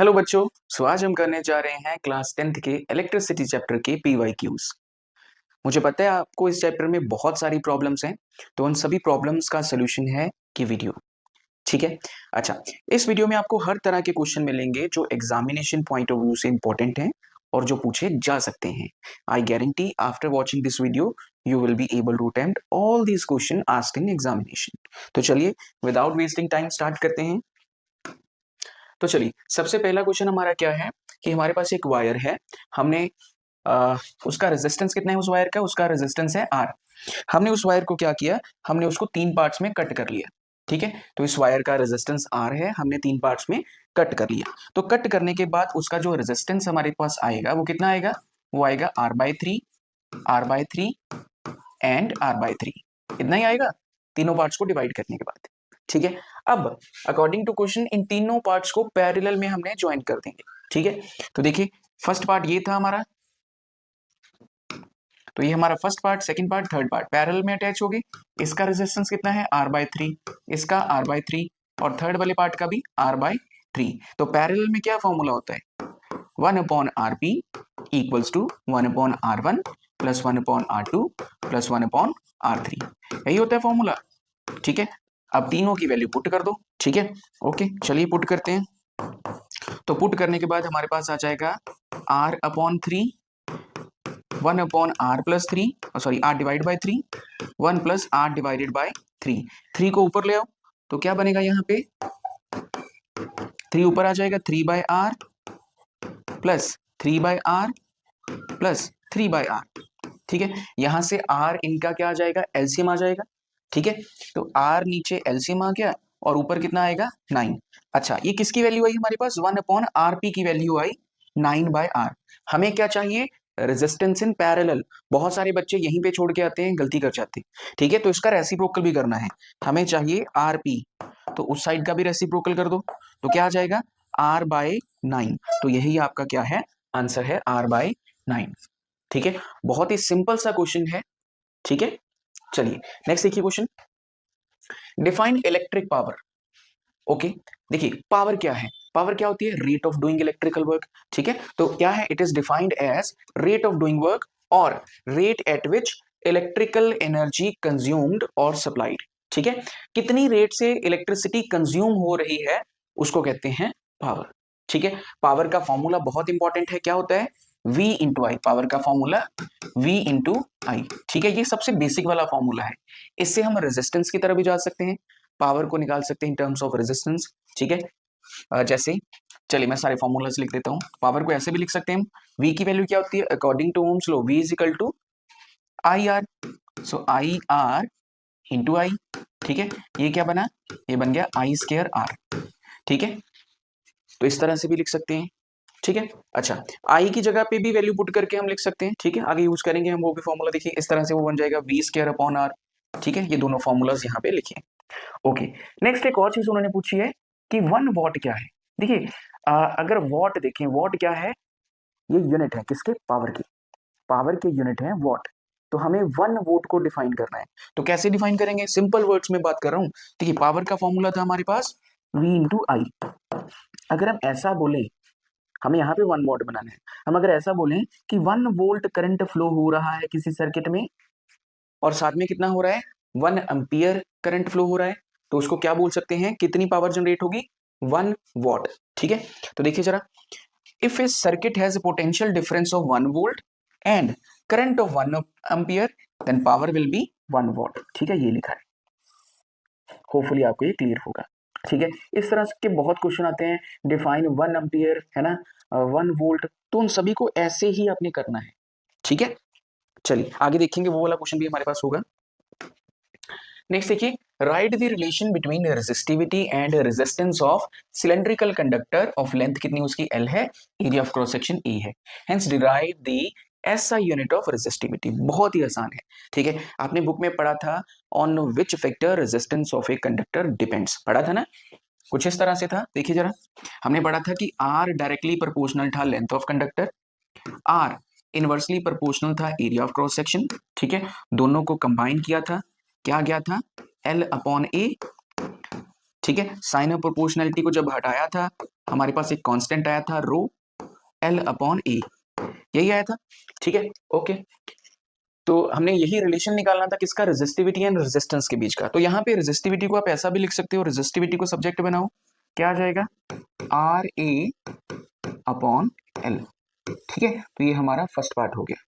Hello बच्चों। आज हम करने जा रहे हैं क्लास 10th के इलेक्ट्रिसिटी चैप्टर के PYQs। मुझे पता है आपको इस चैप्टर में बहुत सारी प्रॉब्लम्स हैं, तो उन सभी प्रॉब्लम्स का सोल्यूशन है कि वीडियो। ठीक है। अच्छा, इस वीडियो में आपको हर तरह के क्वेश्चन मिलेंगे जो एग्जामिनेशन पॉइंट ऑफ व्यू से इंपॉर्टेंट हैं और जो पूछे जा सकते हैं। I guarantee after watching this video you will be able to attempt all these question asked in examination. तो चलिए विदाउट वेस्टिंग टाइम स्टार्ट करते हैं। तो चलिए सबसे पहला क्वेश्चन हमारा क्या है कि हमारे पास एक वायर है। हमने उसका रेजिस्टेंस कितना है, उस वायर का उसका रेजिस्टेंस है R। हमने उस वायर को क्या किया, हमने उसको 3 पार्ट्स में कट कर लिया। ठीक है, तो इस वायर का रेजिस्टेंस R है, हमने 3 पार्ट्स में कट कर लिया। तो कट करने के बाद उसका जो रेजिस्टेंस हमारे पास आएगा वो कितना आएगा, वो आएगा R/3 एंड R/3। इतना ही आएगा तीनों पार्ट्स को डिवाइड करने के बाद। ठीक है, अब अकॉर्डिंग टू क्वेश्चन इन तीनों पार्ट्स को पैरेलल में हमने ज्वाइन कर देंगे। ठीक है, तो देखिए फर्स्ट पार्ट ये था हमारा, तो ये हमारा first part, second part, third part parallel में अटैच हो गए। इसका रेजिस्टेंस कितना है R/3, इसका R/3 और थर्ड वाले पार्ट का भी R/3। तो पैरेलल में क्या फॉर्मूला होता है, 1/RP equals to 1/R1 plus 1/R2 plus 1/R3। यही होता है फॉर्मूला। ठीक है, अब तीनों की वैल्यू पुट कर दो। ठीक है, ओके चलिए पुट करते हैं। तो पुट करने के बाद हमारे पास आ जाएगा R/3 1/R+3, sorry R divide by 3, 1 plus R divided by 3। 3 को ऊपर ले आओ तो क्या बनेगा, यहाँ पे 3 ऊपर आ जाएगा, 3/R plus 3/R plus 3/R। ठीक है, यहां से R इनका क्या आ जाएगा, एलसीएम आ जाएगा। ठीक है, तो R नीचे एलसीएम आ गया और ऊपर कितना आएगा 9। अच्छा, ये किसकी वैल्यू आई हमारे पास, 1/RP की वैल्यू आई 9/R। हमें क्या चाहिए, रेजिस्टेंस इन पैरेलल। बहुत सारे बच्चे यहीं पे छोड़ के आते हैं, गलती कर जाते हैं। ठीक है, तो इसका रेसिप्रोकल भी करना है। हमें चाहिए RP, तो उस साइड का भी रेसिप्रोकल कर दो। तो क्या आ जाएगा R/9। तो यही आपका क्या है, आंसर है R/9। ठीक है, बहुत ही सिंपल सा क्वेश्चन है। ठीक है, चलिए नेक्स्ट देखिए question, define electric power. Okay, देखिए पावर क्या है, पावर क्या होती है, rate of doing electrical work. ठीक है, तो क्या है, it is defined as rate of doing work or rate at which electrical energy consumed or supplied. ठीक है, कितनी रेट से इलेक्ट्रिसिटी कंज्यूम हो रही है उसको कहते हैं पावर। ठीक है, पावर का फॉर्मूला बहुत इंपॉर्टेंट है, क्या होता है, V इंटू आई। पावर का फॉर्मूला V इंटू आई। ठीक है, ये सबसे बेसिक वाला फॉर्मूला है। इससे हम रेजिस्टेंस की तरफ भी जा सकते हैं, पावर को निकाल सकते हैं इन टर्म्स ऑफ रेजिस्टेंस। ठीक है, जैसे चलिए मैं सारे फॉर्मूलाज लिख देता हूं। पावर को ऐसे भी लिख सकते हैं हम, V की वैल्यू क्या होती है, according to Ohm's law V is equal to IR। So IR into I. ठीक है, ये क्या बना, ये बन गया I²R। ठीक है, तो इस तरह से भी लिख सकते हैं। ठीक है, अच्छा आई की जगह पे भी वैल्यू पुट करके हम लिख सकते हैं। ठीक है, आगे यूज करेंगे हम वो भी फॉर्मूला, देखिए इस तरह से वो बन जाएगा V²/R। ठीक है, ये दोनों फॉर्मूलाज यहाँ पे लिखे। ओके, नेक्स्ट एक और चीज उन्होंने पूछी है कि 1 वॉट क्या है। देखिए अगर वॉट देखें, वॉट क्या है, ये यूनिट है किसके, पावर की। पावर के यूनिट है वॉट। तो हमें 1 वोट को डिफाइन करना है। तो कैसे डिफाइन करेंगे, सिंपल वर्ड्स में बात कर रहा हूं। देखिए पावर का फॉर्मूला था हमारे पास V इंटू आई। अगर हम ऐसा बोले, हमें यहाँ पे 1 वॉट बनाना है, हम अगर ऐसा बोलें कि 1 वोल्ट करंट फ्लो हो रहा है किसी सर्किट में और साथ में कितना हो रहा है, 1 एम्पियर करंट फ्लो हो रहा है, तो उसको क्या बोल सकते हैं, कितनी पावर जनरेट होगी, 1 वॉट। ठीक है, तो देखिए जरा, if a circuit has a potential difference of 1 volt and current of 1 ampere then power will be 1 watt. ठीक है, ये लिखा है, होपफुली आपको ये क्लियर होगा। ठीक है, इस तरह के बहुत क्वेश्चन आते हैं, डिफाइन 1 एम्पियर है ना, 1 वोल्ट, तो उन सभी को ऐसे ही आपने करना है। ठीक है, चलिए आगे देखेंगे, वो वाला क्वेश्चन भी हमारे पास होगा। नेक्स्ट देखिए, write the relation between resistivity and resistance of cylindrical conductor of length कितनी उसकी L है, area of cross section E है, hence derive the SI unit of resistivity. बहुत ही आसान है। ठीक है, आपने बुक में पढ़ा था on which factor resistance of a conductor depends, पढ़ा था ना, कुछ इस तरह से था। देखिए जरा, हमने पढ़ा था कि R डायरेक्टली प्रोपोर्शनल था length of conductor, R inversely proportional था एरिया ऑफ क्रॉस सेक्शन। ठीक है, दोनों को कंबाइन किया था, क्या गया था, L/A। ठीक है, साइन ऑफ प्रोपोर्शनैलिटी को जब हटाया था हमारे पास एक कांस्टेंट आया था रो एल अपॉन ए, यही आया था, ठीक है, ओके। तो हमने यही रिलेशन निकालना था किसका, रेजिस्टिविटी एंड रेजिस्टेंस के बीच का। तो यहाँ पे रेजिस्टिविटी को आप ऐसा भी लिख सकते हो, रेजिस्टिविटी को सब्जेक्ट बनाओ, क्या आ जाएगा, आर ए अपॉन एल, ठीक है। तो ये हमारा फर्स्ट पार्ट हो गया,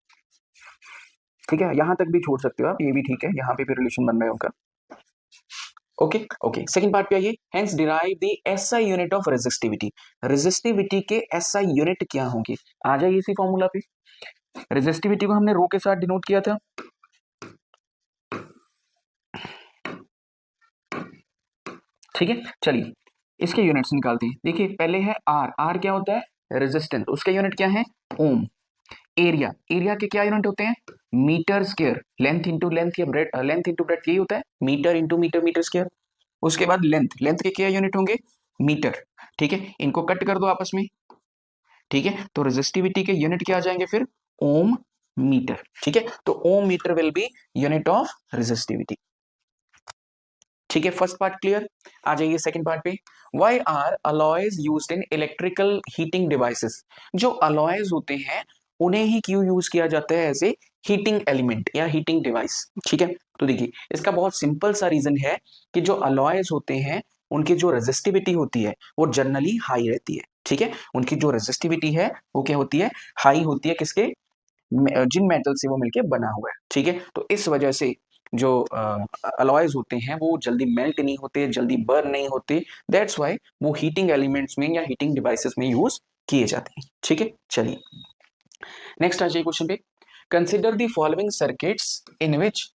ठीक है, यहां तक भी छोड़ सकते हो आप, ये भी ठीक है, यहाँ पे भी रिलेशन बन रहा है उनका, ओके ओके। सेकंड पार्ट पे आइए, hence derive the SI unit of resistivity, resistivity के एसआई यूनिट क्या होंगे, आ जाइए इसी फॉर्मूला पे। रेजिस्टिविटी को हमने रो के साथ डिनोट किया था, ठीक है। चलिए इसके यूनिट्स निकालते हैं। देखिए पहले है आर, आर क्या होता है, रेजिस्टेंस, उसके यूनिट क्या है, ओम। एरिया, एरिया के क्या यूनिट होते हैं, metre square, length into length या ब्रेड, लेंथ इंटू ब्रेड यही होता है, metre into metre, metre square. उसके बाद लेंथ, लेंथ के क्या यूनिट होंगे, मीटर, ठीक है, इनको कट कर दो आपस में, ठीक है। तो रेजिस्टिविटी के यूनिट क्या आ जाएंगे फिर, ओम मीटर, ठीक है। तो ohm metre will be unit of resistivity, ठीक है। First part clear. आ जाइए सेकंड पार्ट पे, why are alloys used in electrical heating devices, जो अलॉयज होते हैं उन्हें ही क्यों यूज किया जाता है एज ए हीटिंग एलिमेंट या हीटिंग डिवाइस, ठीक है। तो देखिए इसका बहुत सिंपल सा रीजन है कि जो अलॉयज होते हैं उनकी जो रेजिस्टिविटी होती है वो जनरली हाई रहती है, ठीक है। उनकी जो रेजिस्टिविटी है वो क्या होती है, हाई होती है, किसके, जिन मेटल से वो मिलके बना हुआ है, ठीक है। तो इस वजह से जो अलॉयज होते हैं वो जल्दी मेल्ट नहीं होते, जल्दी बर्न नहीं होते, दैट्स व्हाई वो हीटिंग एलिमेंट्स में या हीटिंग डिवाइसेस में यूज किए जाते हैं, ठीक है। चलिए नेक्स्ट आ जाइए क्वेश्चन पे, consider the following circuits in which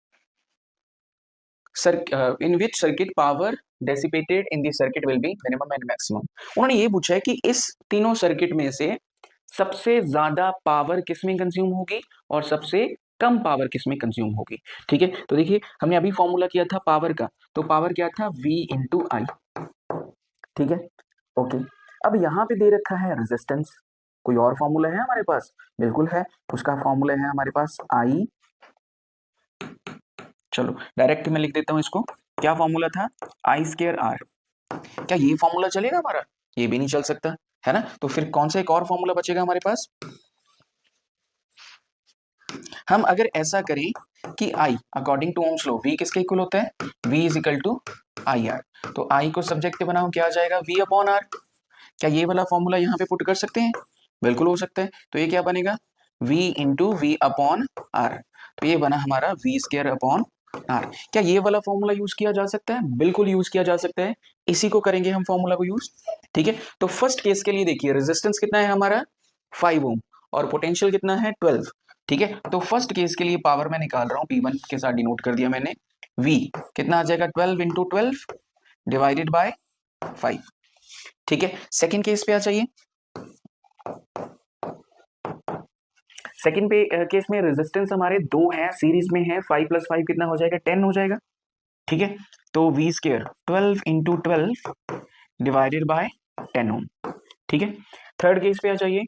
circuit power dissipated in the circuit will be minimum and maximum. उन्होंने ये पूछा है कि इस तीनों सर्किट में से सबसे ज्यादा पावर किसमें कंज्यूम होगी और सबसे कम पावर किसमें कंज्यूम होगी, ठीक है। तो देखिए हमने अभी फॉर्मूला किया था पावर का, तो पावर क्या था, V इंटू आई, ठीक है, ओके। अब यहाँ पे दे रखा है रेजिस्टेंस, कोई और फॉर्मूला है हमारे पास, बिल्कुल है, उसका फॉर्मूला है हमारे पास आई, चलो डायरेक्ट मैं लिख देता हूं इसको, क्या फॉर्मूला था, आई स्क्वायर आर। क्या ये फॉर्मूला चलेगा हमारा, ये भी नहीं चल सकता है ना। तो फिर कौन सा एक और फॉर्मूला बचेगा हमारे पास, हम अगर ऐसा करें कि I according to Ohm's law V किसके इक्वल होता है, V is equal to I R, तो I को सब्जेक्ट बनाओ, क्या आ जाएगा, V अपॉन आर। क्या ये वाला फॉर्मूला यहाँ पे पुट कर सकते हैं, बिल्कुल हो सकता है। तो ये क्या बनेगा, V into V upon R, तो ये बना हमारा V स्क्वायर अपॉन आर। क्या ये वाला फॉर्मूला यूज किया जा सकता है, बिल्कुल यूज किया जा सकता है, इसी को करेंगे हम फॉर्मूला को यूज, ठीक है। तो फर्स्ट केस के लिए देखिए रेजिस्टेंस कितना है हमारा 5 ओम और पोटेंशियल कितना है 12, ठीक है। तो फर्स्ट केस के लिए पावर मैं निकाल रहा हूं, P1 के साथ डिनोट कर दिया मैंने, V कितना आ जाएगा 12 इंटू 12 डिवाइडेड बाय 5, ठीक है। सेकंड केस पे आ जाइए, सेकंड पे केस में रेजिस्टेंस हमारे दो हैं, सीरीज में है, 5 प्लस 5 कितना हो जाएगा 10 हो जाएगा, ठीक है। तो V square 12 into 12 divided by 10 ओम, ठीक है। थर्ड केस पे आ जाइए,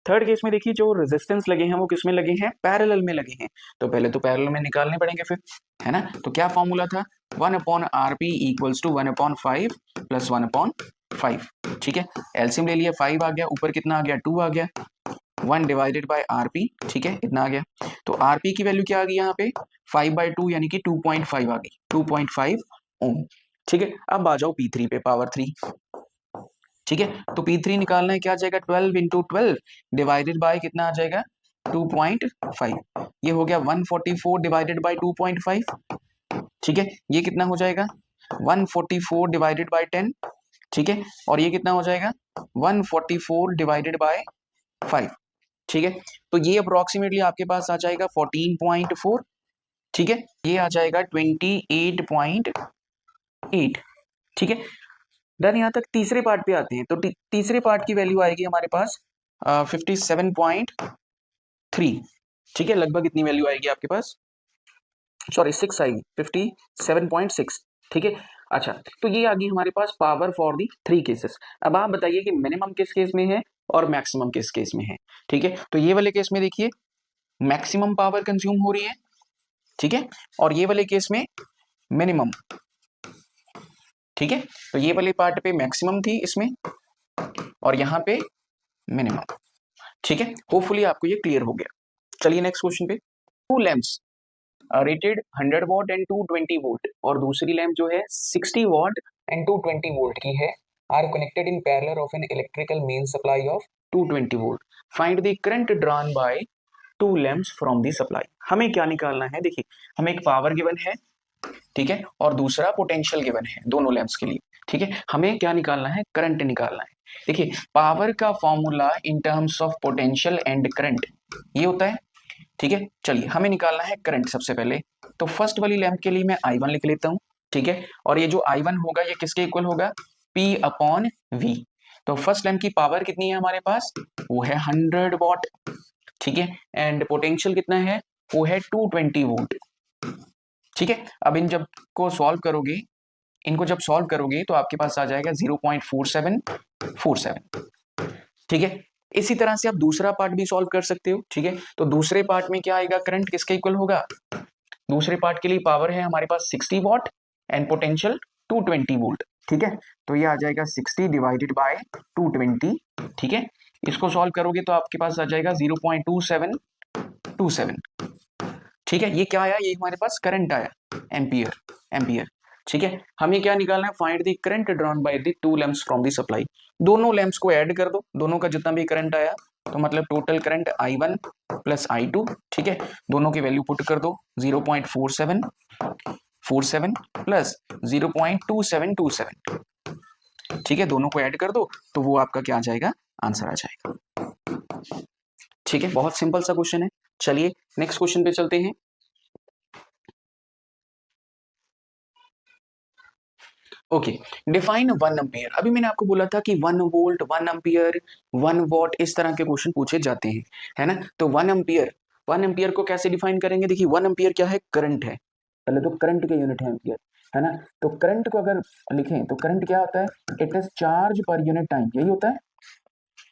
थर्ड केस में देखिए जो रेजिस्टेंस लगे हैं वो किसमें लगे हैं, पैरेलल में लगे हैं, तो पहले तो पैरेलल में निकालने पड़ेंगे फिर, है ना। तो क्या फॉर्मूला था, 1 upon R P equals to 1 upon 5 plus 1 upon 5, ठीक है। एलसीएम ले लिया, 5 आ गया, ऊपर कितना आ गया 2 आ गया, 1 डिवाइडेड बाय आर पी, ठीक है, इतना आ गया। तो आर पी की वैल्यू क्या आ गई यहाँ पे 5/2 यानी कि 2.5 आ गई, 2.5 ओम, ठीक है। अब आ जाओ P3 पे, पावर 3, ठीक है। तो P3 निकालना है, क्या आ जाएगा 12 इंटू 12 डिवाइडेड बाय कितना आ जाएगा 2.5, ये हो गया 144 डिवाइडेड बाय 2.5, ठीक है। ये कितना हो जाएगा 144 डिवाइडेड बाय 10, ठीक है। और ये कितना हो जाएगा 144 डिवाइडेड बाय 5, ठीक है। तो ये अप्रोक्सीमेटली आपके पास आ जाएगा 14.4, ठीक है। ये आ जाएगा 28.8, ठीक है। डन, यहाँ तक। तीसरे पार्ट पे आते हैं, तो तीसरे पार्ट की वैल्यू आएगी हमारे पास 57.3, ठीक है, लगभग इतनी वैल्यू आएगी आपके पास, सॉरी 6 आएगी, 57.6, ठीक है। अच्छा, तो ये आ गई हमारे पास पावर फॉर दी 3 केसेस। अब आप बताइए कि मिनिमम किस केस में है और मैक्सिमम किस केस में है, ठीक है। तो ये वाले केस में देखिए मैक्सिमम पावर कंज्यूम हो रही है, ठीक है, और ये वाले केस में मिनिमम, ठीक है। तो ये वाले पार्ट पे मैक्सिमम थी, इसमें और यहाँ पे मिनिमम। ठीक है, होपफुली आपको ये क्लियर हो गया। चलिए नेक्स्ट क्वेश्चन पे। Two lamps rated 100 watt and 220 volt, और दूसरी लैंप जो है 60 वॉट एंड 220 वोल्ट की है, are connected in parallel of an electrical main supply of 220 volt. Find the current drawn by two lamps from the supply. हमें क्या निकालना है, देखिए हमें एक पावर गिवन है, ठीक है, और दूसरा पोटेंशियल गिवन है दोनों लैंप्स के लिए। ठीक है, हमें क्या निकालना है, करंट निकालना है। देखिए पावर का formula in terms of potential and current ये होता है। ठीक है, चलिए हमें निकालना है करंट सबसे पहले। तो फर्स्ट वाली लैंप के लिए मैं I1 लिख लेता हूं। ठीक है, और ये जो I1 होगा ये किसके इक्वल होगा, P अपॉन V। तो फर्स्ट लैंप की पावर कितनी है हमारे पास, वो है 100 वॉट। ठीक है, एंड पोटेंशियल कितना है, वो है 220 वोल्ट। ठीक है, अब इन जब को सॉल्व करोगे, इनको जब सॉल्व करोगे तो आपके पास आ जाएगा 0.4747। ठीक है, इसी तरह से आप दूसरा पार्ट भी सॉल्व कर सकते हो। ठीक है, तो दूसरे पार्ट में क्या आएगा, करंट किसके इक्वल होगा, दूसरे पार्ट के लिए पावर है हमारे पास 60 वॉट एंड पोटेंशियल 220 वोल्ट। ठीक है, तो ये आ जाएगा 60 डिवाइडेड बाय 220। ठीक है, इसको सॉल्व करोगे तो आपके पास आ जाएगा 0.2727। ठीक है, ये क्या आया, ये हमारे पास करंट आया, एम्पियर, एम्पियर। ठीक है, हमें क्या निकालना है, find the current drawn by the two lamps from the supply. दोनों लैंप्स को ऐड कर दो, दोनों का जितना भी करंट आया, तो मतलब total current I1 plus I2। ठीक है, दोनों की वैल्यू पुट कर दो, 0.4747 प्लस 0.2727। ठीक है, दोनों को ऐड कर दो तो वो आपका क्या आ जाएगा, आंसर आ जाएगा। ठीक है, बहुत सिंपल सा क्वेश्चन है। चलिए नेक्स्ट क्वेश्चन पे चलते हैं। Okay, define 1 ampere. अभी मैंने आपको बोला था कि 1 वोल्ट, 1 एम्पियर, 1 वॉट, इस तरह के क्वेश्चन पूछे जाते हैं, है ना। तो 1 एम्पियर, 1 एम्पियर को कैसे डिफाइन करेंगे, देखिए 1 एम्पियर क्या है, करंट है। पहले तो करंट के यूनिट है एम्पियर, है ना। तो करंट को अगर लिखें तो करंट क्या होता है, it is charge per unit time, यही होता है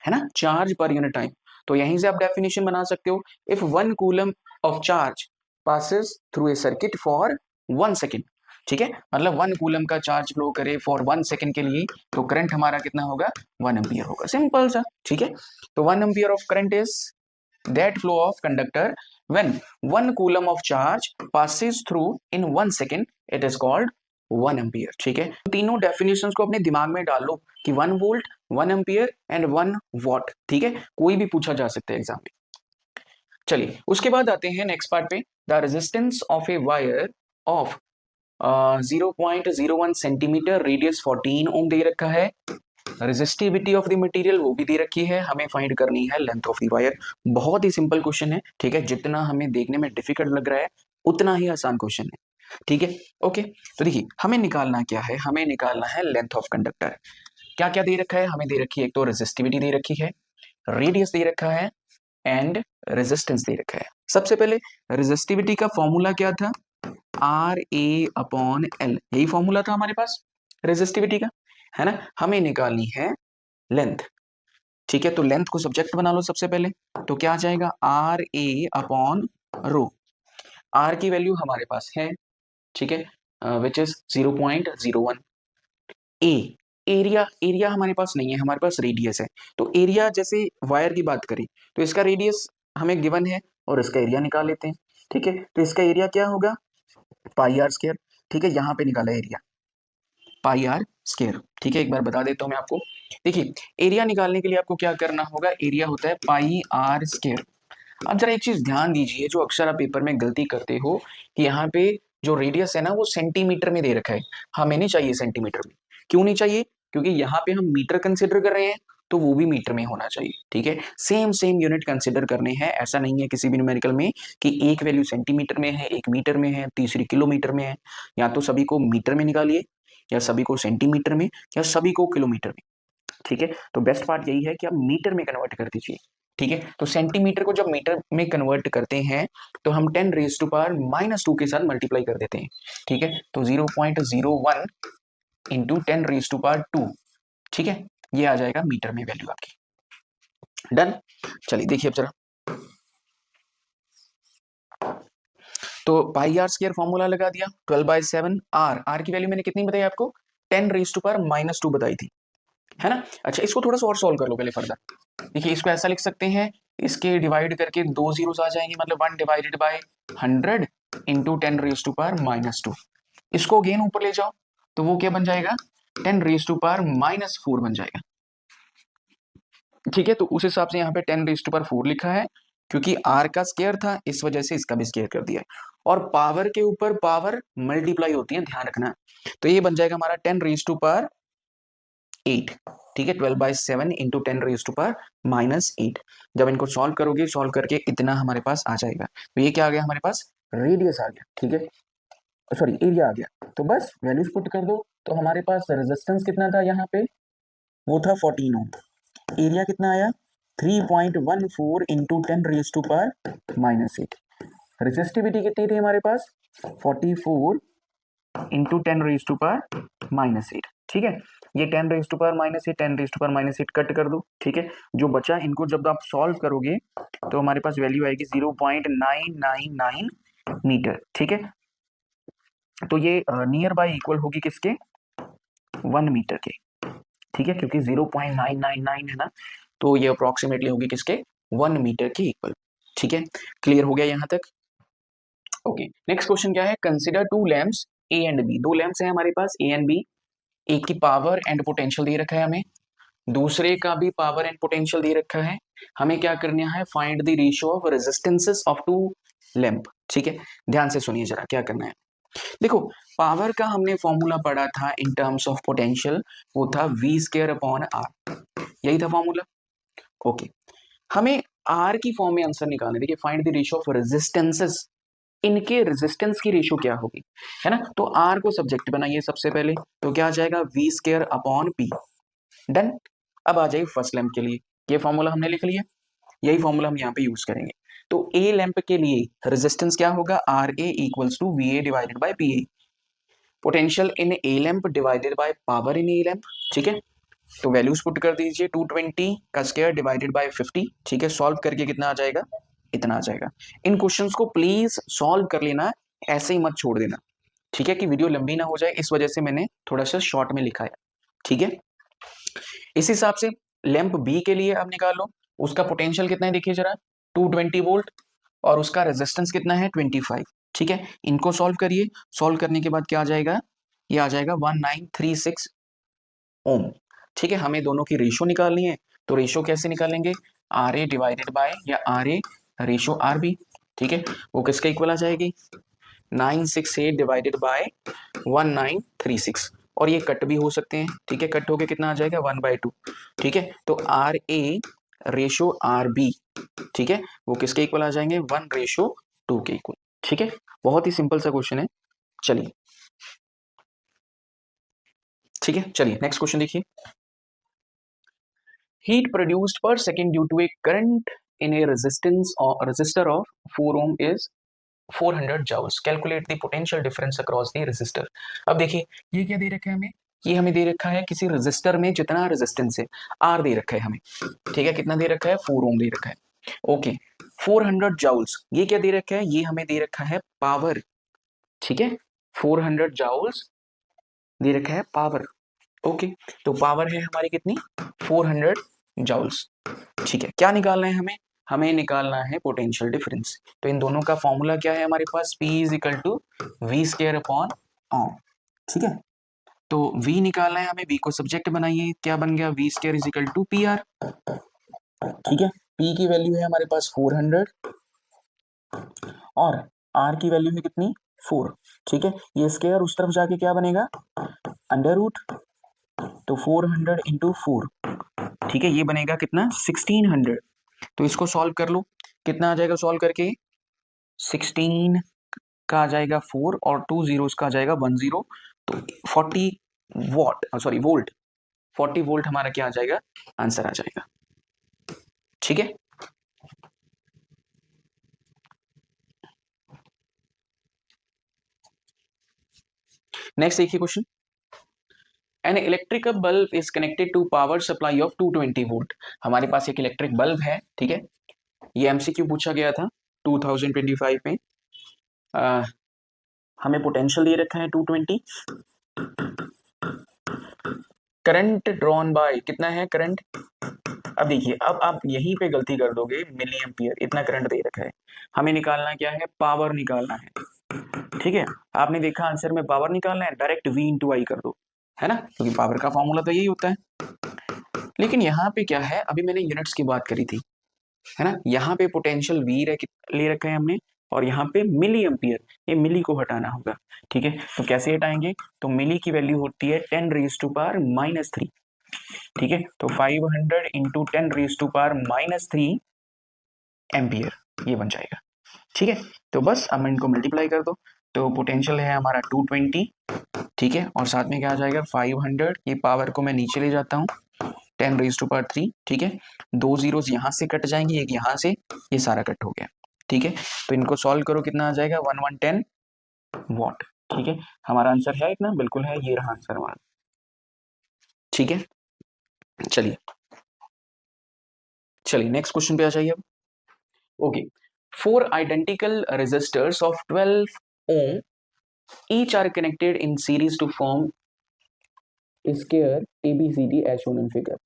ना, चार्ज पर यूनिट टाइम। तो यहीं से आप डेफिनेशन बना सकते हो, if 1 coulomb of charge passes through a circuit for 1 second. ठीक है, मतलब 1 कूलम का चार्ज फ्लो करे फॉर 1 सेकेंड के लिए, तो करंट हमारा कितना होगा, 1 एम्पियर होगा, सिंपल सा। ठीक है, तो 1 ampere of current is that flow of conductor when 1 coulomb of charge passes through in 1 second, it is called 1 ampere. ठीक है, तीनों डेफिनेशंस को अपने दिमाग में डाल लो कि 1 वोल्ट, 1 एम्पियर एंड 1 वॉट। ठीक है, कोई भी पूछा जा सकता है एग्जाम में। चलिए उसके बाद आते हैं नेक्स्ट पार्ट पे। The resistance of a wire of 0.01 centimetre, radius 14 ओम दे रखा है। रेजिस्टिविटी ऑफ द मटेरियल वो भी दे रखी है, हमें फाइंड करनी है लेंथ ऑफ द वायर। बहुत ही सिंपल क्वेश्चन है। ठीक है, जितना हमें देखने में डिफिकल्ट लग रहा है उतना ही आसान क्वेश्चन है। ठीक है, ओके, तो देखिए हमें निकालना क्या है, हमें निकालना है लेंथ ऑफ कंडक्टर। क्या क्या दे रखा है, हमें दे रखी है, एक तो रेजिस्टिविटी दे रखी है, रेडियस दे रखा है एंड रेजिस्टेंस दे रखा है। सबसे पहले रेजिस्टिविटी का फॉर्मूला क्या था, RA/L, यही फॉर्मूला था हमारे पास रेजिस्टिविटी का, है ना। हमें निकालनी है लेंथ। ठीक है, तो लेंथ को सब्जेक्ट बना लो सबसे पहले, तो क्या आ जाएगा, RA/ρ। R की वैल्यू हमारे पास है, ठीक है, विच इज 0.01। एरिया, एरिया हमारे पास नहीं है, हमारे पास रेडियस है। तो एरिया, जैसे वायर की बात करें तो इसका रेडियस हमें गिवन है और इसका एरिया निकाल लेते हैं। ठीक है, तो इसका एरिया क्या होगा, पाई आर स्क्वायर। ठीक है, यहाँ पे निकाला एरिया पाई आर स्क्वायर। ठीक है, एक बार बता देता हूँ मैं आपको। देखिए एरिया निकालने के लिए आपको क्या करना होगा, एरिया होता है पाई आर स्क्वायर। अब जरा एक चीज ध्यान दीजिए, जो अक्सर आप पेपर में गलती करते हो कि यहाँ पे जो रेडियस है ना वो सेंटीमीटर में दे रखा है, हमें नहीं चाहिए सेंटीमीटर में। क्यों नहीं चाहिए, क्योंकि यहाँ पे हम मीटर कंसिडर कर रहे हैं, तो वो भी मीटर में होना चाहिए। ठीक है, सेम सेम यूनिट कंसिडर करने हैं, ऐसा नहीं है किसी भी न्यूमेरिकल में कि एक वैल्यू सेंटीमीटर में है, एक मीटर में है, तीसरी किलोमीटर में है। या तो सभी को मीटर में निकालिए, या सभी को सेंटीमीटर में, या सभी को किलोमीटर में। ठीक है, तो बेस्ट पार्ट यही है कि आप मीटर में कन्वर्ट कर दीजिए। ठीक है, तो सेंटीमीटर को जब मीटर में कन्वर्ट करते हैं तो हम 10⁻² के साथ मल्टीप्लाई कर देते हैं। ठीक है, तो 0.01 इंटू 10⁻²। ठीक है, ये आ जाएगा मीटर में वैल्यू आपकी। डन, चलिए देखिए अब जरा, तो पाई आर स्क्वायर फॉर्मूला लगा दिया, 12/7। आर की वैल्यू मैंने कितनी बताई आपको, 10⁻² बताई थी। है ना। अच्छा, इसको थोड़ा सा और सॉल्व कर लो पहले फर्दर। देखिए, इसको ऐसा लिख सकते हैं, इसके डिवाइड करके 2 जीरोस आ जाएंगे, मतलब 1 divided by 100 into 10 raise to power -2। इसको अगेन ऊपर ले जाओ तो वो क्या बन जाएगा, 10 रेज टू पावर -4 बन जाएगा। ठीक है, तो उस हिसाब से यहाँ पे 10 रेज टू पावर 4 लिखा है, क्योंकि r का स्क्वायर था, इस वजह से इसका भी स्क्वायर कर दिया है। और पावर के ऊपर पावर मल्टीप्लाई होती है, ध्यान रखना। तो ये बन जाएगा हमारा 10 रेज टू पावर 8। ठीक है, 12/7 इंटू 10 रेज टू पावर -8। जब इनको सॉल्व करोगे, सॉल्व करके इतना हमारे पास आ जाएगा। तो ये क्या आ गया हमारे पास, रेडियस आ गया। ठीक है, सॉरी एरिया आ गया। तो बस वैल्यूज पुट कर दो। तो हमारे पास रेजिस्टेंस कितना था यहाँ पे, वो था 14 ओम। एरिया कितना आया, 3.14 into 10 raise to power -8। Resistivity कितनी थी हमारे पास, 44 इंटू 10 रेज टू पावर -8। ठीक है, ये 10 raise to power -8, 10 raise to power -8 cut कर दो। ठीक है, जो बचा इनको जब आप सॉल्व करोगे तो हमारे पास वैल्यू आएगी 0.999 मीटर। ठीक है, तो ये नियर बाय इक्वल होगी किसके, 1 मीटर के। ठीक है, क्योंकि 0.999 है ना, तो ये अप्रोक्सीमेटली होगी किसके, 1 मीटर के इक्वल। ठीक है, क्लियर हो गया यहाँ तक। ओके, नेक्स्ट क्वेश्चन क्या है, consider 2 lamps A and B. 2 lamps हैं हमारे पास ए एंड बी। एक की पावर एंड पोटेंशियल दे रखा है हमें, दूसरे का भी पावर एंड पोटेंशियल दे रखा है। हमें क्या करना है, find the ratio of resistances of 2 lamp. ठीक है, ध्यान से सुनिए जरा क्या करना है। देखो, पावर का हमने फॉर्मूला पढ़ा था इन टर्म्स ऑफ पोटेंशियल, वो था v²/r, यही था फॉर्मूला। ओके, हमें आर की फॉर्म में आंसर निकालना है। देखिए, find the ratio of resistances, इनके रेजिस्टेंस की रेशियो क्या होगी, है ना। तो आर को सब्जेक्ट बनाइए सबसे पहले, तो क्या आ जाएगा, v²/p। डन। अब आ जाइए फर्स्ट लैंप के लिए, ये फॉर्मूला हमने लिख लिया, यही फॉर्मूला हम यहाँ पे यूज करेंगे। तो ए लैंप के लिए रेजिस्टेंस क्या होगा, R A equals to V A divided by P A. Potential in A lamp divided by power in A lamp. ठीक है, तो वैल्यूज पुट कर दीजिए, 220 का स्क्वायर डिवाइडेड बाय 50। ठीक है, सॉल्व करके कितना आ जाएगा, इतना आ जाएगा। इन क्वेश्चंस को प्लीज सॉल्व कर लेना, ऐसे ही मत छोड़ देना। ठीक है, कि वीडियो लंबी ना हो जाए, इस वजह से मैंने थोड़ा सा शॉर्ट में लिखा है। ठीक है, इस हिसाब से लैंप बी के लिए आप निकाल लो, उसका पोटेंशियल कितना है देखिए जरा, 220 वोल्ट, और उसका रेजिस्टेंस कितना है, 25। ठीक है, इनको सॉल्व करिए, सॉल्व करने के बाद क्या आ जाएगा, ये आ जाएगा 1936 ओम। ठीक है, हमें दोनों की रेशो निकालनी है, तो रेशो कैसे निकालेंगे, आर ए डिवाइडेड बाय या R A ratio R B. ठीक है, वो किसके इक्वल आ जाएगी, 968 डिवाइडेड बाय 1936, और ये कट भी हो सकते हैं। ठीक है, कट होके कितना आ जाएगा, 1/2। ठीक है, तो R A ratio R B, ठीक है, वो किसके इक्वल आ जाएंगे, 1/2 के इक्वल। ठीक है, बहुत ही सिंपल सा क्वेश्चन है। चलिए, ठीक है, चलिए नेक्स्ट क्वेश्चन देखिए। Heat produced per second due to a current in a resistor of 4 ohm is 400 joules. Calculate the potential difference across the resistor. अब देखिए, ये क्या दे रखा है हमें, ये हमें दे रखा है किसी रेजिस्टर में जितना रेजिस्टेंस है, आर दे रखा है हमें। ठीक है, कितना दे रखा है, 4 ओम दे रखा है। ओके, 400 जाउल्स, ये क्या दे रखा है, ये हमें दे रखा है पावर। ठीक है, 400 जाउल्स दे रखा है पावर। ओके, तो पावर है हमारी कितनी, 400 जाउल्स। ठीक है, क्या निकालना है हमें, हमें निकालना है पोटेंशियल डिफरेंस। तो इन दोनों का फॉर्मूला क्या है हमारे पास, P is equal to v²/r। ठीक है, तो v निकालना है हमें, v को सब्जेक्ट बनाइए, क्या बन गया, v² is equal to PR। ठीक है, P की वैल्यू है हमारे पास 400 और R की वैल्यू है कितनी, 4। ठीक है, ये स्क्वायर उस तरफ जाके क्या बनेगा, अंडर रूट, तो 400 इंटू 4। ठीक है, ये बनेगा कितना, 1600। तो इसको सॉल्व कर लो, कितना आ जाएगा सॉल्व करके, 16 का आ जाएगा 4 और 2 जीरोस का आ जाएगा 10, तो 40 वॉट, सॉरी वोल्ट, 40 वोल्ट हमारा क्या आ जाएगा, आंसर आ जाएगा। ठीक है, नेक्स्ट देखिए question. An electric bulb is connected to power supply of 220 volt. हमारे पास एक इलेक्ट्रिक बल्ब है। ठीक है, ये एमसीक्यू पूछा गया था 2025 में। हमें पोटेंशियल दे रखा है 220, करंट ड्रॉन बाय कितना है करंट। अब देखिए, अब आप यहीं पे गलती कर दोगे, मिली एम्पियर इतना करंट दे रखा है, हमें निकालना क्या है, पावर निकालना है। ठीक है, आपने देखा आंसर में पावर निकालना है, डायरेक्ट V इंटू आई कर दो, है ना, क्योंकि पावर का फॉर्मूला तो यही होता है। लेकिन यहाँ पे क्या है, अभी मैंने यूनिट्स की बात करी थी, है ना, यहाँ पे पोटेंशियल V ले रखा है हमने, और यहाँ पे मिली एम्पियर, ये मिली को हटाना होगा। ठीक है, तो कैसे हटाएंगे, तो मिली की वैल्यू होती है 10⁻⁻3। ठीक है, तो 500 इंटू 10⁻⁻3 एम्पियर ये बन जाएगा। ठीक है, तो बस अब इनको मल्टीप्लाई कर दो, तो पोटेंशियल है हमारा 220। ठीक है, और साथ में क्या आ जाएगा 500, ये पावर को मैं नीचे ले जाता हूँ, 10⁻3। ठीक है, 2 जीरोस यहाँ से कट जाएंगे, एक यहाँ से, ये सारा कट हो गया। ठीक है, तो इनको सॉल्व करो, कितना आ जाएगा 1110 वॉट। ठीक है, हमारा आंसर है इतना, बिल्कुल है, ये रहा आंसर हमारा। ठीक है, चलिए चलिए नेक्स्ट क्वेश्चन पे आ जाइए अब। Okay, 4 identical resistors of 12 ohm each are connected in series to form square ABCD as shown in figure.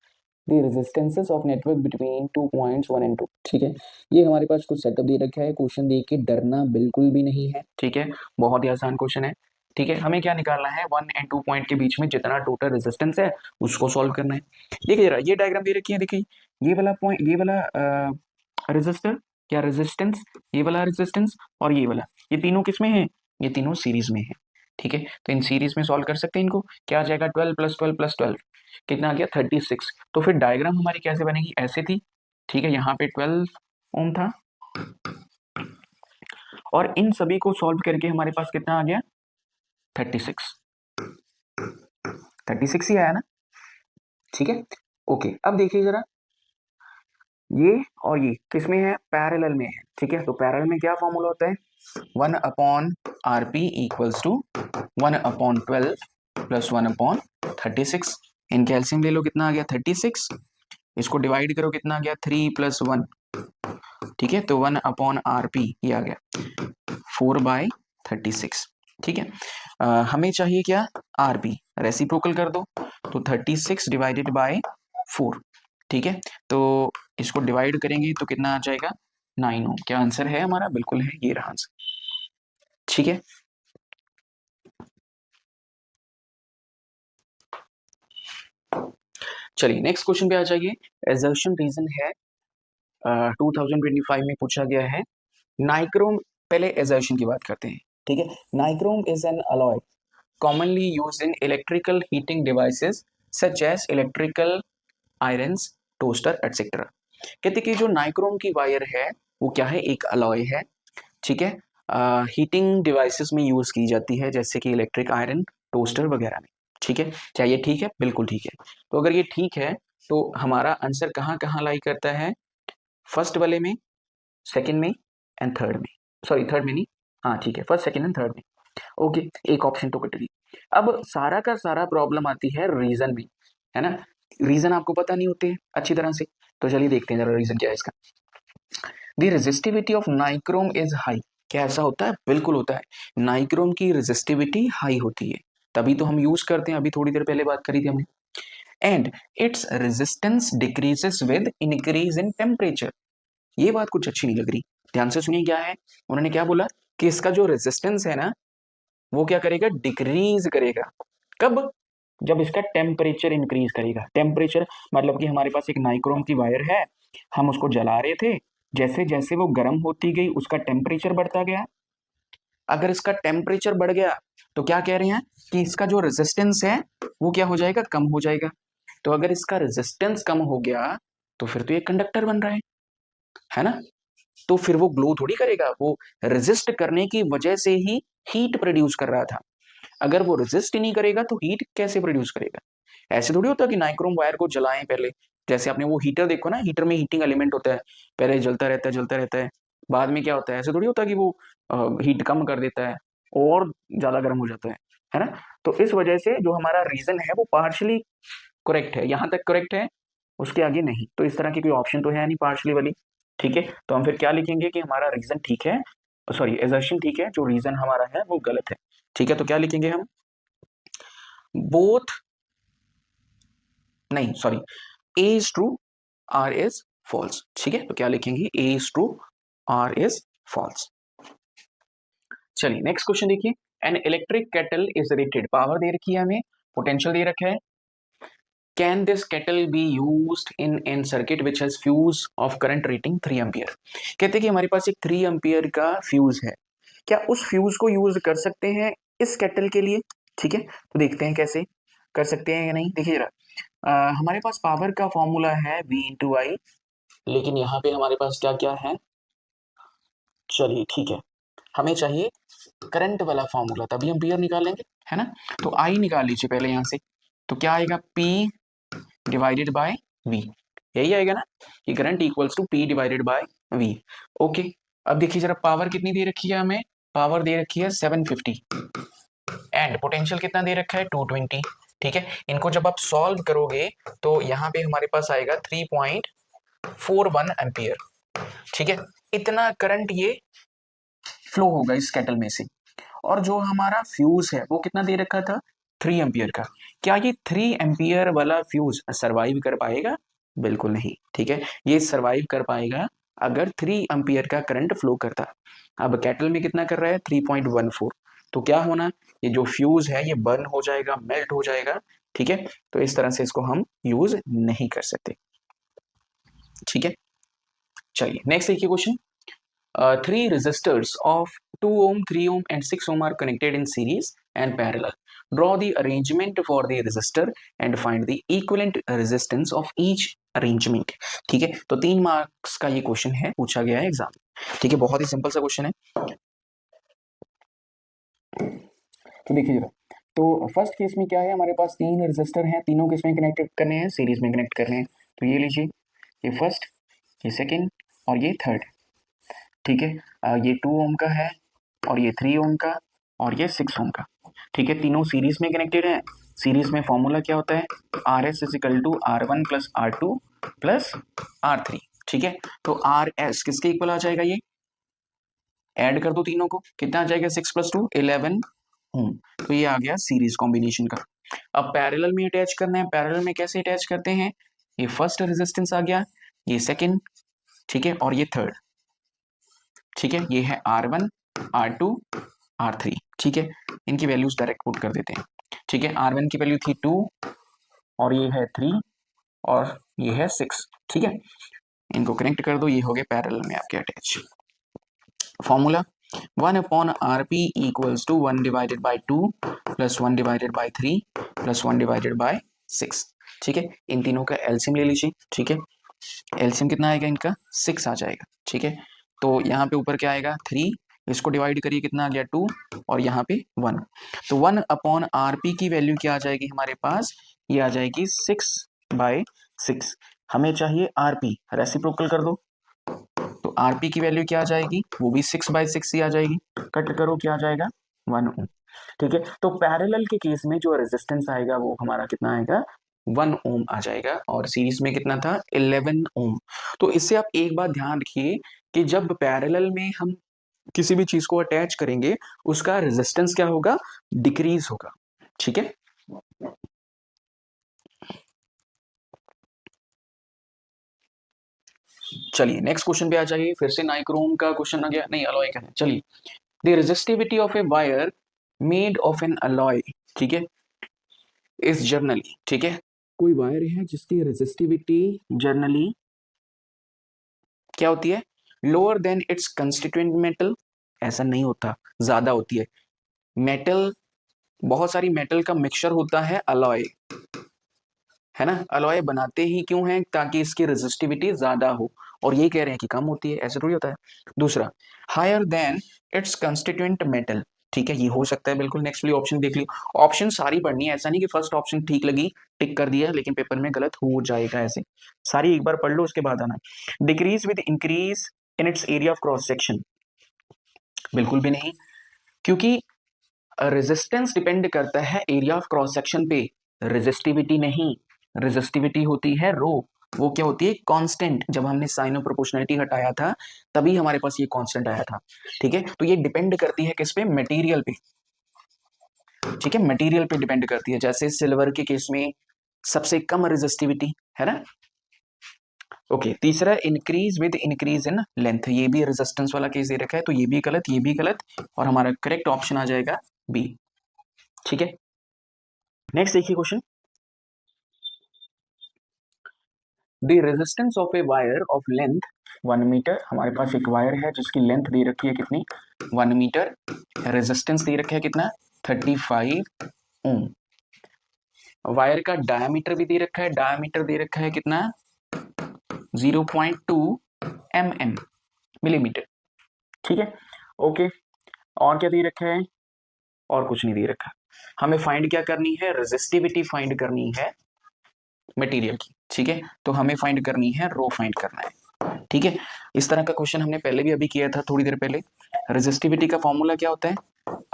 The resistances of network between 2 points 1 and 2. ठीक है, ये हमारे पास कुछ सेटअप दे रखा है, क्वेश्चन देख के डरना बिल्कुल भी नहीं है। ठीक है, बहुत ही आसान क्वेश्चन है। ठीक है, हमें क्या निकालना है, 1 and 2 पॉइंट के बीच में जितना टोटल रेजिस्टेंस है उसको सॉल्व करना है। देखिए जरा, ये डायग्राम दे रखी है, देखिए ये वाला पॉइंट, ये वाला रेजिस्टर या रेजिस्टेंस, ये वाला रेजिस्टेंस और ये वाला, ये तीनों किस में है, ये तीनों सीरीज में है। ठीक है, तो इन सीरीज में सॉल्व कर सकते हैं इनको, क्या आ जाएगा 12 + 12 + 12 कितना आ गया 36। तो फिर डायग्राम हमारी कैसे बनेगी, ऐसे थी। ठीक है, यहाँ पे 12 ओम था, और इन सभी को सॉल्व करके हमारे पास कितना आ गया 36, 36 ही आया ना। ठीक है, ओके, अब देखिए जरा, ये और ये किस में है, पैरेलल में है। ठीक है, तो पैरेलल में क्या फॉर्मूला होता है, 1/RP = 1/12 + 1/36। इनके एलसीएम ले लो, कितना आ गया 36, इसको डिवाइड करो, कितना आ गया 3 + 1। ठीक है, तो 1/RP ये आ गया 4/36। ठीक है, हमें चाहिए क्या, RP, रेसिप्रोकल कर दो, तो 36 डिवाइडेड बाय 4। ठीक है, तो इसको डिवाइड करेंगे तो कितना आ जाएगा 9 ओम। क्या आंसर है हमारा, बिल्कुल है, ये रहा आंसर। ठीक है, चलिए नेक्स्ट क्वेश्चन पे आ जाइए। एजर्शन रीजन है 2025 में पूछा गया है, नाइक्रोम, पहले एजर्शन की बात करते हैं। ठीक है, nichrome is an alloy commonly used in electrical heating devices such as electrical irons, toaster, etc. कहते कि जो नाइक्रोम की वायर है वो क्या है, एक अलॉय है। ठीक है, हीटिंग डिवाइसेस में यूज की जाती है, जैसे कि इलेक्ट्रिक आयरन, टोस्टर वगैरह में। ठीक है, क्या ये ठीक है, बिल्कुल ठीक है। तो अगर ये ठीक है तो हमारा आंसर कहाँ कहाँ लाई करता है, फर्स्ट वाले में, सेकंड में एंड थर्ड में, सॉरी थर्ड में नहीं, हाँ ठीक है, फर्स्ट सेकंड एंड थर्ड में। ओके, एक ऑप्शन तो कट गई। अब सारा का सारा प्रॉब्लम आती है रीजन में, है ना, रीजन आपको पता नहीं होते हैं अच्छी तरह से, तो चलिए देखते हैं जरा रीजन क्या है इसका। The resistivity of nichrome is high, क्या ऐसा होता है, बिल्कुल होता है, नाइक्रोम की रेजिस्टिविटी हाई होती है, तभी तो हम यूज करते हैं, अभी थोड़ी देर पहले बात करी थी हमने। And its resistance decreases with increase in temperature, ये बात कुछ अच्छी नहीं लग रही, ध्यान से सुनिए क्या है, उन्होंने क्या बोला कि इसका जो रेजिस्टेंस है ना वो क्या करेगा, डिक्रीज करेगा, कब, जब इसका टेम्परेचर इंक्रीज करेगा। टेम्परेचर मतलब कि हमारे पास एक नाइक्रोम की वायर है, हम उसको जला रहे थे, जैसे जैसे वो गर्म होती गई उसका टेम्परेचर बढ़ता गया, अगर इसका टेम्परेचर बढ़ गया तो क्या कह रहे हैं कि इसका जो रेजिस्टेंस है वो क्या हो जाएगा, कम हो जाएगा। तो अगर इसका रेजिस्टेंस कम हो गया तो फिर तो ये कंडक्टर बन रहा है ना, तो फिर वो ग्लो थोड़ी करेगा, वो रेजिस्ट करने की वजह से ही हीट प्रोड्यूस कर रहा था, अगर वो रेजिस्ट ही नहीं करेगा तो हीट कैसे प्रोड्यूस करेगा। ऐसे थोड़ी होता कि नाइक्रोम वायर को जलाएं पहले, जैसे आपने वो हीटर देखो ना, हीटर में हीटिंग एलिमेंट होता है, पहले जलता रहता है, बाद में क्या होता है, ऐसे थोड़ी होता कि वो हीट कम कर देता है और ज्यादा गर्म हो जाता है ना। तो इस वजह से जो हमारा रीजन है वो पार्शली करेक्ट है, यहाँ तक करेक्ट है, उसके आगे नहीं, तो इस तरह की कोई ऑप्शन तो है नहीं पार्शली वाली। ठीक है, तो हम फिर क्या लिखेंगे कि हमारा रीजन ठीक है, सॉरी एजर्शन ठीक है, जो रीजन हमारा है वो गलत है। ठीक है, तो क्या लिखेंगे हम, बोथ नहीं sorry, A is true R is false. ठीक है, तो क्या लिखेंगे, A is true R is false. चलिए नेक्स्ट क्वेश्चन देखिए, an electric kettle is rated, power दे रखी है हमें, पोटेंशियल दे रखा है। Can this kettle be used in an circuit which has fuse of current rating 3 ampere. कहते हैं कि हमारे पास एक 3 एम्पियर का फ्यूज है, क्या उस फ्यूज को यूज कर सकते हैं इस केटल के लिए। ठीक है, तो देखते हैं कैसे कर सकते हैं या नहीं। देखिए जरा, हमारे पास पावर का फॉर्मूला है V इंटू आई, लेकिन यहाँ पे हमारे पास क्या क्या है, चलिए ठीक है, हमें चाहिए करंट वाला फॉर्मूला, तभी हम पीआर निकालेंगे, है ना। तो आई निकाल लीजिए पहले यहाँ से, तो क्या आएगा, P डिवाइडेड बाय V, यही आएगा ना, कि current equals to P divided by V। Okay, अब देखिए जरा, पावर कितनी दे रखी है हमें, पावर दे रखी है 750 एंड पोटेंशियल कितना दे रखा है 220। ठीक है, इनको जब आप सॉल्व करोगे तो यहाँ पे हमारे पास आएगा 3.41 एम्पियर। ठीक है, इतना करंट ये फ्लो होगा इस केटल में से। और जो हमारा फ्यूज है वो कितना दे रखा था, 3 एम्पियर का। क्या ये 3 एम्पियर वाला फ्यूज सरवाइव कर पाएगा, बिल्कुल नहीं। ठीक है, ये सरवाइव कर पाएगा अगर 3 एम्पियर का करंट फ्लो करता। अब केटल में कितना कर रहा है, 3.14, तो क्या होना, ये जो फ्यूज है ये बर्न हो जाएगा, मेल्ट हो जाएगा। ठीक है, तो इस तरह से इसको हम यूज नहीं कर सकते। ठीक है, चलिए नेक्स्ट देखिए question, 3 resistors of 2 ohm, 3 ohm and 6 ohm are connected in series and parallel. Draw the arrangement for the resistor and find the equivalent resistance of each arrangement. ठीक है, तो 3 मार्क्स का ये क्वेश्चन है, पूछा गया है एग्जाम। ठीक है, बहुत ही सिंपल सा क्वेश्चन है। तो देखिए जरा, तो फर्स्ट केस में क्या है, हमारे पास 3 रेजिस्टर हैं, तीनों किस में कनेक्ट करने हैं, सीरीज में कनेक्ट करने हैं। तो ये लीजिए, ये फर्स्ट, ये सेकेंड और ये थर्ड। ठीक है, ये 2 ओम का है और ये 3 ओम का और ये 6 ओम का। ठीक है, तीनों सीरीज में कनेक्टेड है। सीरीज में फॉर्मूला क्या होता है, R S is equal to R1 plus R2 plus R3। ठीक है, तो आर एस किसके इक्वल आ जाएगा, ये ऐड कर दो तीनों को, कितना आ जाएगा, 6 प्लस 2 11 ओम। तो ये आ गया सीरीज कॉम्बिनेशन का। अब पैरेलल में अटैच करना है, पैरेलल में कैसे अटैच करते हैं, ये फर्स्ट रेजिस्टेंस आ गया, ये सेकेंड, ठीक है, और ये थर्ड। ठीक है, ये है R1 R2 R3। ठीक है, इनकी वैल्यूज डायरेक्ट पुट कर देते हैं। ठीक है, R1 की वैल्यू थी 2 और ये है 3 और ये है 6। ठीक है, इनको कनेक्ट कर दो, ये हो गए पैरेलल में आपके attach. Formula 1 upon RP equals to 1 divided by 2 plus 1 divided by 3 plus 1 divided by 6। ठीक है, इन तीनों का एलसीएम ले लीजिए। ठीक है, एलसीएम कितना आएगा इनका, 6 आ जाएगा। ठीक है, तो यहाँ पे ऊपर क्या आएगा, 3, इसको डिवाइड करिए, कितना आ गया 2 और यहाँ पे 1। तो 1 अपॉन RP की वैल्यू क्या आ जाएगी हमारे पास, ये आ जाएगी 6/6। हमें चाहिए RP, रेसिप्रोकल कर दो, तो RP की वैल्यू क्या आ जाएगी, वो भी 6/6 ही आ जाएगी। कट करो, क्या आ जाएगा, 1 ओम। ठीक है, तो पैरेलल के केस में जो रेजिस्टेंस आएगा वो हमारा कितना आएगा, 1 ओम आ जाएगा, और सीरीज में कितना था, 11 ओम। तो इससे आप एक बात ध्यान रखिए कि जब पैरेलल में हम किसी भी चीज को अटैच करेंगे उसका रेजिस्टेंस क्या होगा, डिक्रीज होगा। ठीक है, चलिए नेक्स्ट क्वेश्चन पे आ जाइए, फिर से नाइक्रोम का क्वेश्चन आ गया, नहीं अलॉय का है। चलिए, the resistivity of a wire made of N alloy, ठीक है, इज जर्नली, ठीक है, कोई वायर है जिसकी रेजिस्टिविटी जर्नली क्या होती है, lower than its constituent metal. ऐसा नहीं होता, ज्यादा होती है। मेटल, बहुत सारी मेटल का मिक्सचर होता है अलॉय, है ना। अलॉय बनाते ही क्यों है, ताकि इसकी रेजिस्टिविटी ज्यादा हो, और ये कह रहे हैं कि कम होती है, ऐसे थोड़ी होता है। दूसरा, higher than its constituent metal, ठीक है, ये हो सकता है बिल्कुल। नेक्स्ट वाली ऑप्शन देख लियो, ऑप्शन सारी पढ़नी है, ऐसा नहीं कि फर्स्ट ऑप्शन ठीक लगी टिक कर दिया लेकिन पेपर में गलत हो जाएगा, ऐसे सारी एक बार पढ़ लो उसके बाद आना। Decrease with increase in its area of cross section, बिल्कुल भी नहीं, क्योंकि रेजिस्टेंस डिपेंड करता है एरिया ऑफ क्रॉस सेक्शन पे, रेजिस्टिविटी नहीं। रेजिस्टिविटी होती है रो, वो क्या होती है, कांस्टेंट। जब हमने साइन ऑफ प्रोपोर्शनलिटी हटाया था तभी हमारे पास ये कांस्टेंट आया था। ठीक है, तो ये डिपेंड करती है किस पे, मटेरियल पे। ठीक है, मटेरियल पे डिपेंड करती है। जैसे सिल्वर के केस में सबसे कम रेजिस्टिविटी, है ना। ओके, तीसरा increase with increase in length, ये भी रेजिस्टेंस वाला केस दे रखा है, तो ये भी गलत, ये भी गलत, और हमारा करेक्ट ऑप्शन आ जाएगा बी। ठीक है, नेक्स्ट देखिए question, the resistance of a wire of length 1 metre, हमारे पास एक वायर है जिसकी लेंथ दे रखी है कितनी, 1 मीटर, रेजिस्टेंस दे रखा है कितना, 35 ओम। वायर का डायमीटर भी दे रखा है, डायमीटर दे रखा है कितना, 0.2 mm, मिलीमीटर। ठीक है, ओके, और क्या दे रखा है, और कुछ नहीं दे रखा। हमें फाइंड क्या करनी है, रेजिस्टिविटी फाइंड करनी है मटेरियल की। ठीक है, तो हमें फाइंड करनी है, रो फाइंड करना है। ठीक है, इस तरह का क्वेश्चन हमने पहले भी अभी किया था थोड़ी देर पहले। रेजिस्टिविटी का फॉर्मूला क्या होता है,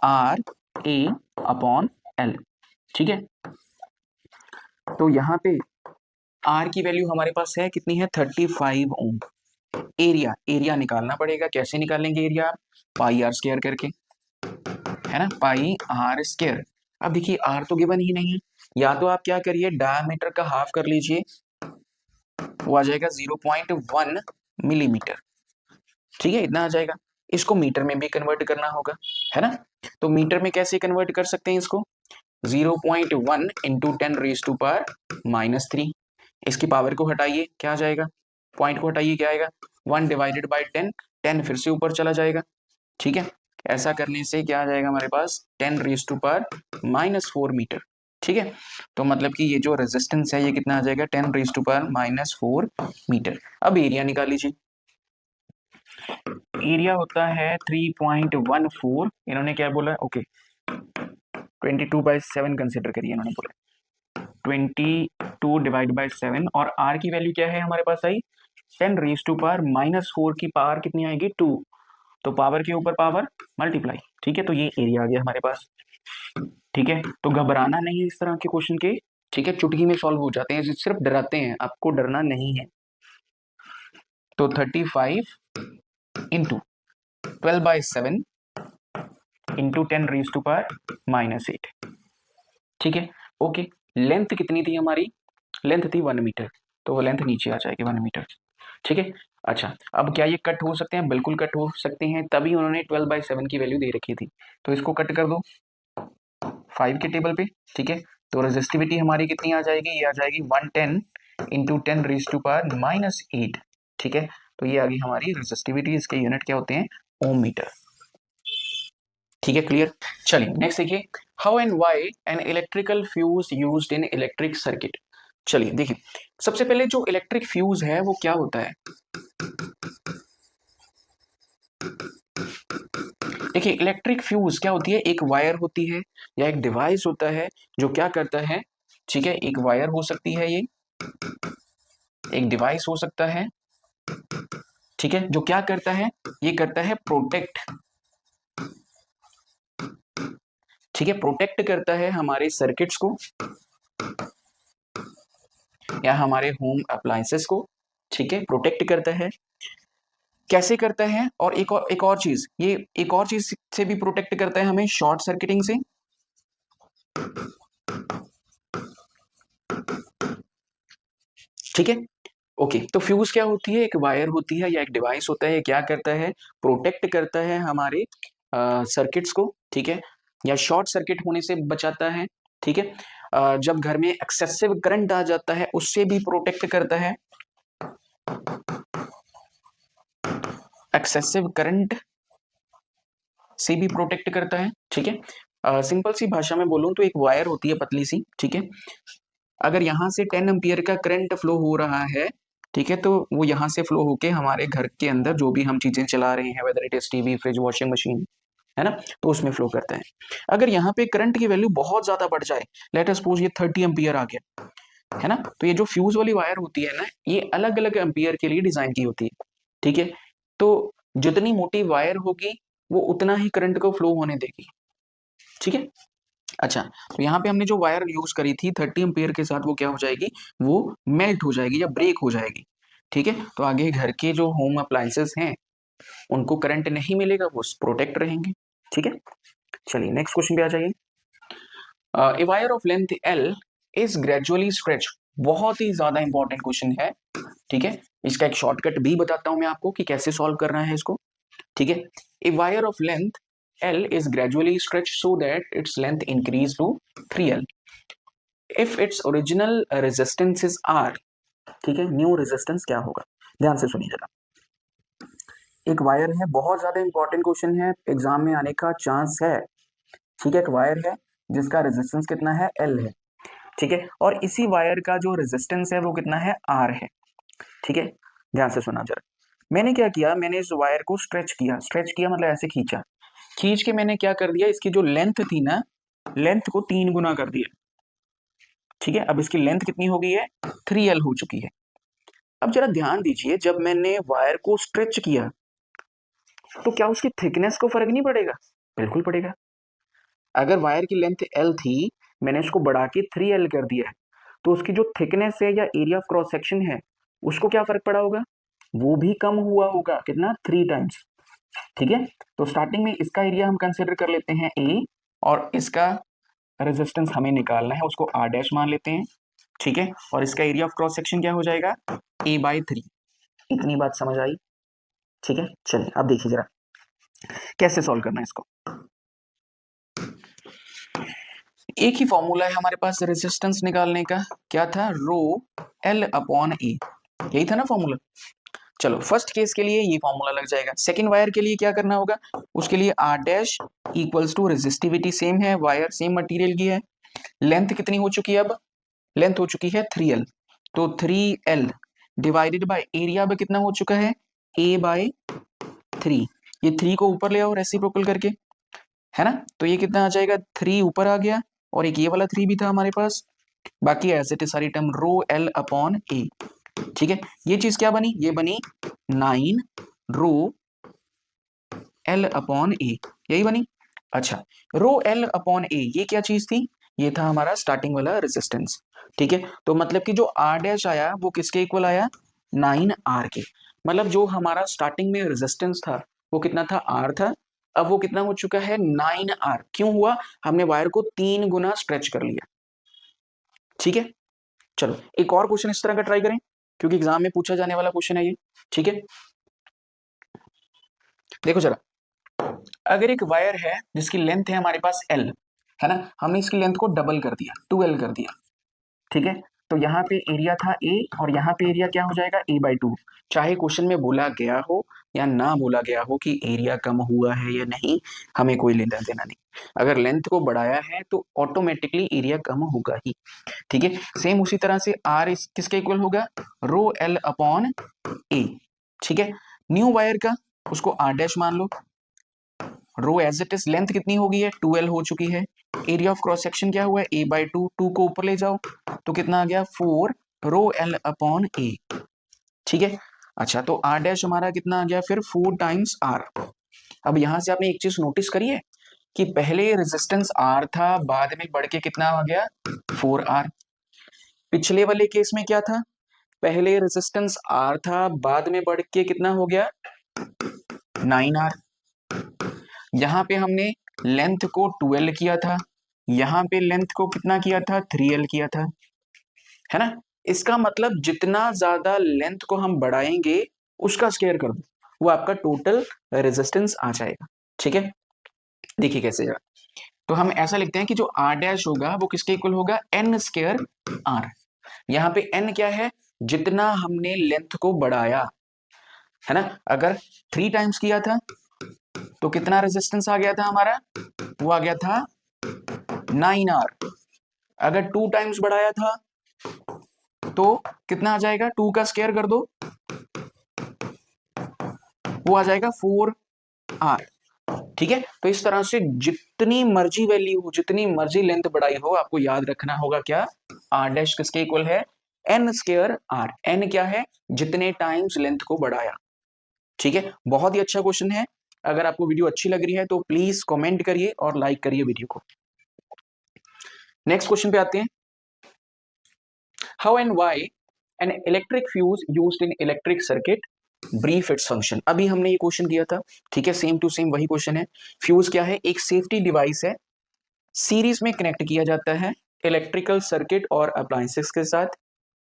आर ए अपॉन एल। ठीक है, तो यहाँ पे आर की वैल्यू हमारे पास है कितनी है, 35 ओम। एरिया, एरिया निकालना पड़ेगा, कैसे निकालेंगे एरिया, पाई आर स्क्वायर करके, है ना, पाई आर स्क्वायर। अब देखिए आर तो गिवन ही नहीं है, या तो आप क्या करिए, डायमीटर का हाफ कर लीजिए, वो आ जाएगा 0.1 मिलीमीटर। ठीक है, इतना आ जाएगा। इसको मीटर में भी कन्वर्ट करना होगा, है ना, तो मीटर में कैसे कन्वर्ट कर सकते हैं इसको, 0.1 इंटू 10⁻⁻3। इसकी पावर को हटाइए, क्या आ जाएगा, पॉइंट को हटाइए, क्या आएगा, 1 डिवाइडेड बाई 10, 10 फिर से ऊपर चला जाएगा। ठीक है, ऐसा करने से क्या आ जाएगा हमारे पास, 10⁻⁻4 मीटर। ठीक है, तो मतलब कि ये जो रेजिस्टेंस है ये कितना आ जाएगा, 10⁻⁻4 मीटर। अब एरिया निकाल लीजिए, एरिया होता है 3.14, इन्होंने क्या बोला, ओके 22/7 कंसिडर करिए, इन्होंने बोला 22 डिवाइड बाई 7, और आर की वैल्यू क्या है हमारे पास आई, 10⁻⁻4 की पावर कितनी आएगी, 2, तो पावर के ऊपर पावर मल्टीप्लाई। ठीक है, तो ये एरिया आ गया हमारे पास। ठीक है, तो घबराना नहीं है इस तरह के क्वेश्चन के, ठीक है, चुटकी में सॉल्व हो जाते हैं, सिर्फ डराते हैं, आपको डरना नहीं है। तो 35 इंटू 12/7 इंटू 10⁻⁻8। ठीक है, ओके, लेंथ कितनी थी हमारी, लेंथ थी 1 मीटर, तो वो लेंथ नीचे आ जाएगी 1 मीटर। ठीक है, अच्छा, अब क्या ये कट हो सकते हैं, बिल्कुल कट हो सकते हैं, तभी उन्होंने 12/7 की वैल्यू दे रखी थी, तो इसको कट कर दो 5 के टेबल पे। ठीक है, तो रेजिस्टिविटी हमारी कितनी आ जाएगी, ये आ जाएगी 110 इंटू 10⁻⁻8। ठीक है, तो ये आ गई हमारी रेजिस्टिविटी, इसके यूनिट क्या होते हैं, ओम मीटर। ठीक है, क्लियर। चलिए नेक्स्ट देखिए, how and why an electrical fuse used in electric circuit. चलिए देखिए, सबसे पहले जो इलेक्ट्रिक फ्यूज है वो क्या होता है, देखिए इलेक्ट्रिक फ्यूज क्या होती है, एक वायर होती है या एक डिवाइस होता है जो क्या करता है, ठीक है, एक वायर हो सकती है, ये एक डिवाइस हो सकता है, ठीक है, जो क्या करता है, ये करता है प्रोटेक्ट, ठीक है, प्रोटेक्ट करता है हमारे सर्किट्स को या हमारे होम अप्लायंसेस को। ठीक है, प्रोटेक्ट करता है, कैसे करता है, और एक और चीज, ये एक और चीज से भी प्रोटेक्ट करता है हमें, शॉर्ट सर्किटिंग से। ठीक है, ओके, तो फ्यूज क्या होती है, एक वायर होती है या एक डिवाइस होता है, क्या करता है, प्रोटेक्ट करता है हमारे सर्किट्स को। ठीक है, या शॉर्ट सर्किट होने से बचाता है। ठीक है, जब घर में एक्सेसिव करंट आ जाता है उससे भी प्रोटेक्ट करता है, एक्सेसिव करंट से भी प्रोटेक्ट करता है। ठीक है, सिंपल सी भाषा में बोलूं तो एक वायर होती है पतली सी, ठीक है, अगर यहाँ से 10 एम्पियर का करंट फ्लो हो रहा है, ठीक है, तो वो यहाँ से फ्लो होके हमारे घर के अंदर जो भी हम चीजें चला रहे हैं, whether it is TV, fridge, washing machine, है ना, तो उसमें फ्लो करता है। अगर यहाँ पे करंट की वैल्यू बहुत ज्यादा बढ़ जाए, लेट अस सपोज ये 30 एम्पियर आ गया, है ना, तो ये जो फ्यूज वाली वायर होती है ना, ये अलग अलग एम्पियर के लिए डिजाइन की होती है। ठीक है, तो जितनी मोटी वायर होगी वो उतना ही करंट को फ्लो होने देगी। ठीक है, अच्छा, तो यहाँ पे हमने जो वायर यूज करी थी 30 एम्पियर के साथ, वो क्या हो जाएगी, वो मेल्ट हो जाएगी या ब्रेक हो जाएगी। ठीक है, तो आगे घर के जो होम अप्लायंसेस हैं उनको करंट नहीं मिलेगा, वो प्रोटेक्ट रहेंगे। ठीक है, चलिए नेक्स्ट क्वेश्चन पे आ जाइए। A wire of length L is gradually stretch, बहुत ही ज्यादा इंपॉर्टेंट क्वेश्चन है, ठीक है। इसका एक शॉर्टकट भी बताता हूं मैं आपको कि कैसे सॉल्व करना है इसको, ठीक है। A wire of length L is gradually stretched so that its length increase to 3L. If its original resistance is R, ठीक है, न्यू रेजिस्टेंस क्या होगा? ध्यान से सुनिए जरा। एक वायर है, बहुत ज्यादा इंपॉर्टेंट क्वेश्चन है, एग्जाम में आने का चांस है, ठीक है। एक वायर है जिसका रेजिस्टेंस कितना है? L है, ठीक है, और इसी वायर का जो रेजिस्टेंस है वो कितना है? R है, ठीक है। ध्यान से सुना जरा। मैंने क्या किया, मैंने इस वायर को स्ट्रेच किया, स्ट्रेच किया मतलब ऐसे खींचा, खींच के मैंने क्या कर दिया, इसकी जो लेंथ थी ना, लेंथ को 3 गुना कर दिया, ठीक है। अब इसकी लेंथ कितनी हो गई है? 3L हो चुकी है। अब जरा ध्यान दीजिए, जब मैंने वायर को स्ट्रेच किया तो क्या उसकी थिकनेस को फर्क नहीं पड़ेगा? बिल्कुल पड़ेगा। अगर वायर की लेंथ L थी, मैंने इसको बढ़ा के 3L कर दिया है, तो उसकी जो थिकनेस है या एरिया ऑफ क्रॉस सेक्शन है उसको क्या फर्क पड़ा होगा? वो भी कम हुआ होगा, कितना? 3 टाइम्स, ठीक है। तो स्टार्टिंग में इसका एरिया हम कंसिडर कर लेते हैं A, और इसका रेजिस्टेंस हमें निकालना है, उसको R डैश मान लेते हैं, ठीक है। और इसका एरिया ऑफ क्रॉस सेक्शन क्या हो जाएगा? A/3। इतनी बात समझ आई, ठीक है। चलिए अब देखिए जरा कैसे सॉल्व करना है इसको। एक ही फॉर्मूला है हमारे पास रेजिस्टेंस निकालने का, क्या था? ρL/A, यही था ना फॉर्मूला। चलो फर्स्ट केस के लिए ये फॉर्मूला लग जाएगा। सेकंड वायर के लिए क्या करना होगा? उसके लिए R dash equals to resistivity same है, वायर सेम मटेरियल की है, लेंथ कितनी हो चुकी है? अब लेंथ हो चुकी है 3L, तो 3L डिवाइडेड बाय एरिया अब कितना हो चुका है? A/3। ये 3 को ऊपर ले आओ रेसिप्रोकल करके, है ना, तो ये कितना आ जाएगा? 3 ऊपर आ गया, और एक ये वाला 3 भी था हमारे पास, बाकी एज इट इज सारी टर्म ρL/A, ठीक है। ये चीज क्या बनी? ये बनी 9 ρL/A, यही बनी। अच्छा, ρL/A ये क्या चीज थी? ये था हमारा स्टार्टिंग वाला रेजिस्टेंस, ठीक है। तो मतलब कि जो R डैश आया वो किसके इक्वल आया? 9R के। मतलब जो हमारा स्टार्टिंग में रेजिस्टेंस था वो कितना था? R था। अब वो कितना हो चुका है? 9R। क्यों हुआ? हमने वायर को 3 गुना स्ट्रेच कर लिया, ठीक है। चलो एक और क्वेश्चन इस तरह का ट्राई करें, क्योंकि एग्जाम में पूछा जाने वाला क्वेश्चन है ये, ठीक है। देखो जरा, अगर एक वायर है जिसकी लेंथ है हमारे पास L, है ना, हमने इसकी लेंथ को डबल कर दिया, 2L कर दिया, ठीक है। तो यहाँ पे एरिया था A, और यहाँ पे एरिया क्या हो जाएगा? A/2। चाहे क्वेश्चन में बोला गया हो या ना बोला गया हो कि एरिया कम हुआ है या नहीं, हमें कोई लेना देना नहीं। अगर लेंथ को बढ़ाया है तो ऑटोमेटिकली एरिया कम होगा ही, ठीक है। सेम उसी तरह से R किसके इक्वल होगा? ρL/A, ठीक है। न्यू वायर का उसको R डैश मान लो, रो एज इट इज, लेंथ कितनी हो गई है? 2L हो चुकी है, एरिया ऑफ क्रॉस सेक्शन क्या हुआ है? A/2, 2 को ऊपर ले जाओ तो कितना आ गया? 4 ρL/A, ठीक है। अच्छा, तो R डैश हमारा कितना आ गया फिर? 4 टाइम्स R। अब यहां से आपने एक चीज नोटिस करी है कि पहले रेजिस्टेंस R था, बाद में बढ़ के कितना आ गया? 4R। पिछले वाले केस में क्या था? पहले रेजिस्टेंस R था, बाद में बढ़ के कितना हो गया? 9R। यहां पे हमने लेंथ को 2L किया था, यहां पे लेंथ को कितना किया था? 3L किया था, है ना। इसका मतलब जितना ज्यादा लेंथ को हम बढ़ाएंगे उसका स्क्वायर कर दो, वो आपका टोटल रेजिस्टेंस आ जाएगा, ठीक है। देखिए कैसे जरा, तो हम ऐसा लिखते हैं कि जो R डैश होगा वो किसके इक्वल होगा? N² R। यहाँ पे N क्या है? जितना हमने लेंथ को बढ़ाया, है ना। अगर 3 टाइम्स किया था तो कितना रेजिस्टेंस आ गया था हमारा? वो आ गया था 9R। अगर 2 टाइम्स बढ़ाया था तो कितना आ जाएगा? 2 का स्क्वायर कर दो, वो आ जाएगा 4R, ठीक है। तो इस तरह से जितनी मर्जी वैल्यू हो, जितनी मर्जी लेंथ बढ़ाई हो, आपको याद रखना होगा क्या? R डैश किसके इक्वल है? N² R। N क्या है? जितने टाइम्स लेंथ को बढ़ाया, ठीक है। बहुत ही अच्छा क्वेश्चन है। अगर आपको वीडियो अच्छी लग रही है तो प्लीज कमेंट करिए और लाइक करिए वीडियो को। नेक्स्ट क्वेश्चन पे आते हैं। How and why an electric fuse used in electric circuit brief its function. अभी हमने ये क्वेश्चन किया था, ठीक है, सेम टू सेम वही क्वेश्चन है। फ्यूज क्या है? एक सेफ्टी डिवाइस है, सीरीज में कनेक्ट किया जाता है इलेक्ट्रिकल सर्किट और अप्लायंसेस के साथ।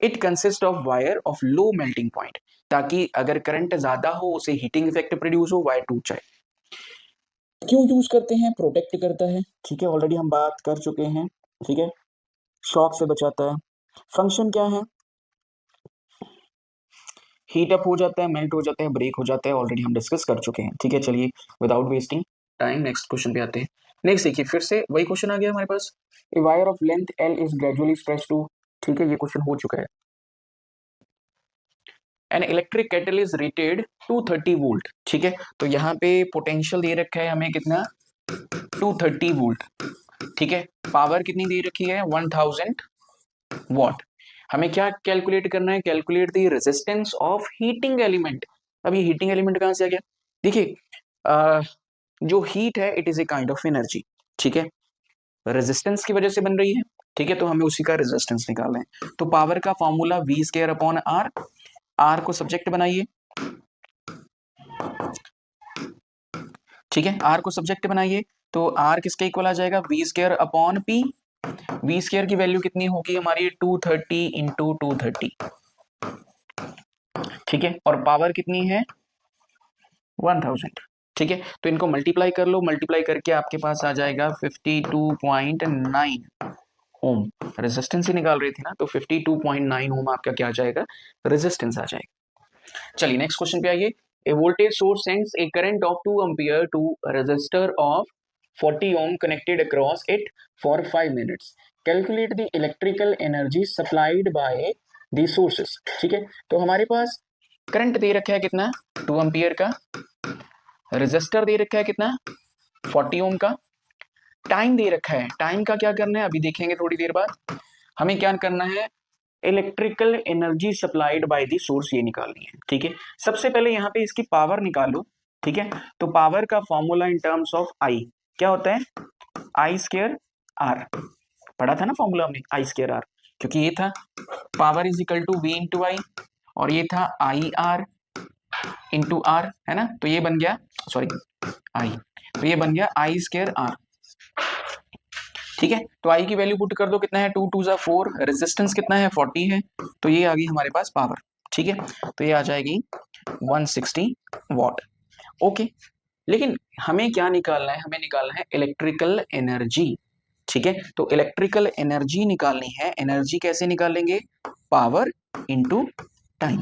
It consist of wire of low melting point, ताकि अगर करंट ज्यादा हो उसे हीटिंग इफेक्ट प्रोड्यूस हो, वायर टूट जाए। क्यों यूज करते हैं? प्रोटेक्ट करता है, ठीक है, ऑलरेडी हम बात कर चुके हैं, ठीक है, शॉक से बचाता है। फंक्शन क्या है? हीट अप हो जाता है, मेल्ट हो जाता है, ब्रेक हो जाता है, ऑलरेडी हम डिस्कस कर चुके हैं, ठीक है। चलिए without wasting time next question पे आते हैं। नेक्स्ट देखिए, फिर से वही क्वेश्चन आ गया हमारे पास। A wire of length L is gradually stretched to, ठीक है, ये क्वेश्चन हो चुका है। An electric kettle is rated 230 volt, ठीक है, तो यहाँ पे पोटेंशियल दे रखा है हमें कितना, 230 वोल्ट, ठीक है। पावर कितनी दे रखी है, 1000 वॉट। हमें क्या कैलकुलेट करना है? Calculate the resistance of heating element. अब ये हीटिंग एलिमेंट कहां से आ गया? देखिए, जो हीट है it is a kind of energy, ठीक है, रेजिस्टेंस की वजह से बन रही है, ठीक है, तो हमें उसी का रेजिस्टेंस निकालना है। तो पावर का formula V square upon R, R को सब्जेक्ट बनाइए, ठीक है, आर को सब्जेक्ट बनाइए, तो आर किसके इक्वल आ जाएगा, V square upon P. V square की वैल्यू कितनी होगी हमारी, 230 इंटू 230, ठीक है, और पावर कितनी है, 1000, ठीक है। तो इनको मल्टीप्लाई कर लो, मल्टीप्लाई करके आपके पास आ जाएगा 52.9 ओम। रेजिस्टेंस ही निकाल रही थी ना, तो 52.9 ओम आपका क्या आ जाएगा, रेजिस्टेंस आ जाएगा। चलिए नेक्स्ट क्वेश्चन पे आइए। A voltage source sends a current of 2 ampere to resistor of 40 ohm connected across it for 5 minutes. Calculate the electrical energy supplied by the sources, ठीक है। तो हमारे पास करंट दे रखा है कितना, 2 एम्पियर का, रेजिस्टर दे रखा है कितना, 40 ओम का, टाइम दे रखा है। टाइम का क्या करना है अभी देखेंगे थोड़ी देर बाद। हमें क्या करना है, electrical energy supplied by the source ये निकालनी है, ठीक है। सबसे पहले यहाँ पे इसकी पावर निकालो, ठीक है। तो पावर का फॉर्मूला इन टर्म्स ऑफ आई क्या होता है, आई स्क्वायर आर, पढ़ा था ना फॉर्मूला हमने, आई स्क्वायर आर, क्योंकि ये था power is equal to V into I, और ये था आई आर इंटू आर, है ना, तो ये बन गया, सॉरी आई, तो ये बन गया आई स्क्वायर आर, ठीक है। तो आई की वैल्यू पुट कर दो, कितना है, 2 2 जा 4, रेजिस्टेंस कितना है, 40 है, तो ये आ गई हमारे पास पावर, ठीक है, तो ये आ जाएगी 160 वॉट, ओके। लेकिन हमें क्या निकालना है, हमें निकालना है इलेक्ट्रिकल एनर्जी, ठीक है। तो इलेक्ट्रिकल एनर्जी निकालनी है, एनर्जी कैसे निकालेंगे, पावर इंटू टाइम,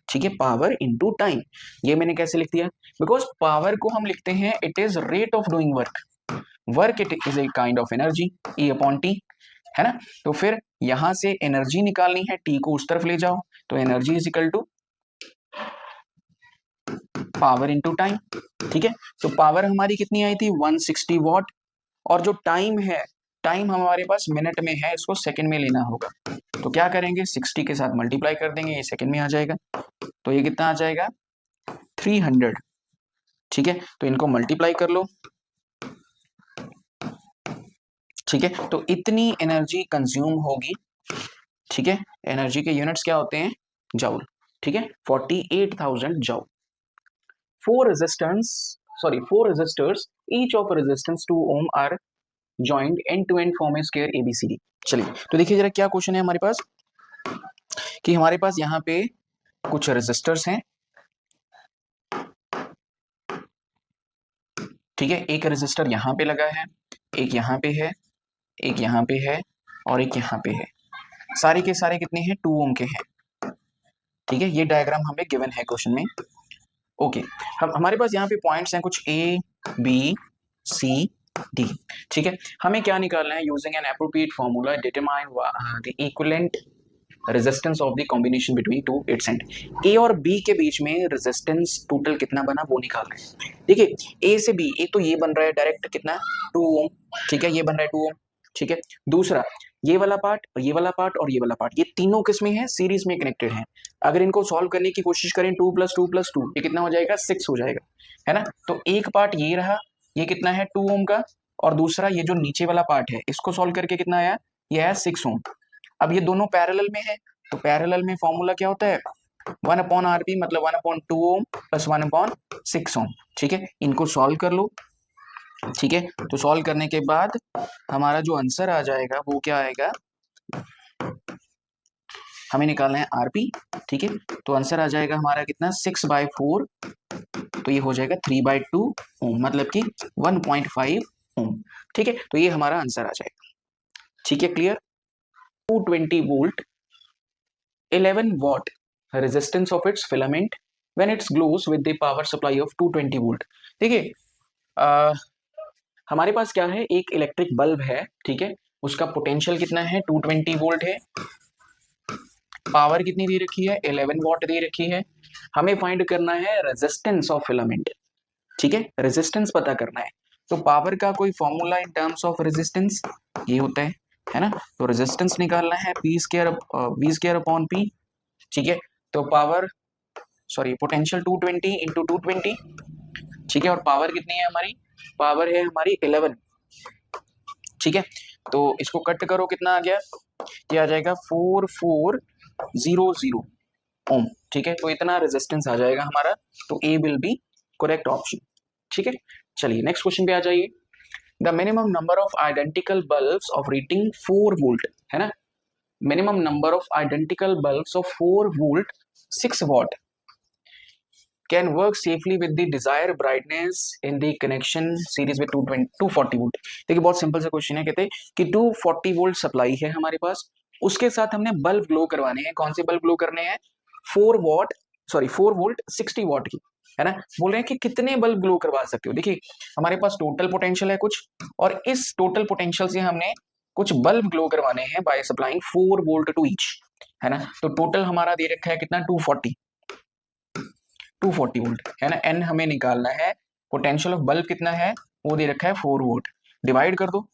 ठीक है, पावर इंटू टाइम। ये मैंने कैसे लिख दिया, बिकॉज पावर को हम लिखते हैं it is rate of doing work, work it is a kind of energy, E upon T, है ना। तो फिर यहां से एनर्जी निकालनी है, टी को उस तरफ ले जाओ, तो energy is equal to power into time, ठीक है। तो पावर हमारी कितनी आई थी, 160 वॉट, और जो टाइम है, टाइम हमारे पास मिनट में है, इसको सेकंड में लेना होगा, तो क्या करेंगे, 60 के साथ मल्टीप्लाई कर देंगे, ये सेकंड में आ जाएगा, तो ये कितना आ जाएगा, 300, ठीक है। तो इनको मल्टीप्लाई कर लो, ठीक है, तो इतनी एनर्जी कंज्यूम होगी, ठीक है। एनर्जी के यूनिट्स क्या होते हैं, जाउल, ठीक है, 48,000 joule. Four resistors each of resistance 2 ohm are joined end to end form a square ABCD. चलिए तो देखिए जरा क्या क्वेश्चन है हमारे पास, कि हमारे पास यहाँ पे कुछ रेजिस्टर्स हैं, ठीक है, एक रेजिस्टर यहाँ पे लगा है, एक यहाँ पे है, एक यहाँ पे है, और एक यहाँ पे है, सारे के सारे कितने हैं, 2 ओम के हैं, ठीक है। ये डायग्राम हमें गिवन है क्वेश्चन में, ओके। हम हमारे पास यहाँ पे पॉइंट्स हैं कुछ ए बी सी डी, ठीक है। हमें क्या निकालना है, using an appropriate formula determine the equivalent resistance of the combination between two its end. A और बी के बीच में रेजिस्टेंस टोटल कितना बना वो निकालना है। देखिए ए से बी, एक तो ये बन रहा है डायरेक्ट कितना, 2 ओम, ठीक है, ये बन रहा है 2 ओम, ठीक है। दूसरा ये वाला पार्ट और ये वाला पार्ट और ये वाला पार्ट, ये तीनों किस में है, सीरीज में कनेक्टेड है। अगर इनको सॉल्व करने की कोशिश करें 2 + 2 + 2, ये कितना हो जाएगा, 6 हो जाएगा, है ना। तो एक पार्ट ये रहा, ये कितना है 2 ओम का, और दूसरा ये जो नीचे वाला पार्ट है इसको सॉल्व करके कितना आया, ये आया 6 ओम। अब ये दोनों पैरेलल में है, तो पैरेलल में फॉर्मूला क्या होता है, 1/RP, मतलब 1/2 ओम + 1/6 ओम, ठीक है। इनको सॉल्व कर लो, ठीक है, तो सॉल्व करने के बाद हमारा जो आंसर आ जाएगा वो क्या आएगा, हमें निकालना है आरपी। ठीक है, तो आंसर आ जाएगा हमारा कितना, 6/4, तो ये हो जाएगा 3/2 ओम, मतलब कि 1.5 ओम। ठीक है, तो ये हमारा आंसर आ जाएगा। ठीक है, clear. 220 volt 11 watt resistance of its filament when it glows with the power supply of 220 volt. देखिए हमारे पास क्या है, एक इलेक्ट्रिक बल्ब है, ठीक है, उसका पोटेंशियल कितना है, 220 वोल्ट है, पावर कितनी दे रखी है, 11 वॉट दे रखी है, हमें फाइंड करना है रेजिस्टेंस ऑफ फिलामेंट। ठीक है, रेजिस्टेंस पता करना है, तो पावर का कोई formula in terms of resistance ये होता है ना, तो रेजिस्टेंस निकालना है V स्क्वायर अपॉन P। ठीक है, तो पावर सॉरी पोटेंशियल 220 इंटू 220, ठीक है, और पावर कितनी है हमारी, पावर है हमारी 11। ठीक है, तो इसको कट करो, कितना आ गया, ये आ जाएगा 4400 ओम। ठीक है, तो इतना रेजिस्टेंस आ जाएगा हमारा, तो ए विल बी करेक्ट ऑप्शन। ठीक है, चलिए नेक्स्ट क्वेश्चन पे आ जाइए। The minimum number of identical bulbs of rating 4 volt, है ना, minimum number of identical bulbs of 4 volt 6 what can work safely with the desired brightness in the connection series with 240 volt. देखिए बहुत simple सा question है, कहते हैं कि 240 volt supply है हमारे पास, उसके साथ हमने बल्ब ग्लो करवाने हैं, कौन से बल्ब ग्लो करने हैं, 4 वोल्ट 60 वॉट की, है ना। बोल रहे हैं कि कितने बल्ब ग्लो करवा सकते हो। देखिए हमारे पास टोटल पोटेंशियल है कुछ, और इस टोटल पोटेंशियल से हमने कुछ बल्ब ग्लो करवाने हैं by supplying 4 volt to each, है ना। तो टोटल हमारा दे रखा है कितना, 240 वोल्ट, है ना। एन हमें निकालना है, पोटेंशियल ऑफ बल्ब कितना है, वो दे रखा है 4 वोल्ट, डिवाइड कर दो,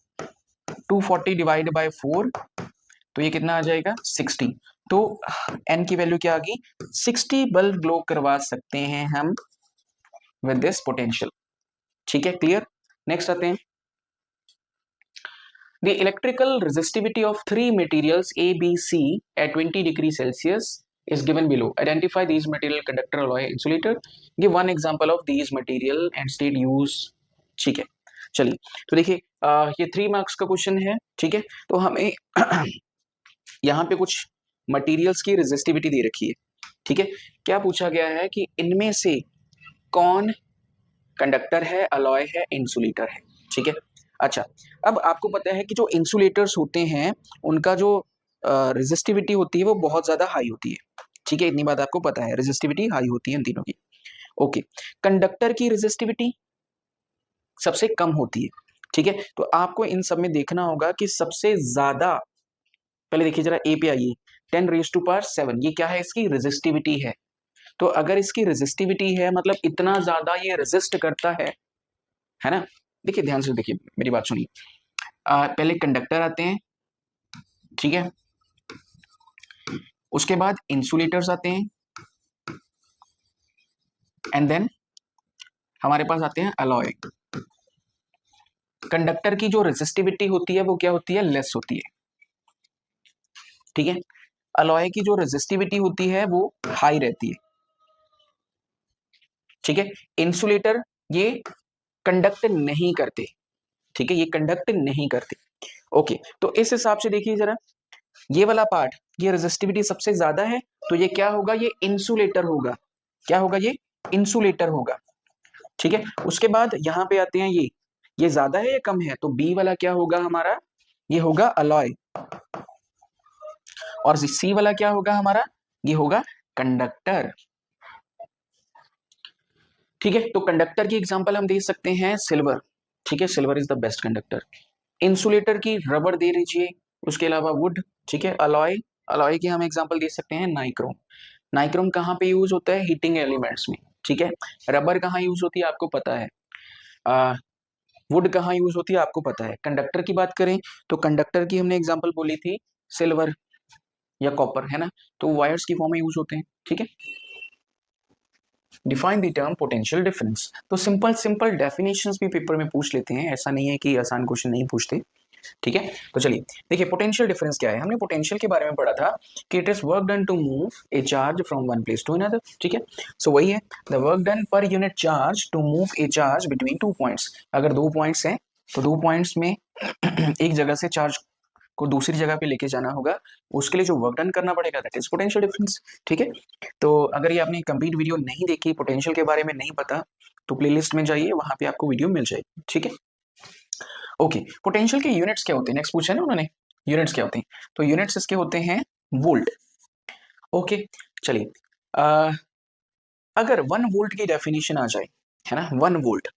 240 डिवाइड बाय 4, तो ये कितना आ जाएगा 60। तो एन की वैल्यू क्या आ गई, 60 बल्ब ग्लो करवा सकते हैं हम विद दिस पोटेंशियल। ठीक है, क्लियर। नेक्स्ट आते हैं, the electrical resistivity of 3 materials A B C at 20 degree Celsius is given below. Identify these material, conductor, alloy, insulator. Give one example of these material and state use. ठीक है, चलिए तो देखिए ये 3 marks का question है। ठीक है, तो हमें यहाँ पे कुछ मटेरियल्स की रेजिस्टिविटी दे रखी है। ठीक है, क्या पूछा गया है कि इनमें से कौन कंडक्टर है, अलॉय है, इंसुलेटर है। ठीक है, अच्छा अब आपको पता है कि जो इंसुलेटर्स होते हैं उनका जो रेजिस्टिविटी होती है वो बहुत ज्यादा हाई होती है। ठीक है, इतनी बात आपको पता है, रेजिस्टिविटी हाई होती है इन तीनों की। ओके, कंडक्टर की रेजिस्टिविटी सबसे कम होती है। ठीक है, तो आपको इन सब में देखना होगा कि सबसे ज्यादा, पहले देखिए जरा ए पे आइए, 10⁻⁷ ये क्या है, इसकी रेजिस्टिविटी है। तो अगर इसकी रेजिस्टिविटी है मतलब इतना ज्यादा ये रेजिस्ट करता है ना। देखिए ध्यान से देखिए, मेरी बात सुनिए, पहले कंडक्टर आते हैं, ठीक है, उसके बाद इंसुलेटर्स आते हैं, एंड देन हमारे पास आते हैं अलॉय। कंडक्टर की जो रेजिस्टिविटी होती है वो क्या होती है, लेस होती है। ठीक है, अलॉय की जो रेजिस्टिविटी होती है वो हाई रहती है। ठीक है, इंसुलेटर ये कंडक्ट नहीं करते। ठीक है, ये कंडक्ट नहीं करते। ओके, तो इस हिसाब से देखिए जरा, ये वाला पार्ट, ये रेजिस्टिविटी सबसे ज्यादा है, तो ये क्या होगा, ये इंसुलेटर होगा। क्या होगा, ये इंसुलेटर होगा। ठीक है, उसके बाद यहां पे आते हैं, ये ज्यादा है या कम है, तो बी वाला क्या होगा हमारा, ये होगा अलॉय, और सी वाला क्या होगा हमारा, ये होगा कंडक्टर। ठीक है, तो कंडक्टर की एग्जांपल हम दे सकते हैं सिल्वर। ठीक है, silver is the best conductor. Insulator की रबर दे दीजिए, उसके अलावा वुड। ठीक है, अलॉय, अलॉय की हम एग्जांपल दे सकते हैं नाइक्रोम। नाइक्रोम कहाँ पे यूज होता है, हीटिंग एलिमेंट्स में। ठीक है, रबर कहाँ यूज होती है आपको पता है, वुड कहाँ यूज होती है आपको पता है। कंडक्टर की बात करें तो कंडक्टर की हमने एग्जांपल बोली थी सिल्वर या कॉपर, है ना, तो वायर्स की फॉर्म में यूज होते हैं। ठीक है, define the term potential difference. तो सिंपल सिंपल डेफिनेशंस भी पेपर में पूछ लेते हैं, ऐसा नहीं है कि आसान क्वेश्चन नहीं पूछते। ठीक है। तो चलिए देखिए पोटेंशियल डिफरेंस क्या है। हमने पोटेंशियल के बारे में पढ़ा था कि it is work done to move a charge from one place to another, ठीक है। सो वही है, the work done per unit charge to move a charge between two points. अगर दो पॉइंट्स हैं तो दो पॉइंट्स में एक जगह से चार्ज को दूसरी जगह पे लेके जाना होगा, उसके लिए जो वर्क डन करना पड़ेगा दैट इज पोटेंशियल डिफरेंस, ठीक है। तो अगर ये आपने कंप्लीट वीडियो नहीं देखी, पोटेंशियल के बारे में नहीं पता, तो प्लेलिस्ट में जाइए, वहां पे आपको वीडियो मिल जाएगी, ठीक है। ओके, पोटेंशियल के यूनिट्स क्या होते हैं, नेक्स्ट पूछा है ना उन्होंने, यूनिट्स क्या होते हैं, तो यूनिट्स इसके होते हैं वोल्ट। ओके चलिए, अगर 1 वोल्ट की डेफिनेशन आ जाए, है ना, 1 वोल्ट,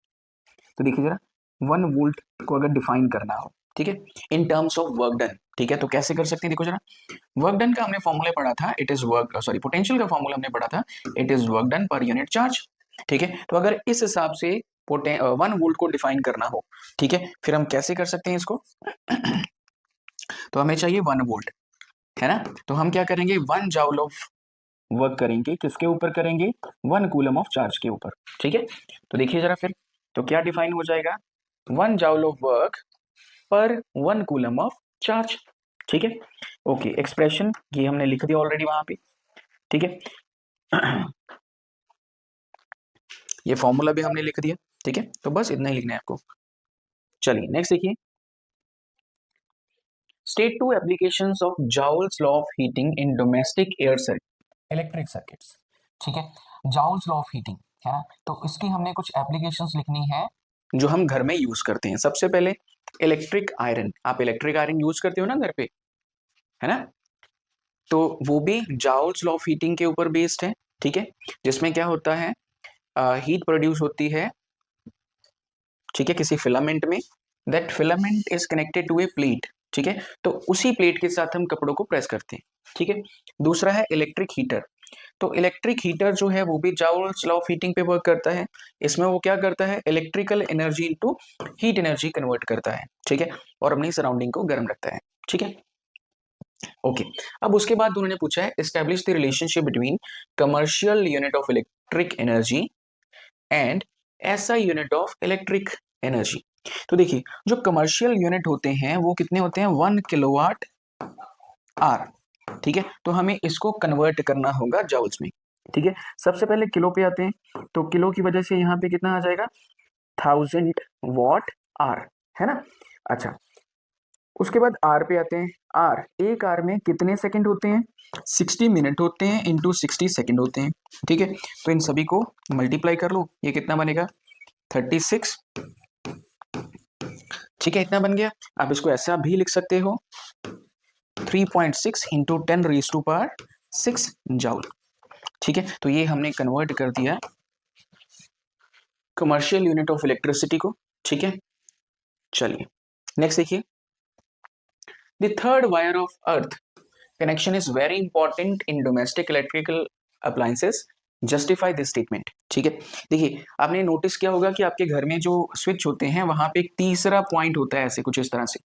तो देखिए जरा 1 वोल्ट को अगर डिफाइन करना हो, ठीक है, इन टर्म्स ऑफ वर्क डन, ठीक है, तो कैसे कर सकते हैं, देखो जरा, वर्क डन का हमने फॉर्मूला पढ़ा था, it is work, sorry potential का फॉर्मूला हमने पढ़ा था, it is work done per unit charge, ठीक है। तो अगर इस हिसाब से 1 वोल्ट को डिफाइन करना हो, ठीक है, फिर हम कैसे कर सकते हैं इसको तो हमें चाहिए 1 वोल्ट, है ना, तो हम क्या करेंगे, 1 जूल ऑफ वर्क करेंगे, किसके ऊपर करेंगे, 1 कूलम ऑफ चार्ज के ऊपर, ठीक है। तो देखिए जरा फिर, तो क्या डिफाइन हो जाएगा, 1 जूल ऑफ वर्क पर 1 कूलम ऑफ चार्ज, ठीक है। ओके, एक्सप्रेशन ये हमने लिख दिया ऑलरेडी वहां पे, ठीक है। ये फॉर्मूला भी हमने लिख दिया, ठीक है, तो बस इतना ही लिखना है आपको। चलिए नेक्स्ट देखिए, state two applications of Joule's law of heating in domestic air circuit, electric circuits, ठीक है, जाउल्स लॉ ऑफ हीटिंग, है ना, तो इसकी हमने कुछ एप्लीकेशंस लिखनी है जो हम घर में यूज करते हैं। सबसे पहले इलेक्ट्रिक आयरन, आप इलेक्ट्रिक आयरन यूज करते हो ना घर पे, है ना, तो वो भी जाउल्स लॉ ऑफ हीटिंग के ऊपर बेस्ड है, ठीक है, जिसमें क्या होता है, हीट प्रोड्यूस होती है, ठीक है, किसी फिलामेंट में, that filament is connected to a plate, ठीक है, तो उसी प्लेट के साथ हम कपड़ों को प्रेस करते हैं, ठीक है। दूसरा है इलेक्ट्रिक हीटर, तो इलेक्ट्रिक हीटर जो है वो भी जाउल्स लॉ ऑफ हीटिंग पे वर्क करता है। इसमें वो क्या करता है, electrical energy into heat energy convert करता है, ठीक है, और अपनी सराउंडिंग को गर्म रखता है, ठीक है। ओके, अब उसके बाद उन्होंने पूछा है establish the relationship between commercial unit of electric energy and SI unit of electric energy. तो देखिए जो कमर्शियल यूनिट होते हैं वो कितने होते हैं, 1 किलोवाट आर, ठीक है, तो हमें इसको कन्वर्ट करना होगा जाउल्स में, ठीक है। सबसे पहले किलो पे आते हैं, तो किलो की वजह से यहाँ पे कितना आ जाएगा, 1000 वॉट आर, है ना। अच्छा, उसके बाद आर पे आते हैं, आर, एक आर में कितने सेकंड होते हैं, 60 मिनट होते हैं इंटू 60 सेकंड होते हैं, ठीक है, तो इन सभी को मल्टीप्लाई कर लो, ये कितना बनेगा, 36, ठीक है, इतना बन गया। आप इसको ऐसा भी लिख सकते हो, 3.6 इंटू 10⁻6 जूल, ठीक है, तो ये हमने कन्वर्ट कर दिया कमर्शियल यूनिट ऑफ इलेक्ट्रिसिटी को, ठीक है। चलिए नेक्स्ट देखिए, the third wire of earth connection is very important in domestic electrical appliances, justify this statement, ठीक है। देखिए आपने नोटिस किया होगा कि आपके घर में जो स्विच होते हैं वहां पे एक तीसरा पॉइंट होता है, ऐसे कुछ इस तरह से,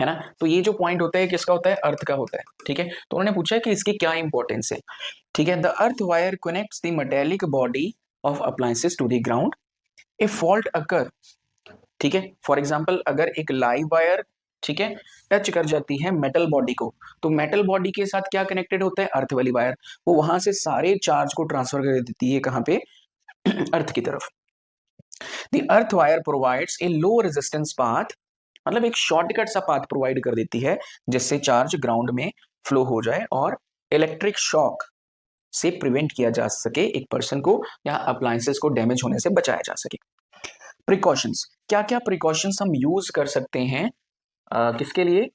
है ना, तो ये जो पॉइंट होता है किसका होता है, अर्थ का होता है, ठीक है। तो उन्होंने पूछा है कि इसकी क्या इंपॉर्टेंस है, ठीक है, the earth wire connects the metallic body of appliances to the ground, a fault occur, ठीक है, फॉर एग्जाम्पल अगर एक लाइव वायर, ठीक है, टच कर जाती है मेटल बॉडी को, तो मेटल बॉडी के साथ क्या कनेक्टेड होता है, अर्थ वाली वायर, वो वहां से सारे चार्ज को ट्रांसफर कर देती है कहां पे, अर्थ की तरफ। The earth wire provides a low resistance path, मतलब एक शॉर्टकट सा पाथ प्रोवाइड कर देती है जिससे चार्ज ग्राउंड में फ्लो हो जाए और इलेक्ट्रिक शॉक से प्रिवेंट किया जा सके, एक पर्सन को या अप्लायंसेस को डैमेज होने से बचाया जा सके। प्रिकॉशंस, क्या क्या प्रिकॉशंस हम यूज कर सकते हैं, किसके लिए,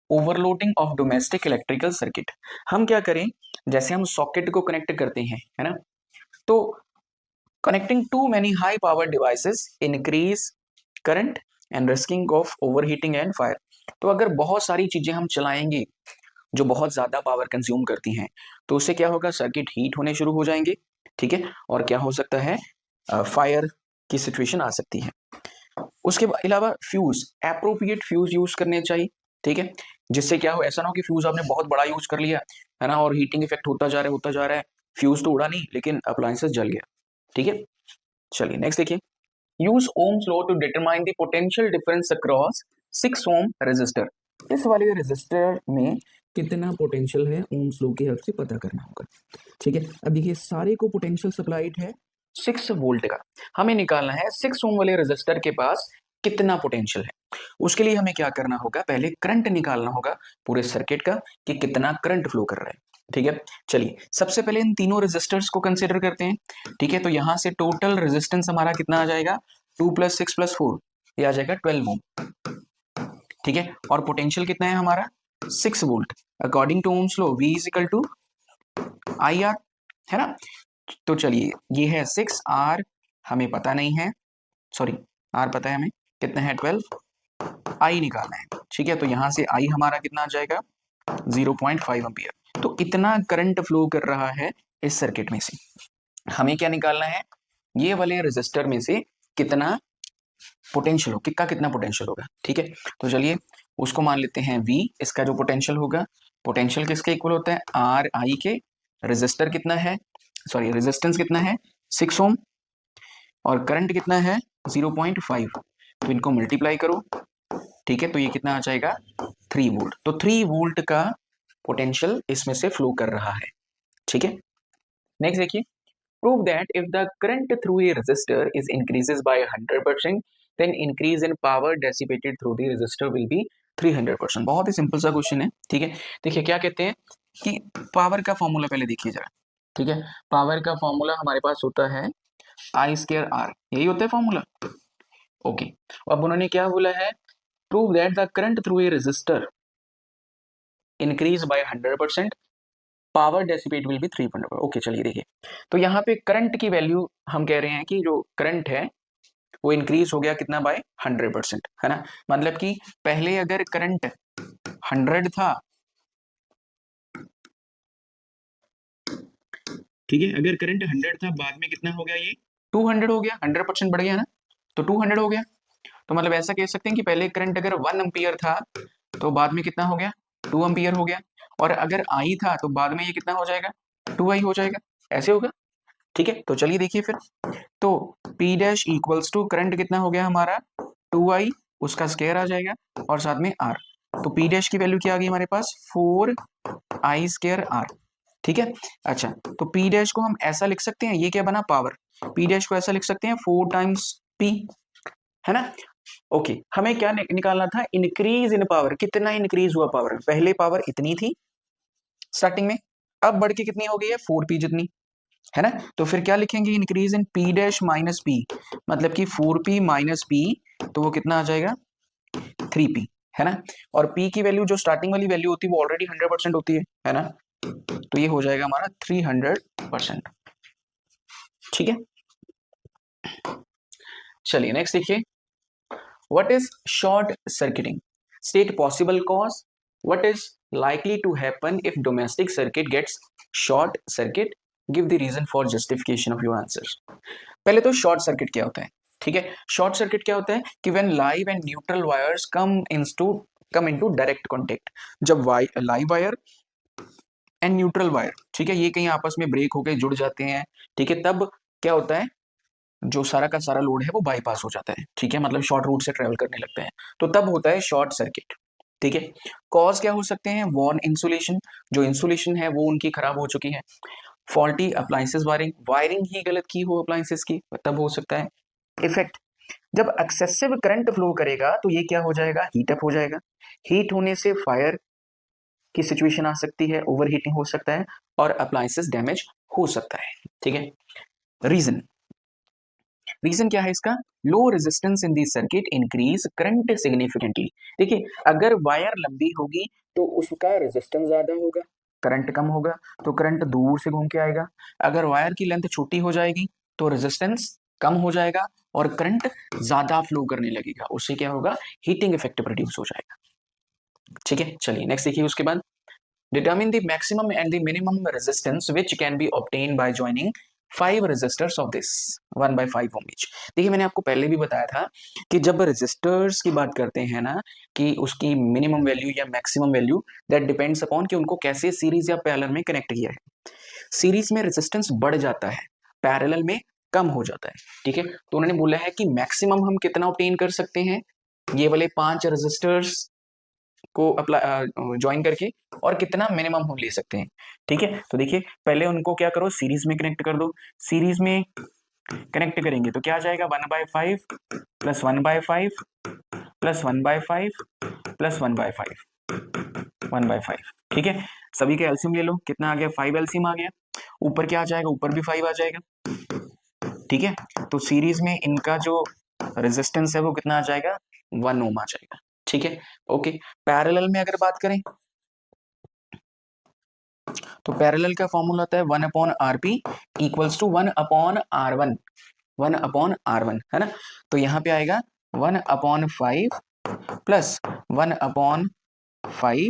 overloading of domestic electrical circuit. हम क्या करें, जैसे हम सॉकेट को कनेक्ट करते हैं, है ना, तो connecting to many high power devices increase current and risking of overheating and fire. तो अगर बहुत सारी चीजें हम चलाएंगे जो बहुत ज्यादा पावर कंज्यूम करती हैं, तो उससे क्या होगा, सर्किट हीट होने शुरू हो जाएंगे, ठीक है, और क्या हो सकता है, फायर की सिचुएशन आ सकती है। उसके अलावा फ्यूज, एप्रोप्रिएट फ्यूज यूज करने चाहिए, ठीक है, जिससे क्या हो, ऐसा ना हो कि फ्यूज आपने बहुत बड़ा यूज कर लिया, है ना, और हीटिंग इफेक्ट होता जा रहा है, फ्यूज तो उड़ा नहीं लेकिन अप्लायंसेस जल गया, ठीक है। चलिए नेक्स्ट देखिए, use Ohm's law to determine the potential difference across 6 ohm resistor, इस वाले रेजिस्टर में कितना पोटेंशियल है ओम्स लॉ की हेल्प से पता करना होगा। ठीक है, अब देखिए सारे को पोटेंशियल सप्लाइड है 6 वोल्ट का, हमें निकालना है 6 ओम वाले रेजिस्टर के पास कितना पोटेंशियल है। उसके लिए हमें क्या करना होगा, पहले करंट निकालना होगा पूरे सर्किट का कि कितना करंट फ्लो कर रहा है। ठीक है, चलिए सबसे पहले इन तीनों रेजिस्टर्स को कंसीडर करते हैं। ठीक है, तो यहां से टोटल रेजिस्टेंस हमारा कितना आ जाएगा, 2 + 6 + 4, ये आ जाएगा 12 ओम। ठीक है, और पोटेंशियल कितना है हमारा 6 volt. According to Ohm's law V = IR, है ना। तो चलिए ये है 6, R हमें पता नहीं है, सॉरी R पता है हमें, कितना है 12, I निकालना है। ठीक है, तो यहां से I हमारा कितना आ जाएगा 0.5 एम्पियर। तो इतना करंट फ्लो कर रहा है इस सर्किट में से, हमें क्या निकालना है, ये वाले रेजिस्टर में से कितना पोटेंशियल हो, कितना पोटेंशियल होगा। ठीक है, तो चलिए उसको मान लेते हैं V, इसका जो पोटेंशियल होगा, पोटेंशियल किसके इक्वल होता है, R I के। रेजिस्टर कितना है, सॉरी रेजिस्टेंस कितना है 6 ओम, और करंट कितना है 0.5, तो इनको मल्टीप्लाई करो। ठीक है, तो ये कितना आ जाएगा 3 वोल्ट। तो 3 वोल्ट का पोटेंशियल इसमें से फ्लो कर रहा है। ठीक है, नेक्स्ट देखिए, prove that if the current through a resistor is increases by 100%, then increase in power dissipated through the resistor will be 300%। बहुत ही सिंपल सा क्वेश्चन है। ठीक है, देखिए क्या कहते हैं कि पावर का फॉर्मूला पहले देखिए जरा। ठीक है, पावर का फॉर्मूला हमारे पास होता है I²R, यही होता है फॉर्मूला। ओके, अब उन्होंने क्या बोला है, prove that the current through a resistor increase by 100%, power dissipate will be 300। Okay, चलिए देखिए, तो यहाँ पे करंट की वैल्यू हम कह रहे हैं कि जो करंट है वो इंक्रीज हो गया कितना, बाय 100%, है ना। मतलब कि पहले अगर करंट 100 था, ठीक है, अगर करंट 100 था, बाद में कितना हो गया, ये 200 हो गया, 100% बढ़ गया ना, तो 200 हो गया। तो मतलब ऐसा कह सकते हैं कि पहले करंट अगर 1 एम्पियर था, तो बाद में कितना हो गया 2 एम्पियर हो गया, और अगर आई था तो बाद में ये कितना हो जाएगा 2i हो जाएगा, ऐसे होगा। ठीक है, तो चलिए देखिए फिर, तो P dash equals to current कितना हो गया हमारा 2i, उसका स्क्वायर आ जाएगा, और साथ में R। तो P डैश की वैल्यू क्या आ गई हमारे पास 4i² R। ठीक है, अच्छा, तो P डैश को हम ऐसा लिख सकते हैं, ये क्या बना पावर, P डैश को ऐसा लिख सकते हैं 4 टाइम्स P, है ना। ओके, हमें क्या निकालना था, इंक्रीज इन पावर, कितना इंक्रीज हुआ पावर। पहले पावर इतनी थी स्टार्टिंग में, अब बढ़ के कितनी हो गई है 4p जितनी, है ना। तो फिर क्या लिखेंगे, increase in P dash minus P, मतलब कि 4p माइनस P, तो वो कितना आ जाएगा 3p, है ना। और P की वैल्यू जो स्टार्टिंग वाली वैल्यू होती है वो ऑलरेडी 100% होती है ना, तो ये हो जाएगा हमारा 300%। ठीक है, चलिए नेक्स्ट देखिए, what is short circuiting, state possible cause, what is likely to happen if domestic circuit gets short circuit, give the reason for justification of your answers। पहले तो शॉर्ट सर्किट क्या होता है। ठीक है, शॉर्ट सर्किट क्या होता है कि when live and neutral wires come into direct contact, जब live wire and neutral wire, ठीक है, ये कहीं आपस में ब्रेक होकर जुड़ जाते हैं। ठीक है, तब क्या होता है, जो सारा का सारा लोड है वो बाईपास हो जाता है। ठीक है, मतलब शॉर्ट रूट से ट्रेवल करने लगते हैं, तो तब होता है शॉर्ट सर्किट। ठीक है, कॉज क्या हो सकते हैं, वॉन इंसुलेशन, जो इंसुलेशन है वो उनकी खराब हो चुकी है। फॉल्टी अप्लायंसेस वायरिंग, वायरिंग ही गलत की हो अप्लायंसेस की, तब हो सकता है। इफेक्ट, जब एक्सेसिव करंट फ्लो करेगा तो ये क्या हो जाएगा, हीट अप हो जाएगा। हीट होने से फायर की सिचुएशन आ सकती है, ओवर हीटिंग हो सकता है, और अप्लायंसेस डैमेज हो सकता है। ठीक है, रीजन, रीजन क्या है इसका, low resistance in the circuit increase current significantly. देखिए अगर वायर लंबी होगी तो उसका रेजिस्टेंस ज्यादा होगा, करंट कम होगा, तो करंट दूर से घूम के आएगा। अगर वायर की लेंथ छोटी हो जाएगी तो रेजिस्टेंस कम हो जाएगा और करंट ज्यादा फ्लो करने लगेगा, उससे क्या होगा, हीटिंग इफेक्ट प्रोड्यूस हो जाएगा। ठीक है, चलिए नेक्स्ट देखिए, उसके बाद determine the maximum and the minimum resistance which can be obtained by joining 5 resistors of this 1/5 ohm each। देखिए मैंने आपको पहले भी बताया था कि जब रेजिस्टर्स की बात करते हैं ना, कि उसकी मिनिमम वैल्यू या maximum value that depends upon कि उनको कैसे सीरीज या पैरेलल में कनेक्ट किया है। सीरीज में रेजिस्टेंस बढ़ जाता है, पैरेलल में कम हो जाता है। ठीक है, तो उन्होंने बोला है कि मैक्सिमम हम कितना ऑब्टेन कर सकते हैं ये वाले 5 रेजिस्टर्स को अप्लाई ज्वाइन करके, और कितना मिनिमम हम ले सकते हैं। ठीक है, तो देखिए पहले उनको क्या करो, सीरीज में कनेक्ट कर दो। सीरीज में कनेक्ट करेंगे तो क्या आ जाएगा, 1/5 प्लस 1/5 प्लस 1/5 प्लस 1/5 1/5। ठीक है, सभी का एलसीएम ले लो, कितना आ गया, 5 एलसीएम आ गया। ऊपर क्या आ जाएगा, ऊपर भी 5 आ जाएगा। ठीक है, तो सीरीज में इनका जो रेजिस्टेंस है वो कितना आ जाएगा, 1 ओम आ जाएगा। ठीक है, ओके। पैरेलल में अगर बात करें तो पैरेलल का फॉर्मूला होता है 1/RP equals to 1/R1, 1/R1, है ना। तो यहाँ पे आएगा 1/5 प्लस 1/5 1/5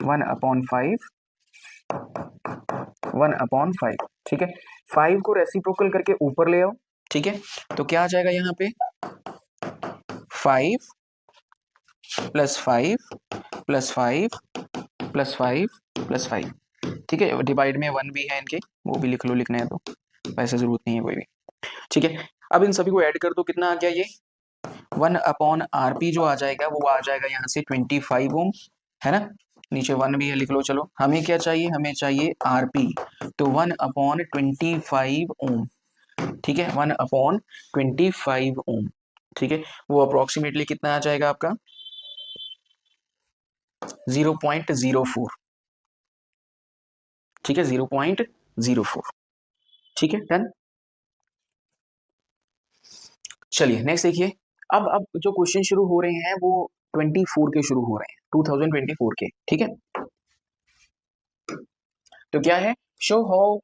1/5 1/5। ठीक है, 5 को रेसिप्रोकल करके ऊपर ले आओ। ठीक है, तो क्या आ जाएगा यहाँ पे, 5 प्लस 5 प्लस 5 प्लस 5 प्लस 5। ठीक है, डिवाइड में 1 भी है इनके, वो भी लिख लो, लिखना है तो, वैसे जरूरत नहीं है कोई भी। ठीक है, अब इन सभी को ऐड कर दो, कितना आ गया ये 1/RP जो आ जाएगा वो आ जाएगा यहाँ से 25 ओम, है ना। नीचे 1 भी है, लिख लो। चलो, हमें क्या चाहिए, हमें चाहिए RP, तो 1/25 ओम। ठीक है, 1/25 ओम। ठीक है, वो अप्रोक्सीमेटली कितना आ जाएगा आपका, 0.04। ठीक है, 0.04। ठीक है, डन। चलिए नेक्स्ट देखिए, अब जो क्वेश्चन शुरू हो रहे हैं वो 24 के शुरू हो रहे हैं, 2024 के। ठीक है, तो क्या है, show how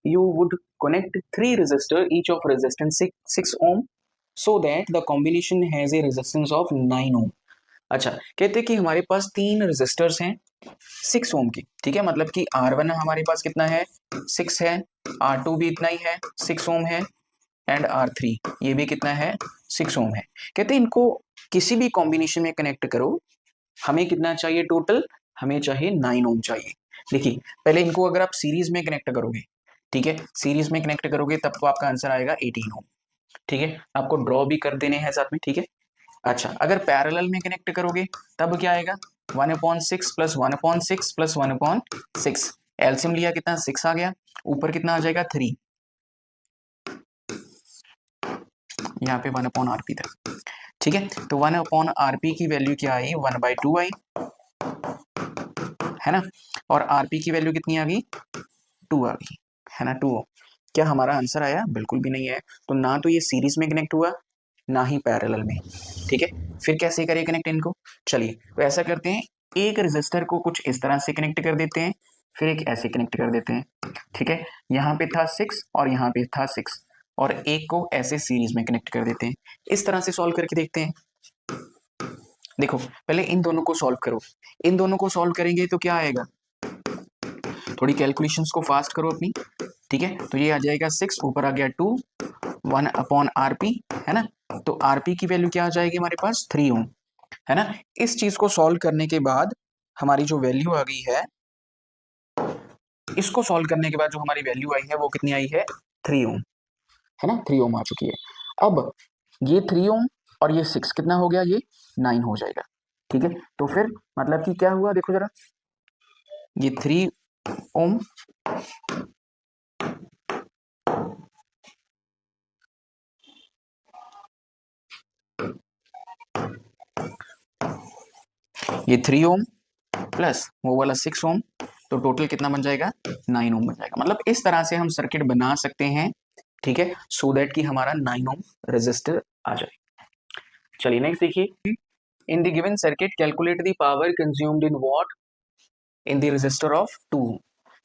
you would connect 3 resistor each of resistance 6 ohm so that the combination has a resistance of 9 ohm। अच्छा, कहते हैं कि हमारे पास 3 रेजिस्टर्स हैं 6 ओम की। ठीक है, मतलब कि R1 हमारे पास कितना है, 6 है, R2 भी इतना ही है, 6 ओम है, एंड R3 ये भी कितना है, 6 ओम है। कहते हैं इनको किसी भी कॉम्बिनेशन में कनेक्ट करो, हमें कितना चाहिए टोटल, हमें चाहिए 9 ओम चाहिए। देखिए पहले इनको अगर आप सीरीज में कनेक्ट करोगे, ठीक है, सीरीज में कनेक्ट करोगे तब तो आपका आंसर आएगा 18 ओम। ठीक है, आपको ड्रॉ भी कर देने हैं साथ में। ठीक है, अच्छा अगर पैरेलल में कनेक्ट करोगे तब क्या आएगा, 1/6 प्लस 1/6 प्लस 1/6। एलसीएम लिया कितना, 6 आ गया, ऊपर कितना आ जाएगा 3, यहाँ पे 1/RP था। ठीक है, तो 1/RP की वैल्यू क्या आई, 1/2 आई, है ना, और RP की वैल्यू कितनी आ गई, 2 आ गई, है ना, 2। क्या हमारा आंसर आया, बिल्कुल भी नहीं है। तो ना तो ये सीरीज में कनेक्ट हुआ, ना ही पैरेलल में। ठीक है, फिर कैसे करें कनेक्ट इनको, चलिए तो ऐसा करते हैं, एक रेजिस्टर को कुछ इस तरह से कनेक्ट कर देते हैं, फिर एक ऐसे कनेक्ट कर देते हैं। ठीक है, यहाँ पे था 6 और यहाँ पे था 6, और एक को ऐसे सीरीज में कनेक्ट कर देते हैं। इस तरह से सॉल्व करके देखते हैं। देखो पहले इन दोनों को सॉल्व करो, इन दोनों को सॉल्व करेंगे तो क्या आएगा, थोड़ी कैलकुलेशंस को फास्ट करो अपनी। ठीक है, तो ये आ जाएगा 6, ऊपर आ गया 2, 1/RP, है ना। तो RP की वैल्यू क्या आ जाएगी हमारे पास, 3 ओम, है ना। इस चीज को सॉल्व करने के बाद हमारी जो वैल्यू आ गई है, इसको सॉल्व करने के बाद जो हमारी वैल्यू आई है वो कितनी आई है, 3 ओम, है ना, 3 ओम आ चुकी है। अब ये 3 ओम और ये 6 कितना हो गया, ये 9 हो जाएगा। ठीक है, तो फिर मतलब कि क्या हुआ, देखो जरा, ये 3 ओम ये 3 ओम प्लस वो वाला 6 ओम, तो टोटल कितना बन जाएगा, 9 ओम बन जाएगा। मतलब इस तरह से हम सर्किट बना सकते हैं। ठीक है, सो दैट कि हमारा 9 ओम रेजिस्टर आ जाए। चलिए नेक्स्ट देखिए, in the given circuit calculate the power consumed in watt in the resistor of 2।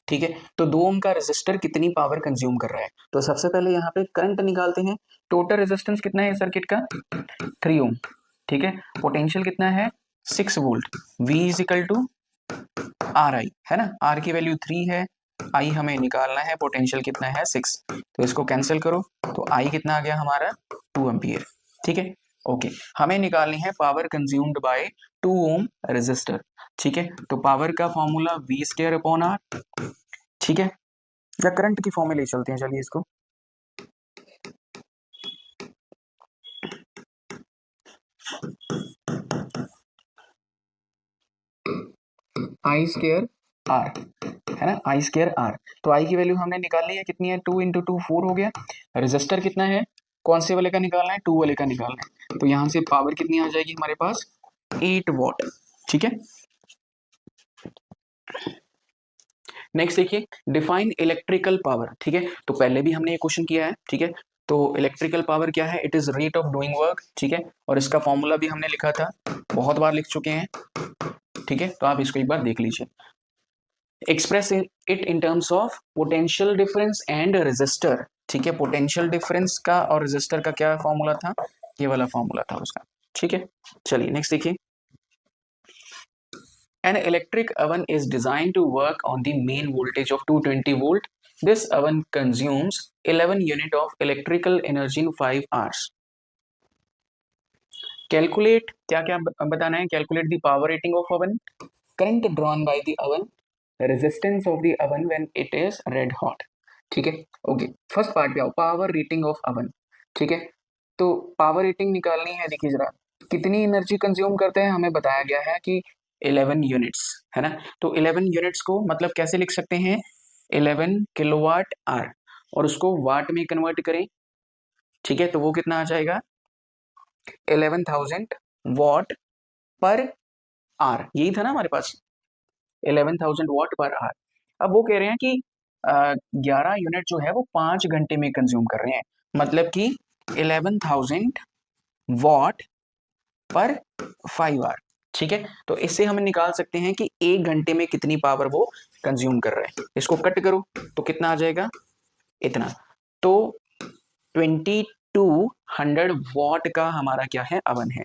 ठीक है, तो 2 ओम का रेजिस्टर कितनी पावर कंज्यूम कर रहा है, तो सबसे पहले यहाँ पे करंट निकालते हैं। टोटल रेजिस्टेंस कितना है सर्किट का, 3 ओम। ठीक है, पोटेंशियल कितना है, 6 volt, V is equal to RI, है ना, R की वैल्यू 3 है, I हमें निकालना है, पोटेंशियल कितना है 6, तो इसको कैंसिल करो, तो I कितना आ गया हमारा, 2 एम्पियर। ठीक है, ओके, हमें निकालनी है power consumed by 2 ohm resistor. ठीक है, तो पावर का फॉर्मूला V²/R। ठीक है, या करंट की फॉर्म में ले चलते हैं, चलिए इसको, आई स्केयर आर, है ना, आई स्केयर आर। तो आई की वैल्यू हमने निकाल ली है, कितनी है, 2 इंटू 2 4 हो गया। रजिस्टर कितना है, कौन से वाले का निकालना है, 2 वाले का निकालना है। तो यहां से पावर कितनी आ जाएगी हमारे पास, 8 वॉट। ठीक है, नेक्स्ट देखिए, डिफाइन इलेक्ट्रिकल पावर। ठीक है, तो पहले भी हमने ये क्वेश्चन किया है। ठीक है, तो इलेक्ट्रिकल पावर क्या है, it is rate of doing work. ठीक है, और इसका फॉर्मूला भी हमने लिखा था, बहुत बार लिख चुके हैं। ठीक है, तो आप इसको एक बार देख लीजिए। Express it in terms of potential difference and resistor. ठीक है, पोटेंशियल डिफरेंस का और रेजिस्टर का क्या फॉर्मूला था, ये वाला फॉर्मूला था उसका। ठीक है, चलिए नेक्स्ट देखिए। An electric oven is designed to work on the main voltage of 220 volt. This oven consumes 11 unit of electrical energy in 5 hours. Calculate, क्या क्या बताना है, calculate the power rating of oven, current drawn by the oven, resistance of the oven when it is red hot. ठीक है, okay, first part पे आओ, power rating of oven. ठीक है, तो पावर रेटिंग निकालनी है, देखिए जरा कितनी एनर्जी कंज्यूम करते हैं, हमें बताया गया है कि 11 यूनिट्स, है ना। तो 11 यूनिट्स को मतलब कैसे लिख सकते हैं, 11 किलोवाट आर, और उसको वाट में कन्वर्ट करें। ठीक है, तो वो कितना आ जाएगा, 11,000 वॉट पर आर, यही था ना हमारे पास, 11,000 वॉट पर आर। अब वो कह रहे हैं कि 11 यूनिट जो है वो 5 घंटे में कंज्यूम कर रहे हैं, मतलब कि 11,000 वॉट पर 5 आवर। ठीक है, तो इससे हम निकाल सकते हैं कि 1 घंटे में कितनी पावर वो कंज्यूम कर रहे हैं। इसको कट करो तो कितना आ जाएगा, इतना। तो 2200 वॉट का हमारा क्या है, अवन है।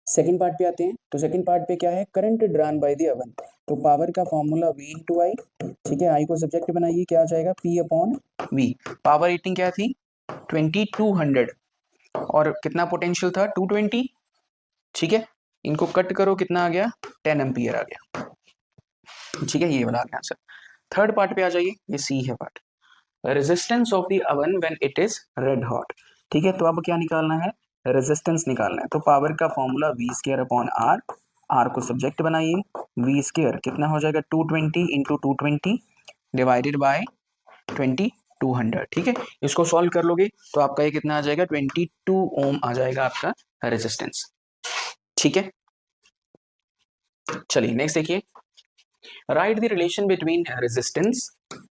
सेकेंड पार्ट पे आते हैं, तो सेकेंड पार्ट पे क्या है, current drawn by the oven. तो पावर का फॉर्मूला V इंटू आई। ठीक है, आई को सब्जेक्ट बनाइए, क्या आ जाएगा, P upon V। Power rating क्या थी, 2200, और कितना पोटेंशियल था, 220। ठीक है, इनको कट करो, कितना आ गया, 10 एम्पियर आ गया। ठीक है, ये वाला आ गया आंसर। थर्ड पार्ट पे आ जाइए, ये सी है part, resistance of the oven when it is red hot. ठीक है, तो अब क्या निकालना है, रेजिस्टेंस निकालना है। तो पावर का formula V square upon R, R को सब्जेक्ट बनाइए, V स्क्वायर कितना हो जाएगा, 220 इंटू 220 डिवाइडेड बाय 2200। ठीक है, इसको सॉल्व कर लोगे तो आपका ये कितना आ जाएगा, 22 ओम आ जाएगा आपका रेजिस्टेंस। ठीक है, चलिए नेक्स्ट देखिए, write the relation between resistance,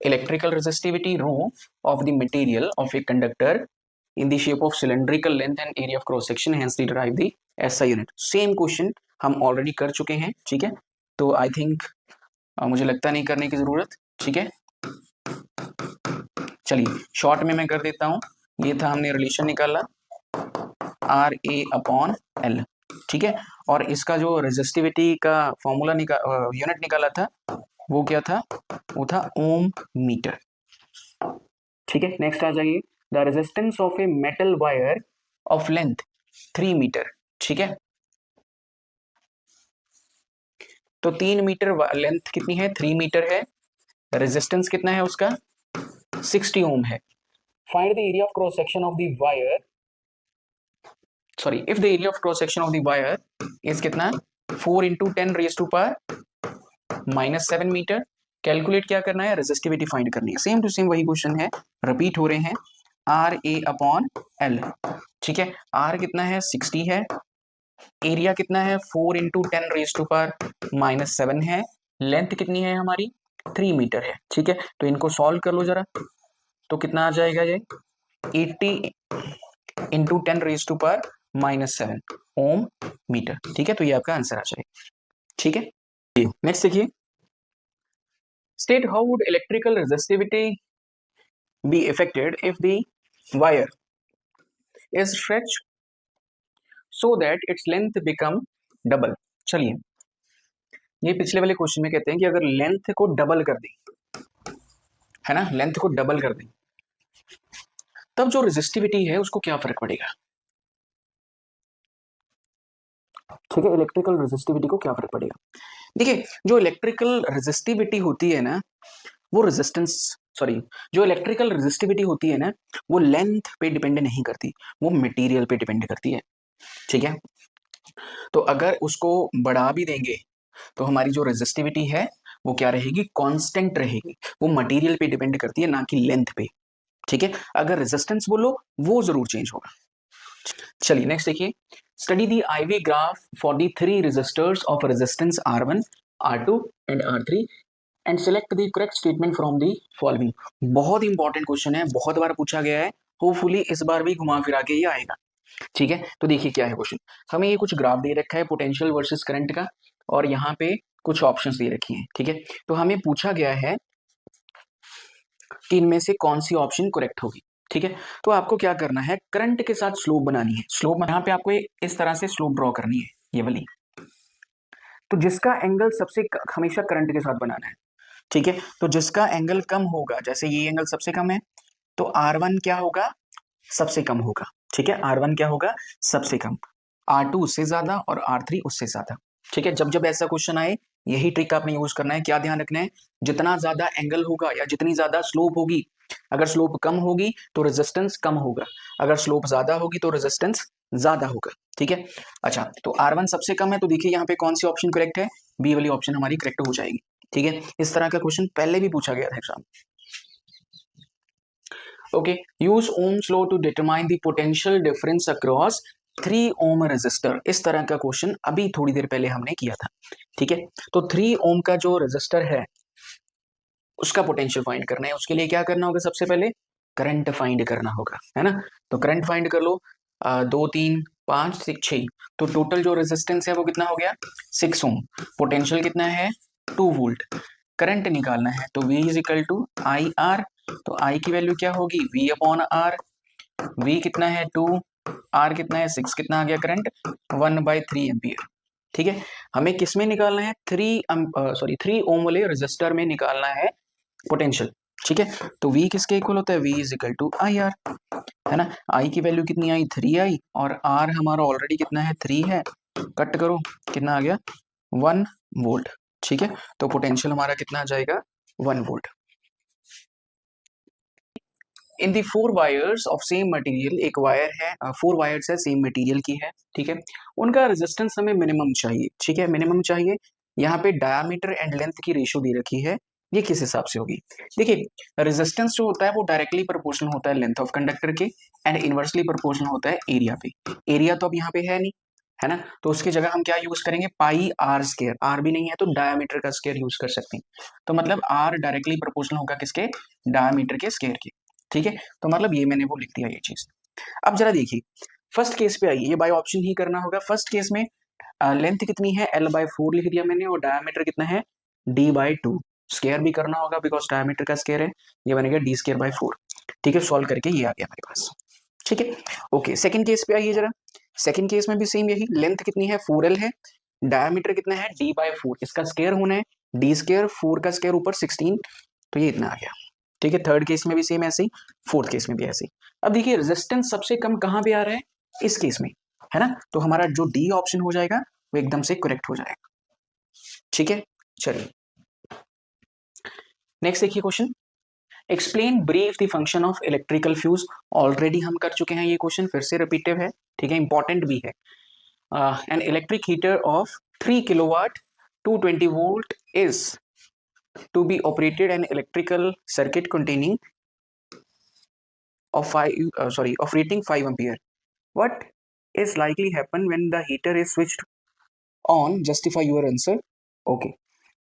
electrical resistivity rho of the material of a conductor in the shape of cylindrical length and area of cross section, hence we derive the SI unit. Same question हम already कर चुके हैं। ठीक है, तो I think मुझे लगता नहीं करने की जरूरत। ठीक है, चलिए शॉर्ट में मैं कर देता हूं। ये था, हमने रिलेशन निकाला RA अपॉन L। ठीक है, और इसका जो रेजिस्टिविटी का फॉर्मूला यूनिट निकाला था, वो क्या था, वो था ओम मीटर। ठीक है, नेक्स्ट आ जाइए, the resistance of a metal wire of length 3 metre. ठीक है, तो 3 मीटर लेंथ कितनी है, 3 मीटर है, रेजिस्टेंस कितना है उसका, 60 ओम है। Find the area of cross section of the wire, sorry, if the area of cross section of the wire is कितना, 4 into 10 raise to power -7 metre. Calculate क्या करना है, रेजिस्टिविटी फाइंड करनी है। सेम टू सेम वही question है, repeat हो रहे हैं, RA अपॉन L। ठीक है, R कितना है, 60 है, एरिया कितना है, 4 इंटू 10 रेज टू पावर -7 है, लेंथ कितनी है हमारी, 3 मीटर है। ठीक है, तो इनको सॉल्व कर लो जरा, तो कितना आ जाएगा ये, 80 into 10 raise to power -7 ohm metre. ठीक है, तो ये आपका आंसर आ जाएगा। ठीक है, नेक्स्ट देखिए, state how would electrical resistivity be affected if the wire is stretched so that its length become double। चलिए, ये पिछले वाले क्वेश्चन में कहते हैं कि अगर लेंथ को डबल कर दें, है ना, लेंथ को डबल कर दें, तब जो रेजिस्टिविटी है उसको क्या फर्क पड़ेगा। ठीक है, इलेक्ट्रिकल रेजिस्टिविटी को क्या फर्क पड़ेगा। देखिए, जो इलेक्ट्रिकल रेजिस्टिविटी होती है ना, वो रेजिस्टेंस, सॉरी, जो इलेक्ट्रिकल रेजिस्टिविटी होती है ना, वो लेंथ पे डिपेंड नहीं करती, वो मटेरियल पे डिपेंड करती है। ठीक है। तो अगर उसको बढ़ा भी देंगे तो हमारी जो रेजिस्टिविटी है वो क्या रहेगी, कांस्टेंट रहेगी। वो मटेरियल पे डिपेंड करती है, ना कि लेंथ पे। ठीक है, अगर रेजिस्टेंस बोलो वो जरूर चेंज होगा। चलिए नेक्स्ट देखिए, study the IV graph for the 3 resistors of resistance R1, R2 and R3 and select the correct statement from the following. बहुत इंपॉर्टेंट क्वेश्चन है, बहुत बार पूछा गया है, होपफुली इस बार भी घुमा फिरा के ही आएगा। ठीक है, तो देखिए क्या है क्वेश्चन। हमें ये कुछ ग्राफ दे रखा है पोटेंशियल वर्सेस करंट का, और यहाँ पे कुछ ऑप्शंस दे रखी हैं। ठीक है, तो हमें पूछा गया है कि इनमें से कौन सी ऑप्शन करेक्ट होगी। ठीक है, तो आपको क्या करना है, करंट के साथ स्लोप बनानी है। स्लोप यहाँ पे आपको इस तरह से स्लोप ड्रॉ करनी है, ये वाली। तो जिसका एंगल सबसे हमेशा करंट के साथ बनाना है। ठीक है, तो जिसका एंगल कम होगा, जैसे ये एंगल सबसे कम है, तो R1 क्या होगा, सबसे कम होगा। ठीक है, R1 क्या होगा, सबसे कम, R2 उससे ज्यादा और R3 उससे ज्यादा। ठीक है, जब जब ऐसा क्वेश्चन आए यही ट्रिक आपने यूज करना है। क्या ध्यान रखना है, जितना ज्यादा एंगल होगा या जितनी ज्यादा स्लोप होगी, अगर स्लोप कम होगी तो रेजिस्टेंस कम होगा, अगर स्लोप ज्यादा होगी तो रेजिस्टेंस ज्यादा होगा। ठीक है, अच्छा तो R1 सबसे कम है, तो देखिए यहाँ पे कौन सी ऑप्शन करेक्ट है, बी वाली ऑप्शन हमारी करेक्ट हो जाएगी। ठीक है, इस तरह का क्वेश्चन पहले भी पूछा गया था exam. Okay, use Ohm's law to determine the potential difference across 3 ohm resistor. इस तरह का क्वेश्चन अभी थोड़ी देर पहले हमने किया था। ठीक है, तो 3 ओम का जो रेजिस्टर है उसका पोटेंशियल फाइंड करना है। उसके लिए क्या करना होगा, सबसे पहले करंट फाइंड करना होगा, है ना। तो करंट फाइंड कर लो, 2 3 5 6 6, तो टोटल जो रेजिस्टेंस है वो कितना हो गया, 6 ओम। पोटेंशियल कितना है, 2 वोल्ट। करंट निकालना है तो V is equal to I R. तो I की वैल्यू क्या होगी, V अपॉन आर। V कितना है 2, R कितना है 6, कितना आ गया करंट 1/3 एम्पियर। ठीक है, हमें किस में निकालना है, 3 ओम वाले रेजिस्टर में निकालना है पोटेंशियल। ठीक है, तो V किसके इक्वल होता है, V is equal to I R, है ना। I की वैल्यू कितनी आई 3I, और R हमारा ऑलरेडी कितना है 3 है, कट करो कितना आ गया 1 वोल्ट। ठीक है, तो पोटेंशियल हमारा कितना आ जाएगा 1 volt. In the 4 wires of same material, एक वायर है 4 वायर्स है सेम मटेरियल की है। ठीक है, उनका रेजिस्टेंस हमें मिनिमम चाहिए। ठीक है, मिनिमम चाहिए। यहाँ पे डायमीटर एंड लेंथ की रेशियो दी रखी है, ये किस हिसाब से होगी। देखिए रेजिस्टेंस जो होता है वो डायरेक्टली प्रोपोर्शनल होता है लेंथ ऑफ कंडक्टर के, एंड इनवर्सली प्रोपोर्शनल होता है एरिया पे। एरिया तो अब यहाँ पे है नहीं, है ना, तो उसकी जगह हम क्या यूज करेंगे, पाई आर स्क्वायर। आर भी नहीं है तो डायमीटर का स्क्वायर यूज कर सकते हैं। तो मतलब आर डायरेक्टली प्रोपोर्शनल होगा किसके, डायमीटर के स्क्वायर के। ठीक है, तो मतलब ये मैंने वो लिख दिया ये चीज। अब जरा देखिए फर्स्ट केस पे आइए, ये बाय ऑप्शन ही करना होगा। फर्स्ट केस में लेंथ कितनी है, L/4 लिख दिया मैंने, और डायमीटर कितना है D/2। स्क्वायर भी करना होगा बिकॉज डायमीटर का स्क्वायर है, ये बनेगा D²/4। ठीक है, सॉल्व करके ये आ गया हमारे पास। ठीक है, ओके सेकंड केस पे आइए जरा। सेकंड केस में भी सेम यही, लेंथ कितनी है 4L है, डायमीटर कितना है D/4, इसका स्क्वायर होना है D², 4 का स्क्वायर ऊपर 16, तो ये इतना आ गया। ठीक है, थर्ड केस में भी सेम ऐसे ही, फोर्थ केस में भी ऐसे ही। अब देखिए रेजिस्टेंस सबसे कम कहां पे आ रहा है, इस केस में, है ना, तो हमारा जो डी ऑप्शन हो जाएगा वो एकदम से करेक्ट हो जाएगा। ठीक है, चलिए नेक्स्ट देखिए question, explain brief the function of electrical fuse. Already हम कर चुके हैं ये क्वेश्चन, फिर से रिपीटिव है। ठीक है, इंपॉर्टेंट भी है। An electric heater of 3 kilowatt 220 volt is to be operated an electrical circuit containing of rating 5 ampere. What is likely happen when the heater is switched on? Justify your answer. Okay,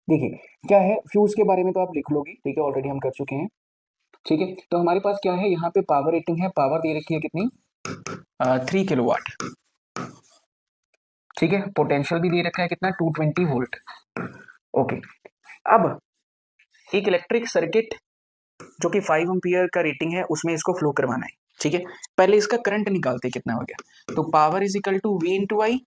देखिए क्या है, fuse के बारे में तो आप लिख लोगे, ठीक है, ऑलरेडी हम कर चुके हैं। ठीक है, तो हमारे पास क्या है, यहाँ पे पावर रेटिंग है, पावर दे रखी है कितनी 3 किलोवाट। ठीक है, पोटेंशियल भी दे रखा है कितना 220 वोल्ट। ओके, अब एक इलेक्ट्रिक सर्किट जो कि 5 एम्पियर का रेटिंग है उसमें इसको फ्लो करवाना है। ठीक है, पहले इसका करंट निकालते कितना हो गया, तो power is equal to V into I,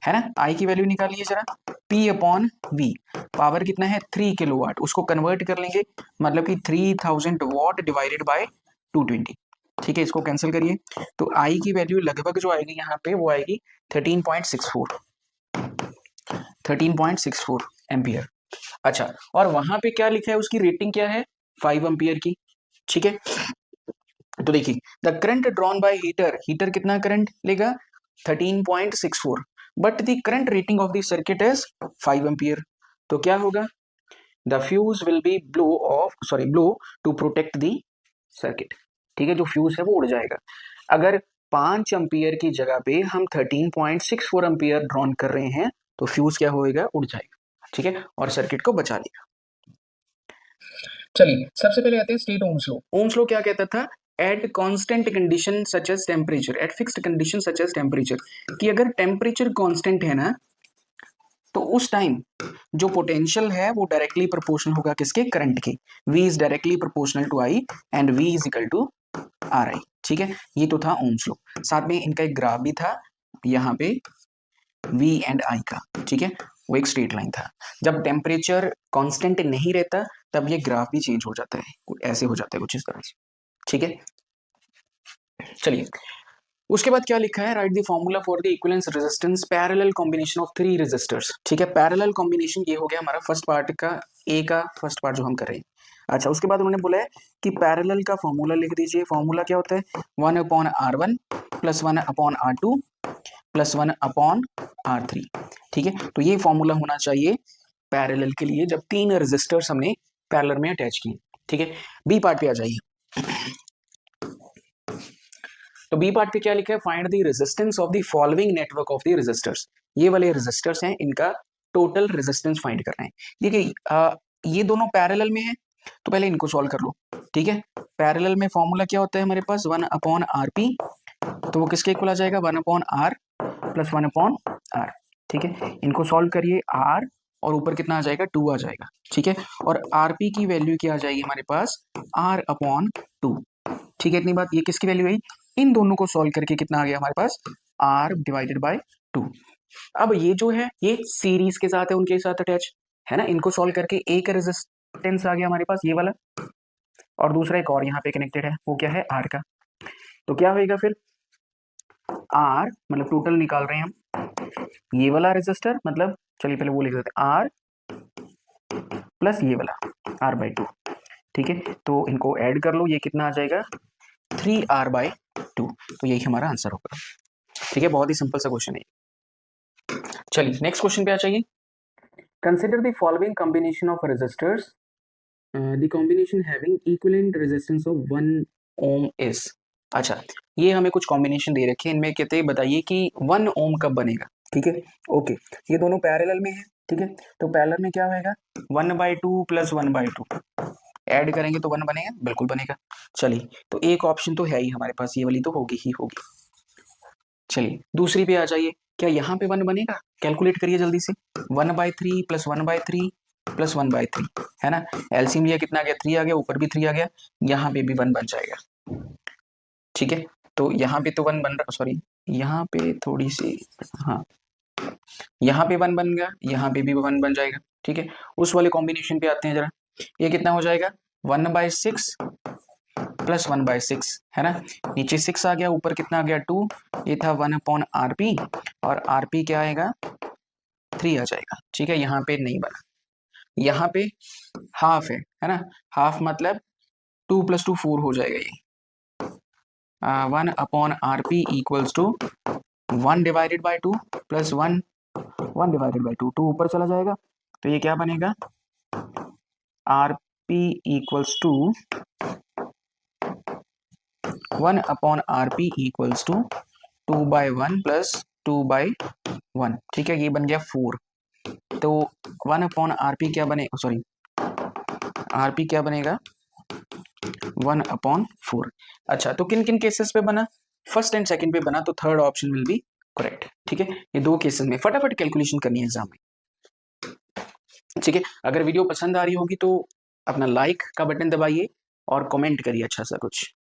है ना। आई की वैल्यू निकालिए जरा, P अपॉन V। पावर कितना है 3 किलोवाट, उसको कन्वर्ट कर लेंगे, मतलब कि 3000 वॉट डिवाइडेड बाय 220। ठीक है, इसको कैंसिल करिए, तो आई की वैल्यू लगभग जो आएगी यहाँ पे वो आएगी 13.64 एम्पियर। अच्छा, और वहां पे क्या लिखा है, उसकी रेटिंग क्या है 5 एम्पियर की। ठीक है, तो देखिए the current drawn by heater, heater कितना करंट लेगा 13.64, but the current rating of the circuit is 5 ampere. तो क्या होगा, the fuse will be blow to protect the circuit. ठीक है, जो फ्यूज है वो उड़ जाएगा। अगर 5 एम्पियर की जगह पे हम 13.64 एम्पियर ड्रॉन कर रहे हैं तो फ्यूज क्या होएगा, उड़ जाएगा। ठीक है, और सर्किट को बचा लेगा। चलिए सबसे पहले आते हैं state Ohm's law. Ohm's law क्या कहता था, at constant condition such as temperature, at fixed condition such as temperature, कि अगर टेम्परेचर कांस्टेंट है ना तो उस टाइम जो पोटेंशियल है वो डायरेक्टली प्रोपोर्शनल होगा किसके, करंट के। V is directly proportional to I and V is equal to RI। ठीक है, ये तो था ओम्स लॉ। साथ में इनका एक ग्राफ भी था यहाँ पे V एंड I का। ठीक है, वो एक स्ट्रेट लाइन था। जब टेम्परेचर कांस्टेंट नहीं रहता तब ये ग्राफ भी चेंज हो जाता है, ऐसे हो जाता है कुछ इस तरह से। ठीक है, चलिए उसके बाद क्या लिखा है, write the formula for the equivalence resistance parallel combination of 3 resistors. ठीक है, पैरेलल कॉम्बिनेशन ये हो गया हमारा फर्स्ट पार्ट का, ए का फर्स्ट पार्ट जो हम कर रहे हैं। अच्छा, उसके बाद उन्होंने बोला है कि पैरेलल का फॉर्मूला लिख दीजिए। फॉर्मूला क्या होता है, 1/R1 plus 1/R2 plus 1/R3। ठीक है, तो ये फॉर्मूला होना चाहिए पैरेलल के लिए जब 3 रेजिस्टर्स हमने पैरेलल में अटैच किए। ठीक है, बी पार्ट पे आ जाइए। तो बी पार्ट पे क्या लिखा है, find the resistance of the following network of the resistors. ये वाले रेजिस्टर्स हैं, इनका टोटल रेजिस्टेंस फाइंड करना है। देखिए ये दोनों पैरेलल में है तो पहले इनको सॉल्व कर लो। ठीक है, पैरेलल में फॉर्मूला क्या होता है हमारे पास, 1/RP, तो वो किसके इक्वल आ जाएगा, 1/R प्लस 1/R। ठीक है, इनको सॉल्व करिए, R और ऊपर कितना आ जाएगा, 2 आ जाएगा। ठीक है, और RP की वैल्यू क्या आ जाएगी हमारे पास, R/2। ठीक है, इतनी बात, ये किसकी वैल्यू आई, इन दोनों को सॉल्व करके कितना आ गया हमारे पास, R/2। अब ये जो है ये सीरीज के साथ है, उनके साथ अटैच है ना, इनको सॉल्व करके एक रेजिस्टेंस आ गया हमारे पास ये वाला, और दूसरा एक और यहाँ पे कनेक्टेड है, वो क्या है, R का। तो क्या होएगा फिर, R मतलब टोटल निकाल रहे हैं हम, ये वाला रेजिस्टर मतलब, चलिए पहले वो लिख देते हैं, R प्लस ये वाला R/2। ठीक है, तो इनको ऐड कर लो, ये कितना आ जाएगा, 3R/2। तो यही हमारा आंसर होगा। ठीक है, बहुत ही सिंपल सा क्वेश्चन है। चलिए नेक्स्ट क्वेश्चन पे आ जाइए। Consider the following combination of resistors, the combination having equivalent resistance of 1 ohm is. अच्छा, ये हमें कुछ कॉम्बिनेशन दे रखे हैं, इनमें कहते हैं बताइए कि 1 ओम कब बनेगा। ठीक है, ओके, ये दोनों पैरेलल में है। ठीक है, तो पैरेलल में क्या होगा, 1/2 प्लस 1/2 ऐड करेंगे तो 1 बनेगा, बिल्कुल बनेगा। चलिए, तो एक ऑप्शन तो है ही हमारे पास, ये वाली तो होगी ही होगी। चलिए दूसरी पे आ जाइए, क्या यहाँ पे 1 बनेगा, कैलकुलेट करिए जल्दी से, 1/3 प्लस 1/3 प्लस 1/3 है ना, एलसीएम लिया कितना आ गया, 3 आ गया, ऊपर भी 3 आ गया, यहाँ पे भी 1 बन जाएगा। ठीक है, तो यहाँ पे तो 1 बन रहा, सॉरी यहाँ पे थोड़ी सी, हाँ यहाँ पे 1 बन गया, यहाँ पे भी 1 बन जाएगा। ठीक है, उस वाले कॉम्बिनेशन पे आते हैं जरा, ये कितना हो जाएगा, 1/6 प्लस 1/6 है ना, नीचे 6 आ गया, ऊपर कितना आ गया, 2, ये था 1/RP, और RP क्या आएगा, 3 आ जाएगा। ठीक है, यहाँ पे नहीं बना, यहाँ पे हाफ है ना, हाफ मतलब 2 + 2 4 हो जाएगा ये, 1/RP इक्वल्स टू 1/2 प्लस 1/2, 2 ऊपर चला जाएगा, तो ये क्या बनेगा, RP equals to 1/RP equals to 2/1 plus 2/1। ठीक है, ये बन गया 4। तो 1/RP क्या बने, सॉरी RP क्या बनेगा, 1/4। अच्छा, तो किन किन केसेस पे बना, फर्स्ट एंड सेकंड पे बना, तो third option will be correct. ठीक है, ये 2 केसेस में फटाफट कैलकुलेशन करनी है एग्जाम में। ठीक है, अगर वीडियो पसंद आ रही होगी तो अपना लाइक का बटन दबाइए और कमेंट करिए अच्छा सा कुछ।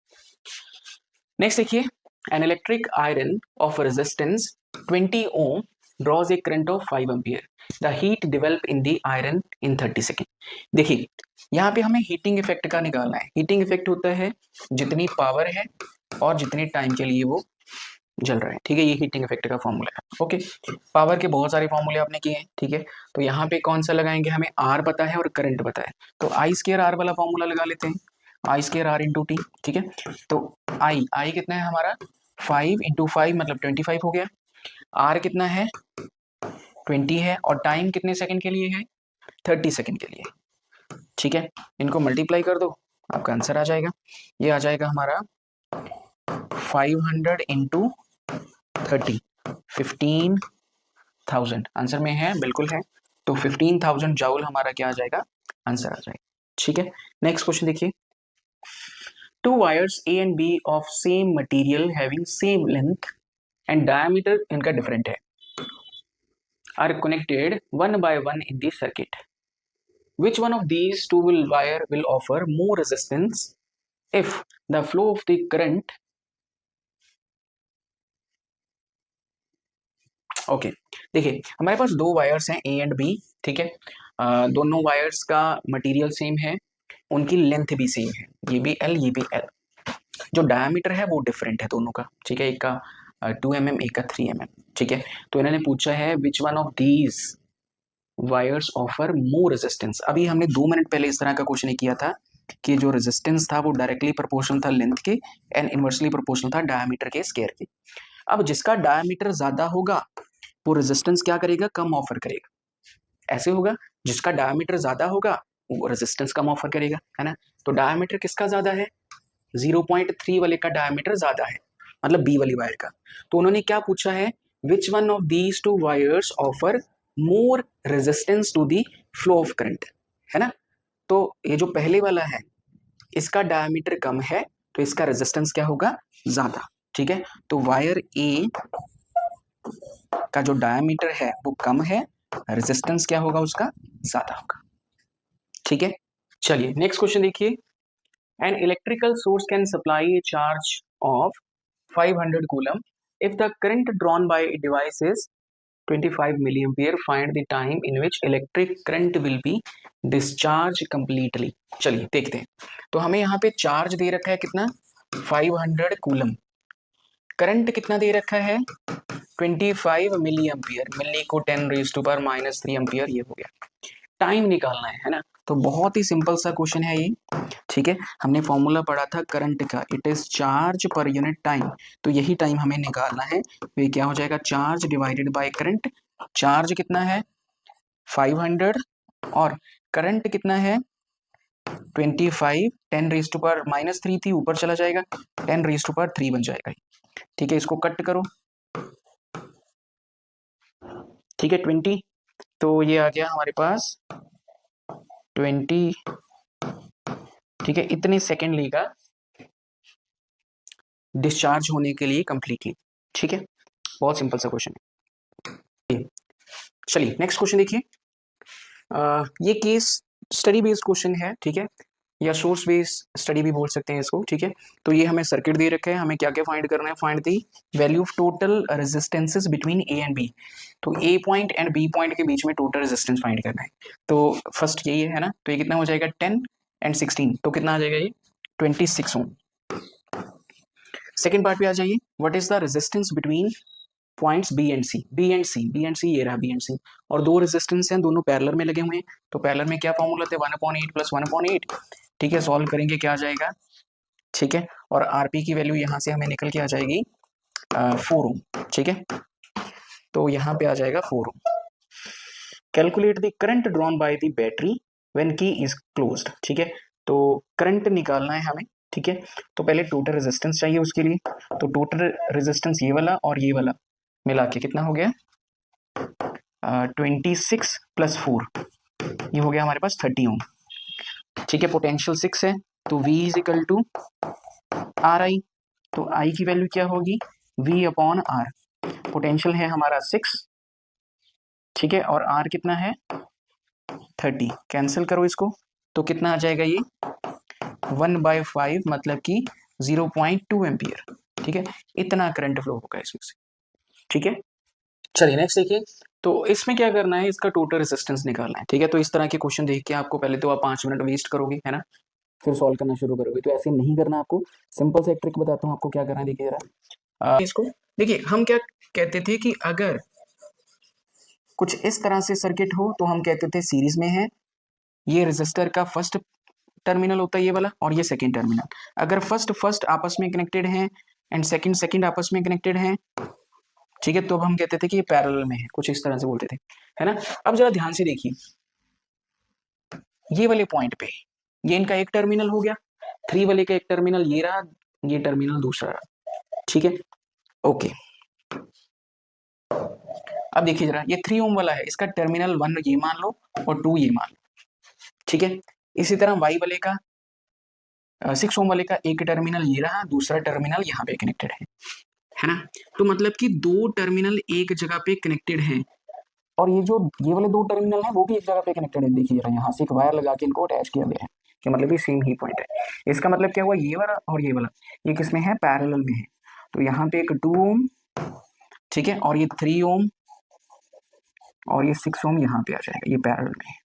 नेक्स्ट देखिए, an electric iron of resistance 20 ohm draws a current of 5 ampere. The heat develop in the iron in 30 second. देखिए यहाँ पे हमें हीटिंग इफेक्ट का निकालना है। हीटिंग इफेक्ट होता है जितनी पावर है और जितने टाइम के लिए वो जल रहा है। ठीक है, ये हीटिंग इफेक्ट का फॉर्मूला है। ओके, पावर के बहुत सारे फॉर्मूले आपने किए हैं। ठीक है, तो यहाँ पे कौन सा लगाएंगे, हमें आर पता है और करंट पता है, तो I²R वाला फॉर्मूला लगा लेते हैं, I²R × T। ठीक है, तो आई कितना है हमारा, 5 × 5 मतलब 25 हो गया, आर कितना है 20 है और टाइम कितने सेकंड के लिए है 30 सेकंड के लिए। ठीक है, इनको मल्टीप्लाई कर दो, आपका आंसर आ जाएगा। ये आ जाएगा हमारा 500 इंटू 30, 15,000 आंसर में है, बिल्कुल है। तो 15,000 जूल हमारा क्या आ जाएगा, आंसर आ जाएगा। ठीक है, नेक्स्ट क्वेश्चन देखिए। Two wires A and B of same material having same length and diameter इनका डिफरेंट है, are connected one by one in the circuit. Which one of these two wire will offer more resistance if the flow of the current? Okay, देखिए हमारे पास दो wires हैं ए and B. ठीक है, दोनों wires का मटेरियल सेम है, उनकी लेंथ भी सेम है, ये भी एल ये भी एल। जो डायमीटर है वो डिफरेंट है दोनों का। ठीक है, एक का 2 mm एक का 3 mm। ठीक है, तो इन्होंने पूछा है which one of these wires offer more resistance. अभी हमने 2 मिनट पहले इस तरह का क्वेश्चन किया था कि जो रेजिस्टेंस था वो डायरेक्टली प्रोपोर्शनल था लेंथ के एंड इनवर्सली प्रोपोर्शनल था डायमीटर के स्क्वायर के। अब जिसका डायमीटर ज्यादा होगा वो रेजिस्टेंस क्या करेगा, कम ऑफर करेगा। ऐसे होगा, जिसका डायमीटर ज्यादा होगा वो रेजिस्टेंस कम ऑफर करेगा, है ना। तो डायमीटर किसका ज्यादा है, 0.3 वाले का डायमीटर ज्यादा है, मतलब बी वाली वायर का। तो उन्होंने क्या पूछा है, which one of these two wires offer more resistance to the flow of current, है ना। तो ये जो पहले वाला है इसका डायमीटर कम है तो इसका रेजिस्टेंस क्या होगा, ज्यादा। ठीक है, तो वायर ए का जो डायमीटर है वो कम है, रेजिस्टेंस क्या होगा उसका, ज्यादा होगा। ठीक है, चलिए नेक्स्ट क्वेश्चन देखिए। An electrical source can supply A charge of 500 coulomb if the current drawn by a device is 25 milliampere, find the time in which electric current will be discharged completely। चलिए देखते हैं। तो हमें यहाँ पे charge दे रखा है कितना, 500 कूलम, करंट कितना दे रखा है 25 मिली एम्पियर, मिली को 10⁻³ एम्पियर, ये हो गया। टाइम निकालना है ना, तो बहुत ही सिंपल सा क्वेश्चन है ये। ठीक है, हमने फॉर्मूला पढ़ा था करंट का, it is charge per unit time, तो यही टाइम हमें निकालना है। तो ये क्या हो जाएगा, charge divided by current. Charge कितना है 500 और करंट कितना है 25, 10⁻³ थी, ऊपर चला जाएगा 10⁻³ बन जाएगा। ठीक है, इसको कट करो। ठीक है 20, तो ये आ गया हमारे पास 20। ठीक है, इतने सेकेंड लेगा डिस्चार्ज होने के लिए कंप्लीटली। ठीक है, बहुत सिंपल सा क्वेश्चन है। चलिए नेक्स्ट क्वेश्चन देखिए। ये केस स्टडी बेस्ड क्वेश्चन है। ठीक है, या सोर्स बेस्ड स्टडी भी बोल सकते हैं इसको। ठीक है, तो ये हमें सर्किट दे रखा है, हमें क्या क्या फाइंड करना है, find the value of total resistances between A and B. तो A point and B point के बीच में टोटल रेजिस्टेंस फाइंड करना है। तो फर्स्ट यही है ना, तो ये कितना हो जाएगा 10 एंड 16, तो कितना आ जाएगा ये 26 ओम। सेकेंड पार्ट पे आ जाइए, what is the resistance between points B and C. B and C ये रहा बी एंड सी, और दो रेजिस्टेंस हैं, दोनों पैरेलल में लगे हुए हैं। तो पैरेलल में क्या फॉर्मूला थे 1/8 + 1/8। ठीक है, सॉल्व करेंगे क्या आ जाएगा। ठीक है, और आरपी की वैल्यू यहाँ से हमें निकल के आ जाएगी 4 ओम। ठीक है, तो यहाँ पे आ जाएगा 4 ohm. Calculate the current drawn by the battery when key is closed. ठीक है, तो करंट निकालना है हमें। ठीक है, तो पहले टोटल रेजिस्टेंस चाहिए उसके लिए। तो टोटल रेजिस्टेंस ये वाला और ये वाला मिला के कितना हो गया 26 + 4, ये हो गया हमारे पास 30 ओम। ठीक है, पोटेंशियल 6 है, तो V = RI। तो I की वैल्यू क्या होगी V/R। पोटेंशियल है हमारा 6, ठीक है, और R कितना है 30। कैंसिल करो इसको, तो कितना आ जाएगा ये 1/5, मतलब कि 0.2 एम्पियर। ठीक है, इतना करंट फ्लो होगा इसमें से। ठीक है, चलिए नेक्स्ट देखिए। तो इसमें क्या करना है, इसका टोटल रेजिस्टेंस निकालना है। ठीक है, तो इस तरह के क्वेश्चन देख के आपको पहले तो आप 5 मिनट वेस्ट करोगे, है ना, फिर सॉल्व करना शुरू करोगे। तो ऐसे नहीं करना आपको, सिंपल से एक ट्रिक बताता हूँ आपको क्या करना है। देखिए जरा इसको देखिए, हम क्या कहते थे कि अगर कुछ इस तरह से सर्किट हो तो हम कहते थे सीरीज में है, ये रेजिस्टर का फर्स्ट टर्मिनल होता है ये वाला, और ये सेकेंड टर्मिनल। अगर फर्स्ट आपस में कनेक्टेड हैं एंड सेकेंड आपस में कनेक्टेड हैं, ठीक है, तो अब हम कहते थे कि ये पैरेलल में है, कुछ इस तरह से बोलते थे, है ना। अब जरा ध्यान से देखिए, ये वाले पॉइंट पे ये इनका एक टर्मिनल हो गया, 3 वाले का एक टर्मिनल ये रहा, ये टर्मिनल दूसरा रहा, ठीक है, ओके। अब देखिए जरा, ये 3 ओम वाला है, इसका टर्मिनल 1 ये मान लो और 2 ये मान लो, ठीक है। इसी तरह वाई वाले का 6 ओम वाले का एक टर्मिनल ये रहा, दूसरा टर्मिनल यहाँ पे कनेक्टेड है ना। तो मतलब कि 2 टर्मिनल एक जगह पे कनेक्टेड हैं, और ये वाले 2 टर्मिनल हैं वो भी एक जगह पे कनेक्टेड है। देखिए जरा, यहाँ से एक वायर लगा के इनको अटैच किया गया है, कि मतलब ये सेम ही पॉइंट है। इसका मतलब क्या हुआ, ये वाला और ये वाला ये किसमें है, पैरेलल में है। तो यहाँ पे एक 2 ओम, ठीक है, और ये 3 ओम और ये 6 ओम यहाँ पे आ जाएगा, ये पैरेलल में है,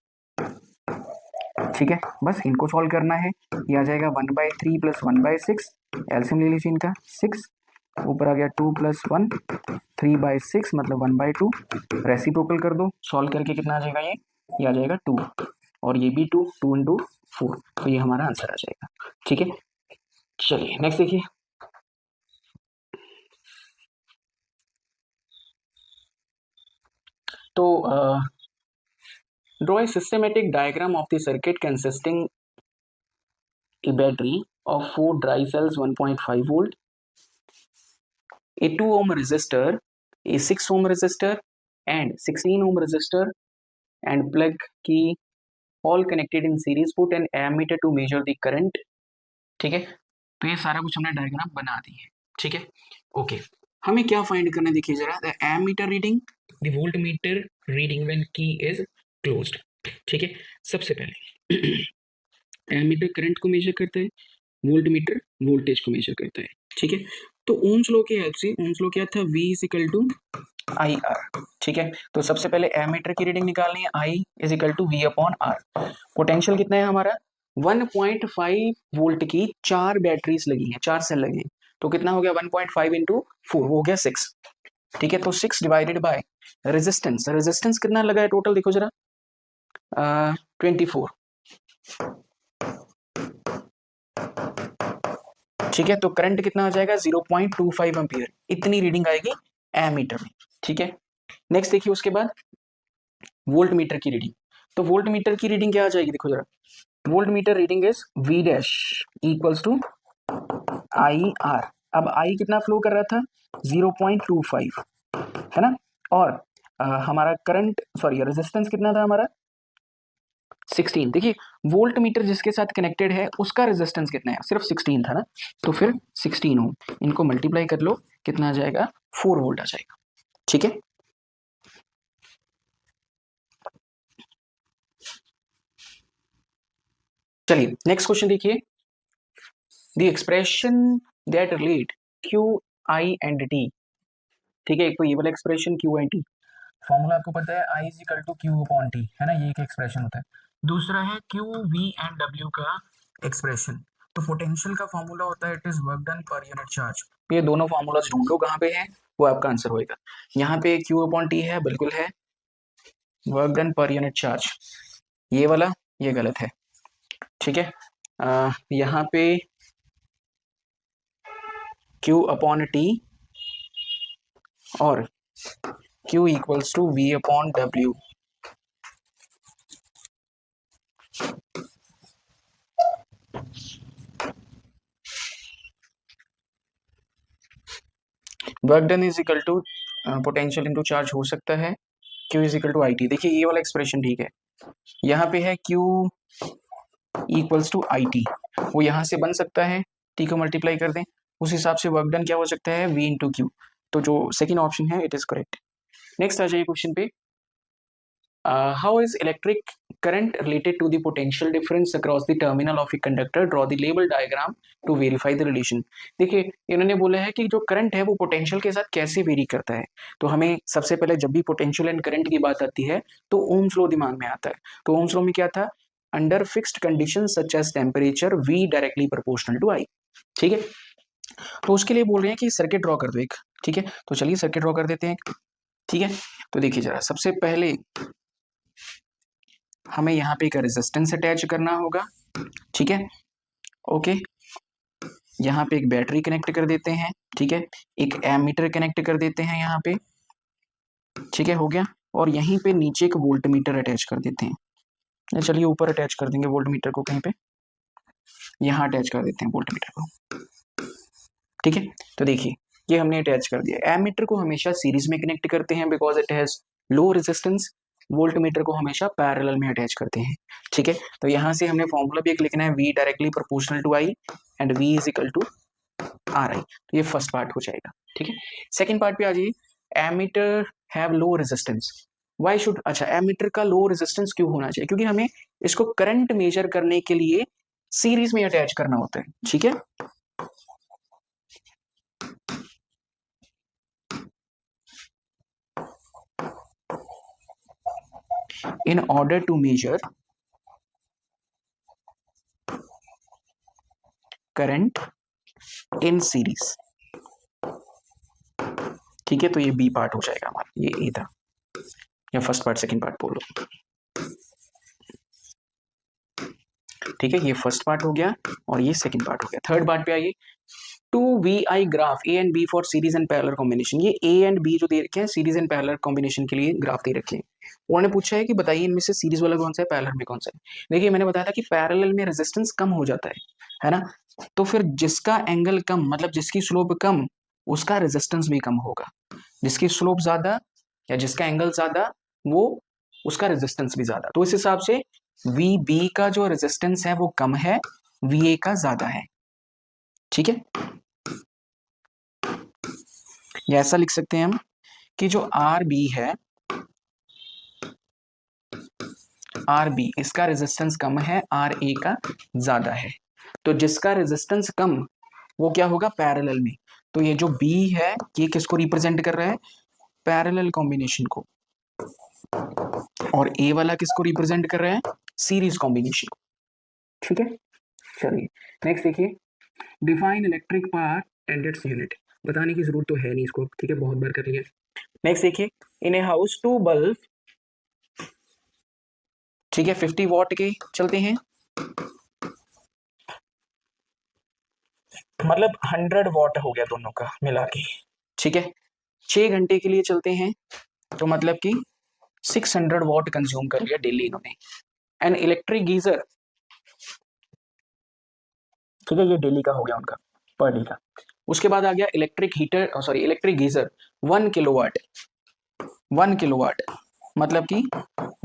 ठीक है। बस इनको सॉल्व करना है, ये आ जाएगा 1/3 प्लस 1/6, एलसीएम ले लीजिए इनका 6, ऊपर आ गया 2 प्लस 1, 3/6 मतलब 1/2, रेसिप्रोकल कर दो, सॉल्व करके कितना आ जाएगा, ये आ जाएगा 2, और ये भी 2, 2 इंटू 4, तो ये हमारा आंसर आ जाएगा, ठीक है। चलिए नेक्स्ट देखिए, तो draw a systematic diagram of the circuit consisting a battery of 4 dry cells 1.5 volt, a 2 ohm resistor, a 6 ohm resistor and 16 ohm resistor and plug key all connected in series. Put an ammeter to measure the current, ठीक है। तो ये सारा कुछ हमने diagram बना दी है, ठीक है, ओके। हमें क्या फाइंड करना है, देखिए जरा, the ammeter reading, the volt meter reading when key is closed, ठीक है। सबसे पहले एमीटर करंट को मेजर करता है, वोल्ट मीटर वोल्टेज को मेजर करता है, ठीक है। तो ओम्स लॉ की हेल्प से, ओम्स लॉ क्या था, V is equal to I R, ठीक है। तो सबसे पहले एमीटर की रीडिंग निकालनी है, I is equal to V upon R। Potential कितना है हमारा, 1.5 वोल्ट की 4 बैटरीज लगी हैं, 4 सेल लगे हैं, तो कितना हो गया 1.5 इंटू 4 हो गया 6, ठीक है। तो 6 डिवाइडेड बाय रेजिस्टेंस, रेजिस्टेंस कितना लगा है टोटल, देखो जरा 24, ठीक है। तो करंट कितना आ जाएगा 0.25 एम्पियर, इतनी रीडिंग आएगी एमीटर में, ठीक है। नेक्स्ट देखिए, उसके बाद वोल्ट मीटर की रीडिंग, तो वोल्ट मीटर की रीडिंग क्या आ जाएगी, देखो जरा, volt meter reading is V dash equals to I R. अब आई कितना फ्लो कर रहा था 0.25, है ना, और हमारा करंट सॉरी रेजिस्टेंस कितना था हमारा 16। देखिए वोल्ट मीटर जिसके साथ कनेक्टेड है उसका रेजिस्टेंस कितना है, सिर्फ 16 था ना, तो फिर 16 ओम, इनको मल्टीप्लाई कर लो, कितना आ जाएगा 4 वोल्ट आ जाएगा, ठीक है। चलिए नेक्स्ट क्वेश्चन देखिए, the expression that relate Q I and T, ठीक है। एक तो ये वाला expression Q and T, formula आपको पता है I is equal to Q upon T, है ना, ये एक एक्सप्रेशन होता है। दूसरा है क्यू वी एंड डब्ल्यू का एक्सप्रेशन, तो पोटेंशियल का फॉर्मूला होता है it is work done per unit charge. ये दोनों फॉर्मूलाज ढूंढ लो कहाँ पे है, वो आपका आंसर होएगा। यहाँ पे क्यू अपॉन टी है, बिल्कुल है, work done per unit charge ये वाला, ये गलत है, ठीक है। यहाँ पे क्यू अपॉन टी और Q equals to V upon W, work done is equal to potential into charge हो सकता है, Q is equal to I T. देखिए ये वाला एक्सप्रेशन ठीक है, यहाँ पे है Q equals to I T, वो यहाँ से बन सकता है, T को मल्टीप्लाई कर दें, उस हिसाब से वर्क डन क्या हो सकता है V इंटू क्यू, तो जो सेकेंड ऑप्शन है इट इज करेक्ट। नेक्स्ट आ जाइए क्वेश्चन पे, how is electric current related to the potential difference across the terminal of a conductor? Draw the label diagram to verify the relation. देखिए इन्होंने बोला है कि जो करंट है वो पोटेंशियल के साथ कैसे वेरी करता है, तो हमें सबसे पहले जब भी पोटेंशियल एंड करंट की बात आती है तो ओम्स लॉ दिमाग में आता है। तो ओम्स लॉ में क्या था, under fixed condition such as temperature V directly proportional to I, ठीक है। तो उसके लिए बोल रहे हैं कि सर्किट ड्रॉ कर दो एक, ठीक है। तो चलिए सर्किट ड्रॉ कर देते हैं, ठीक है। तो देखिए जरा, सबसे पहले हमें यहाँ पे एक रेजिस्टेंस अटैच करना होगा, ठीक है, ओके। यहाँ पे एक बैटरी कनेक्ट कर देते हैं, ठीक है, एक एमीटर कनेक्ट कर देते हैं यहाँ पे, ठीक है, हो गया। और यहीं पे नीचे एक वोल्ट मीटर अटैच कर देते हैं। चलिए ऊपर अटैच कर देंगे वोल्ट मीटर को, कहीं पे यहाँ अटैच कर देते हैं वोल्ट मीटर को, ठीक है। तो देखिए ये हमने अटैच कर दिया। एमीटर को हमेशा सीरीज में कनेक्ट करते हैं because it has low resistance. Volt meter को हमेशा पैरेलल में अटैच करते हैं, ठीक है। तो यहाँ से हमने फॉर्मूला भी एक लिखना है, V directly proportional to I and V is equal to RI। तो ये फर्स्ट पार्ट हो जाएगा, ठीक है। सेकेंड पार्ट पे आ जाइए। Ammeter have low resistance, why should, अच्छा एमीटर का लो रेजिस्टेंस क्यों होना चाहिए? क्योंकि हमें इसको करंट मेजर करने के लिए सीरीज में अटैच करना होता है, ठीक है। In order to measure current in series, ठीक है। तो ये बी पार्ट हो जाएगा हमारा, ये ए था, या फर्स्ट पार्ट सेकंड पार्ट बोलो, ठीक है। ये फर्स्ट पार्ट हो गया और ये सेकंड पार्ट हो गया। थर्ड पार्ट पे आइए। 2VI graph A and B for series and parallel combination. ये ए एंड बी जो दे रखे हैं सीरीज एंड पैरेलल कॉम्बिनेशन के लिए ग्राफ दे रखे हैं। उन्होंने पूछा है कि बताइए इनमें से सीरीज वाला कौन सा है, पैरेलल में कौन सा है। देखिए मैंने बताया था कि पैरेलल में रेजिस्टेंस कम हो जाता है ना। तो फिर जिसका एंगल कम, मतलब जिसकी स्लोप कम, उसका रेजिस्टेंस भी कम होगा। जिसकी स्लोप ज्यादा या जिसका एंगल ज्यादा, वो उसका रेजिस्टेंस भी ज्यादा। तो इस हिसाब से VB का जो रेजिस्टेंस है वो कम है, VA का ज्यादा है, ठीक है। या ऐसा लिख सकते हैं हम कि जो RB है, RB इसका रेजिस्टेंस कम है, RA का ज्यादा है। तो जिसका रेजिस्टेंस कम वो क्या होगा, पैरेलल में। तो ये जो B है ये किसको रिप्रेजेंट कर रहा है, पैरेलल कॉम्बिनेशन को। और A वाला किसको रिप्रेजेंट कर रहा है, सीरीज कॉम्बिनेशन को, ठीक है। चलिए नेक्स्ट देखिए। Define electric power and its unit. बताने की जरूरत तो है नहीं इसको, ठीक है, बहुत बार कर लिया। नेक्स्ट देखिए। इन ए हाउस 2 बल्ब, ठीक है, 50 वॉट के चलते हैं, मतलब 100 वॉट हो गया दोनों का मिला के, ठीक है। 6 घंटे के लिए चलते हैं, तो मतलब कि 600 वॉट कंज्यूम कर लिया डेली इन्होंने। एन इलेक्ट्रिक गीजर, ठीक है, ये डेली का हो गया उनका, पर डे का। उसके बाद आ गया electric heater, sorry electric geyser 1 kilowatt, 1 kilowatt मतलब कि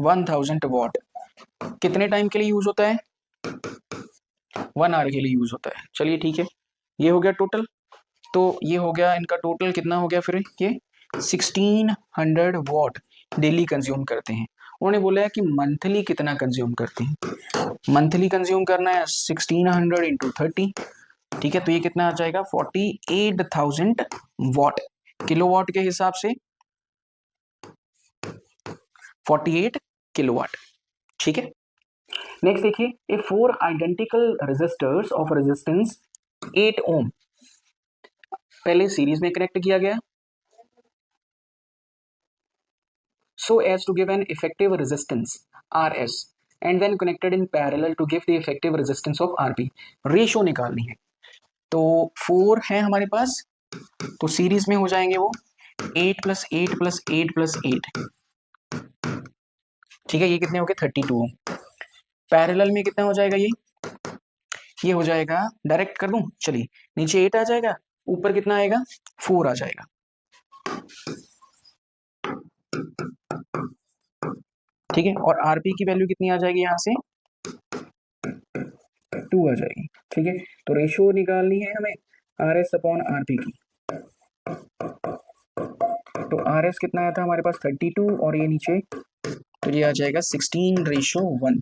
1000 वॉट। कितने टाइम के लिए यूज होता है, 1 आवर के लिए यूज होता है। चलिए ठीक है, ये हो गया टोटल। तो ये हो गया इनका टोटल, कितना हो गया फिर ये 1600 वॉट डेली कंज्यूम करते हैं। उन्होंने बोला है कि मंथली कितना कंज्यूम करते हैं, मंथली कंज्यूम करना है 1600 इंटू 30, ठीक है। तो ये कितना आ जाएगा 48,000 वॉट, किलोवाट के हिसाब से 48 किलोवाट, ठीक है। नेक्स्ट देखिए। ए 4 आइडेंटिकल रेजिस्टर्स ऑफ रेजिस्टेंस 8 ओम, पहले सीरीज में कनेक्ट किया गया so as to give an effective resistance RS and then connected in parallel to give the effective resistance of RP। Ratio निकालनी है। तो 4 है हमारे पास, तो सीरीज में हो जाएंगे वो 8 + 8 + 8 + 8, ठीक है। ये कितने हो गए 32। पैरेलल में कितना हो जाएगा ये हो जाएगा, डायरेक्ट कर दूं, चलिए नीचे 8 आ जाएगा, ऊपर कितना आएगा 4 आ जाएगा, ठीक है। और आरपी की वैल्यू कितनी आ जाएगी, यहां से 2 आ जाएगी, ठीक है। तो रेशियो निकालनी है हमें RS/RP की। तो RS कितना आया था हमारे पास 32 और ये नीचे, तो ये आ जाएगा 16:1,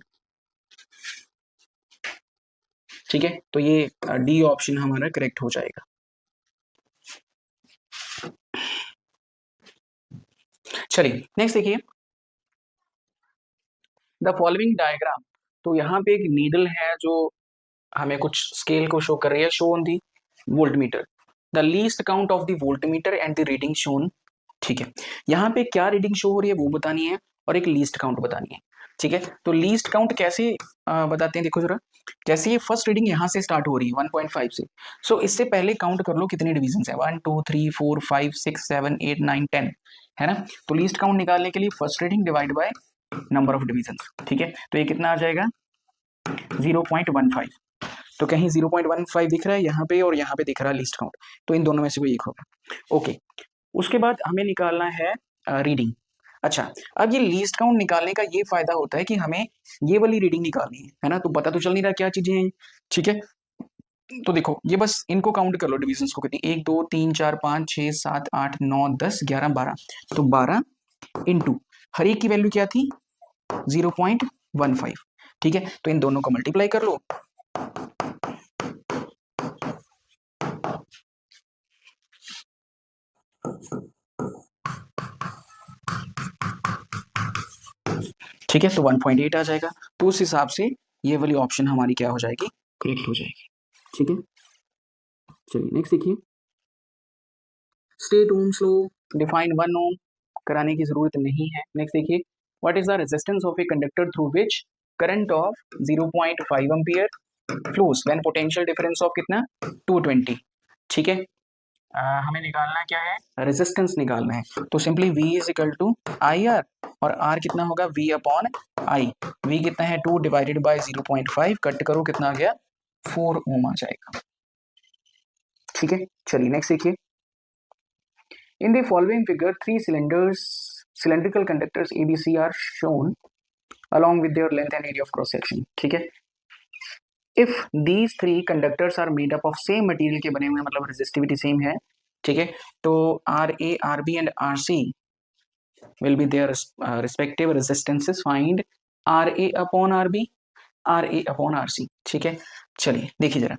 ठीक है। तो ये डी ऑप्शन हमारा करेक्ट हो जाएगा। चलिए नेक्स्ट देखिए। द फॉलोइंग डायग्राम, तो यहाँ पे एक नीडल है जो हमें कुछ स्केल को शो कर रही है, show on the volt meter, the least count of the volt metre and the reading shown, ठीक है। यहाँ पे क्या रीडिंग शो हो रही है वो बतानी है और एक लीस्ट काउंट बतानी है। ठीक है, तो लीस्ट काउंट कैसे बताते हैं, देखो जरा, जैसे ये फर्स्ट रीडिंग यहाँ से स्टार्ट हो रही है 1.5 से, सो इससे पहले काउंट कर लो कितने डिविजन है, 1 2 3 4 5 6 7 8 9 10, है ना। तो लीस्ट काउंट निकालने के लिए first reading divide by number of division, ठीक है, तो ये कितना आ जाएगा 0.15, तो कहीं 0.15 दिख रहा है यहाँ पे और यहाँ पे दिख रहा है लीस्ट काउंट, तो इन दोनों में से कोई एक होगा। ओके, उसके बाद हमें निकालना है रीडिंग। अच्छा, अब ये लीस्ट काउंट निकालने का ये फायदा होता है कि हमें ये वाली रीडिंग निकालनी है ना, तो पता तो चल नहीं रहा क्या चीजें हैं, ठीक है। तो देखो ये बस इनको काउंट कर लो, डिविजन्स को कितनी, 1 2 3 4 5 6 7 8 9 10 11 12, तो 12 इंटू हर एक की वैल्यू क्या थी 0.15, ठीक है, तो इन दोनों को मल्टीप्लाई कर लो, ठीक है, तो 1.8 आ जाएगा, तो उस हिसाब से ये वाली ऑप्शन हमारी क्या हो जाएगी, करेक्ट हो जाएगी, ठीक है। चलिए नेक्स्ट देखिए, स्टेट ओम्स लॉ, डिफाइन 1 ओम, कराने की जरूरत नहीं है। नेक्स्ट देखिए, what is the resistance of a conductor through which current of 0.5 ampere flows when potential difference of कितना 220, ठीक है। हमें निकालना क्या है, रेजिस्टेंस निकालना है, तो simply V is equal to I R, और R कितना होगा V अपॉन आई, V कितना है 2 डिवाइडेड बाय 0.5, कट करो कितना आ गया 4 ओम आ जाएगा, ठीक है। चलिए नेक्स्ट देखिए, in the following figure 3 cylindrical conductors ABC are shown along with their length and area of cross section, ठीक है। If these 3 conductors are made up of same material के बने हुए हैं, मतलब resistivity सेम है, ठीक है, तो RA RB and RC will be their respective resistances, find RA upon RB RA upon RC, ठीक है। चलिए देखिए जरा,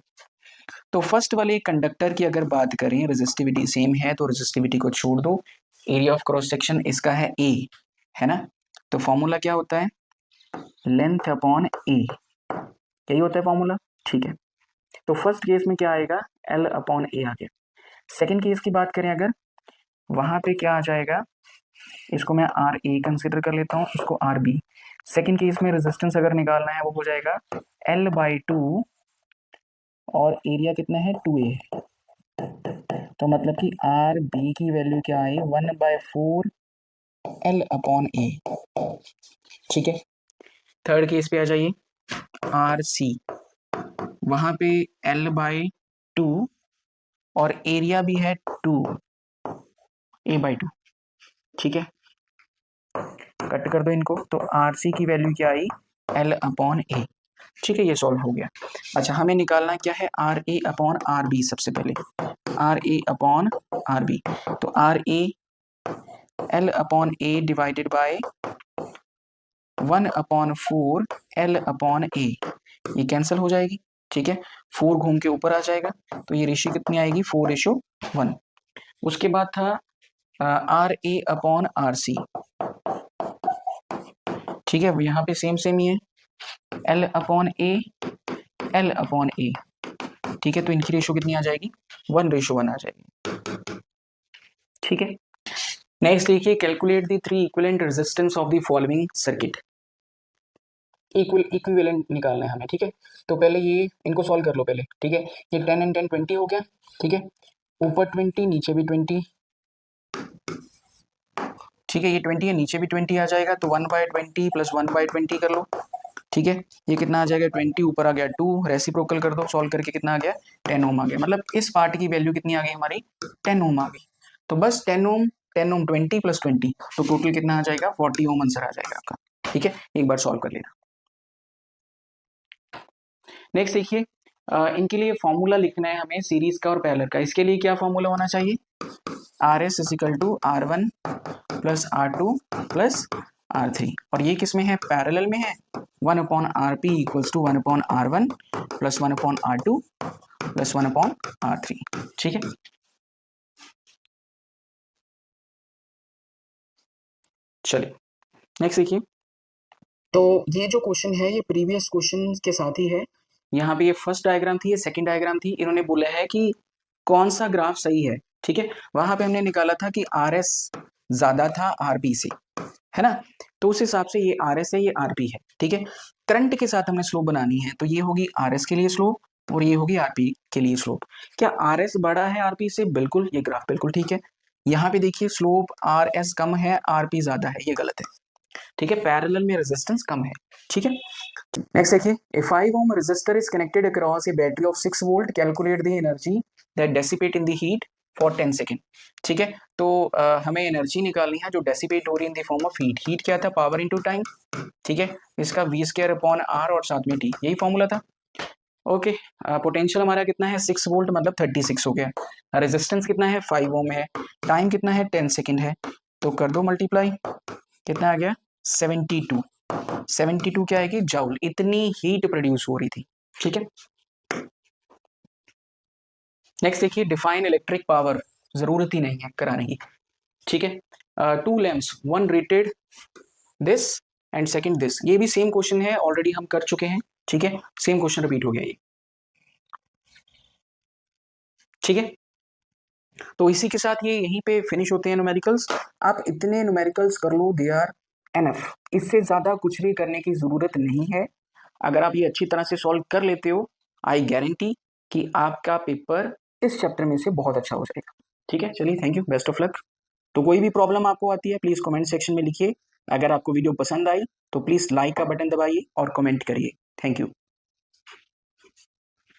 तो फर्स्ट वाले कंडक्टर की अगर बात करें, रेजिस्टिविटी सेम है तो रेजिस्टिविटी को छोड़ दो, एरिया ऑफ क्रॉस सेक्शन इसका है ए, है ना, तो फॉर्मूला क्या होता है लेंथ अपॉन ए, यही होता है फॉर्मूला, ठीक है। तो फर्स्ट केस में क्या आएगा एल अपॉन ए आ गया, सेकेंड केस की बात करें अगर, वहां पे क्या आ जाएगा, इसको मैं आर ए कंसिडर कर लेता हूँ, इसको आर बी, सेकेंड केस में रेजिस्टेंस अगर निकालना है वो हो जाएगा एल बाई टू, और एरिया कितना है 2a है, तो मतलब कि आर बी की वैल्यू क्या आई 1/4 एल अपॉन ए, ठीक है। थर्ड केस पे आ जाइए, आर सी, वहां पे एल बाई 2 और एरिया भी है 2a/2, ठीक है, कट कर दो इनको, तो आर सी की वैल्यू क्या आई एल अपॉन ए, ठीक है, ये सॉल्व हो गया। अच्छा, हमें निकालना क्या है R A upon R B, सबसे पहले R A upon R B, तो R A L upon A divided by 1/4 L upon A, ये कैंसिल हो जाएगी, ठीक है, 4 घूम के ऊपर आ जाएगा, तो ये रेशियो कितनी आएगी 4:1। उसके बाद था R A upon R C, ठीक है, यहाँ पे सेम सेम ही है, L upon A L upon A, ठीक है, तो इनकी रेशियो कितनी आ जाएगी 1:1 आ जाएगी, ठीक है। नेक्स्ट देखिए, calculate the 3 equivalent resistance of the following circuit, equivalent निकालना है हमें, ठीक है। तो पहले ये इनको सॉल्व कर लो पहले, ठीक है, ये 10 and 10 20 हो गया, ठीक है, ऊपर 20 नीचे भी 20, ठीक है, ये 20 है नीचे भी 20 आ जाएगा, तो 1/20 प्लस 1/20 कर लो, ठीक है, ये कितना आ जाएगा 20, ऊपर आ गया 2, रेसिप्रोकल कर दो, सॉल्व करके कितना आ गया 10 ओम आ गया, मतलब इस पार्ट की वैल्यू कितनी आ गई हमारी 10 ओम आ गई, तो बस 10 ओम 20 प्लस 20, तो टोटल कितना आ जाएगा 40 ओम आंसर आ जाएगा आपका, ठीक है, एक बार सॉल्व कर लेना। नेक्स्ट देखिए, इनके लिए फॉर्मूला लिखना है हमें सीरीज का और पैरेलल का, इसके लिए क्या फॉर्मूला होना चाहिए, R S equal to R1 plus R2 plus R3, और ये किस में है पैरेलल में है, 1/RP equals to 1/R1 plus 1/R2 plus 1/R3, ठीक है। चलिए नेक्स्ट देखिए, तो ये जो क्वेश्चन है ये प्रीवियस क्वेश्चन के साथ ही है, यहाँ पे ये फर्स्ट डायग्राम थी, ये सेकंड डायग्राम थी, इन्होंने बोला है कि कौन सा ग्राफ सही है, ठीक है, वहां पे हमने निकाला था कि आर एस ज्यादा था आर बी से, है ना। तो उस हिसाब से ये RS है, ये RP है, ठीक है। करंट के साथ हमने स्लोप बनानी है, तो ये होगी RS के लिए स्लोप और ये होगी RP के लिए स्लोप। क्या RS बड़ा है RP से? बिल्कुल, ये ग्राफ बिल्कुल ठीक है। यहाँ पे देखिए स्लोप RS कम है, RP ज्यादा है, ये गलत है, ठीक है। पैरेलल में रेजिस्टेंस कम है, ठीक है। नेक्स्ट देखिए, ए 5 ohm resistor is connected across a battery of 6 volt, calculate the energy that dissipate in the heat for 10 second, ठीक है। तो हमें एनर्जी निकालनी है जो डेसिपेट हो रही है in the form of heat. Heat क्या था? पावर इनटू टाइम, ठीक है। इसका v²/r और साथ में t, यही फॉर्मूला था। ओके, पोटेंशियल हमारा कितना है? 6 वोल्ट, मतलब 36 हो गया। रेजिस्टेंस कितना है? 5 ओम है। टाइम कितना है? 10 सेकेंड है। तो कर दो मल्टीप्लाई, कितना आ गया? 72। 72 क्या आएगी? जूल। इतनी हीट प्रोड्यूस हो रही थी, ठीक है। नेक्स्ट देखिए, डिफाइन इलेक्ट्रिक पावर, जरूरत ही नहीं है कराने की, ठीक है। 2 lamps, one rated this and second this, ये भी सेम क्वेश्चन है, ऑलरेडी हम कर चुके हैं, ठीक है। सेम क्वेश्चन रिपीट हो गया ये, ठीक है। तो इसी के साथ ये यहीं पे फिनिश होते हैं न्यूमेरिकल्स। आप इतने न्यूमेरिकल्स कर लो, दे आर एनफ। इससे ज्यादा कुछ भी करने की जरूरत नहीं है। अगर आप ये अच्छी तरह से सॉल्व कर लेते हो, आई गारंटी कि आपका पेपर इस चैप्टर में से बहुत अच्छा हो जाएगा, ठीक है। चलिए, thank you, best of luck. तो कोई भी प्रॉब्लम आपको आती है प्लीज कमेंट सेक्शन में लिखिए। अगर आपको वीडियो पसंद आई तो प्लीज लाइक का बटन दबाइए और कमेंट करिए। Thank you.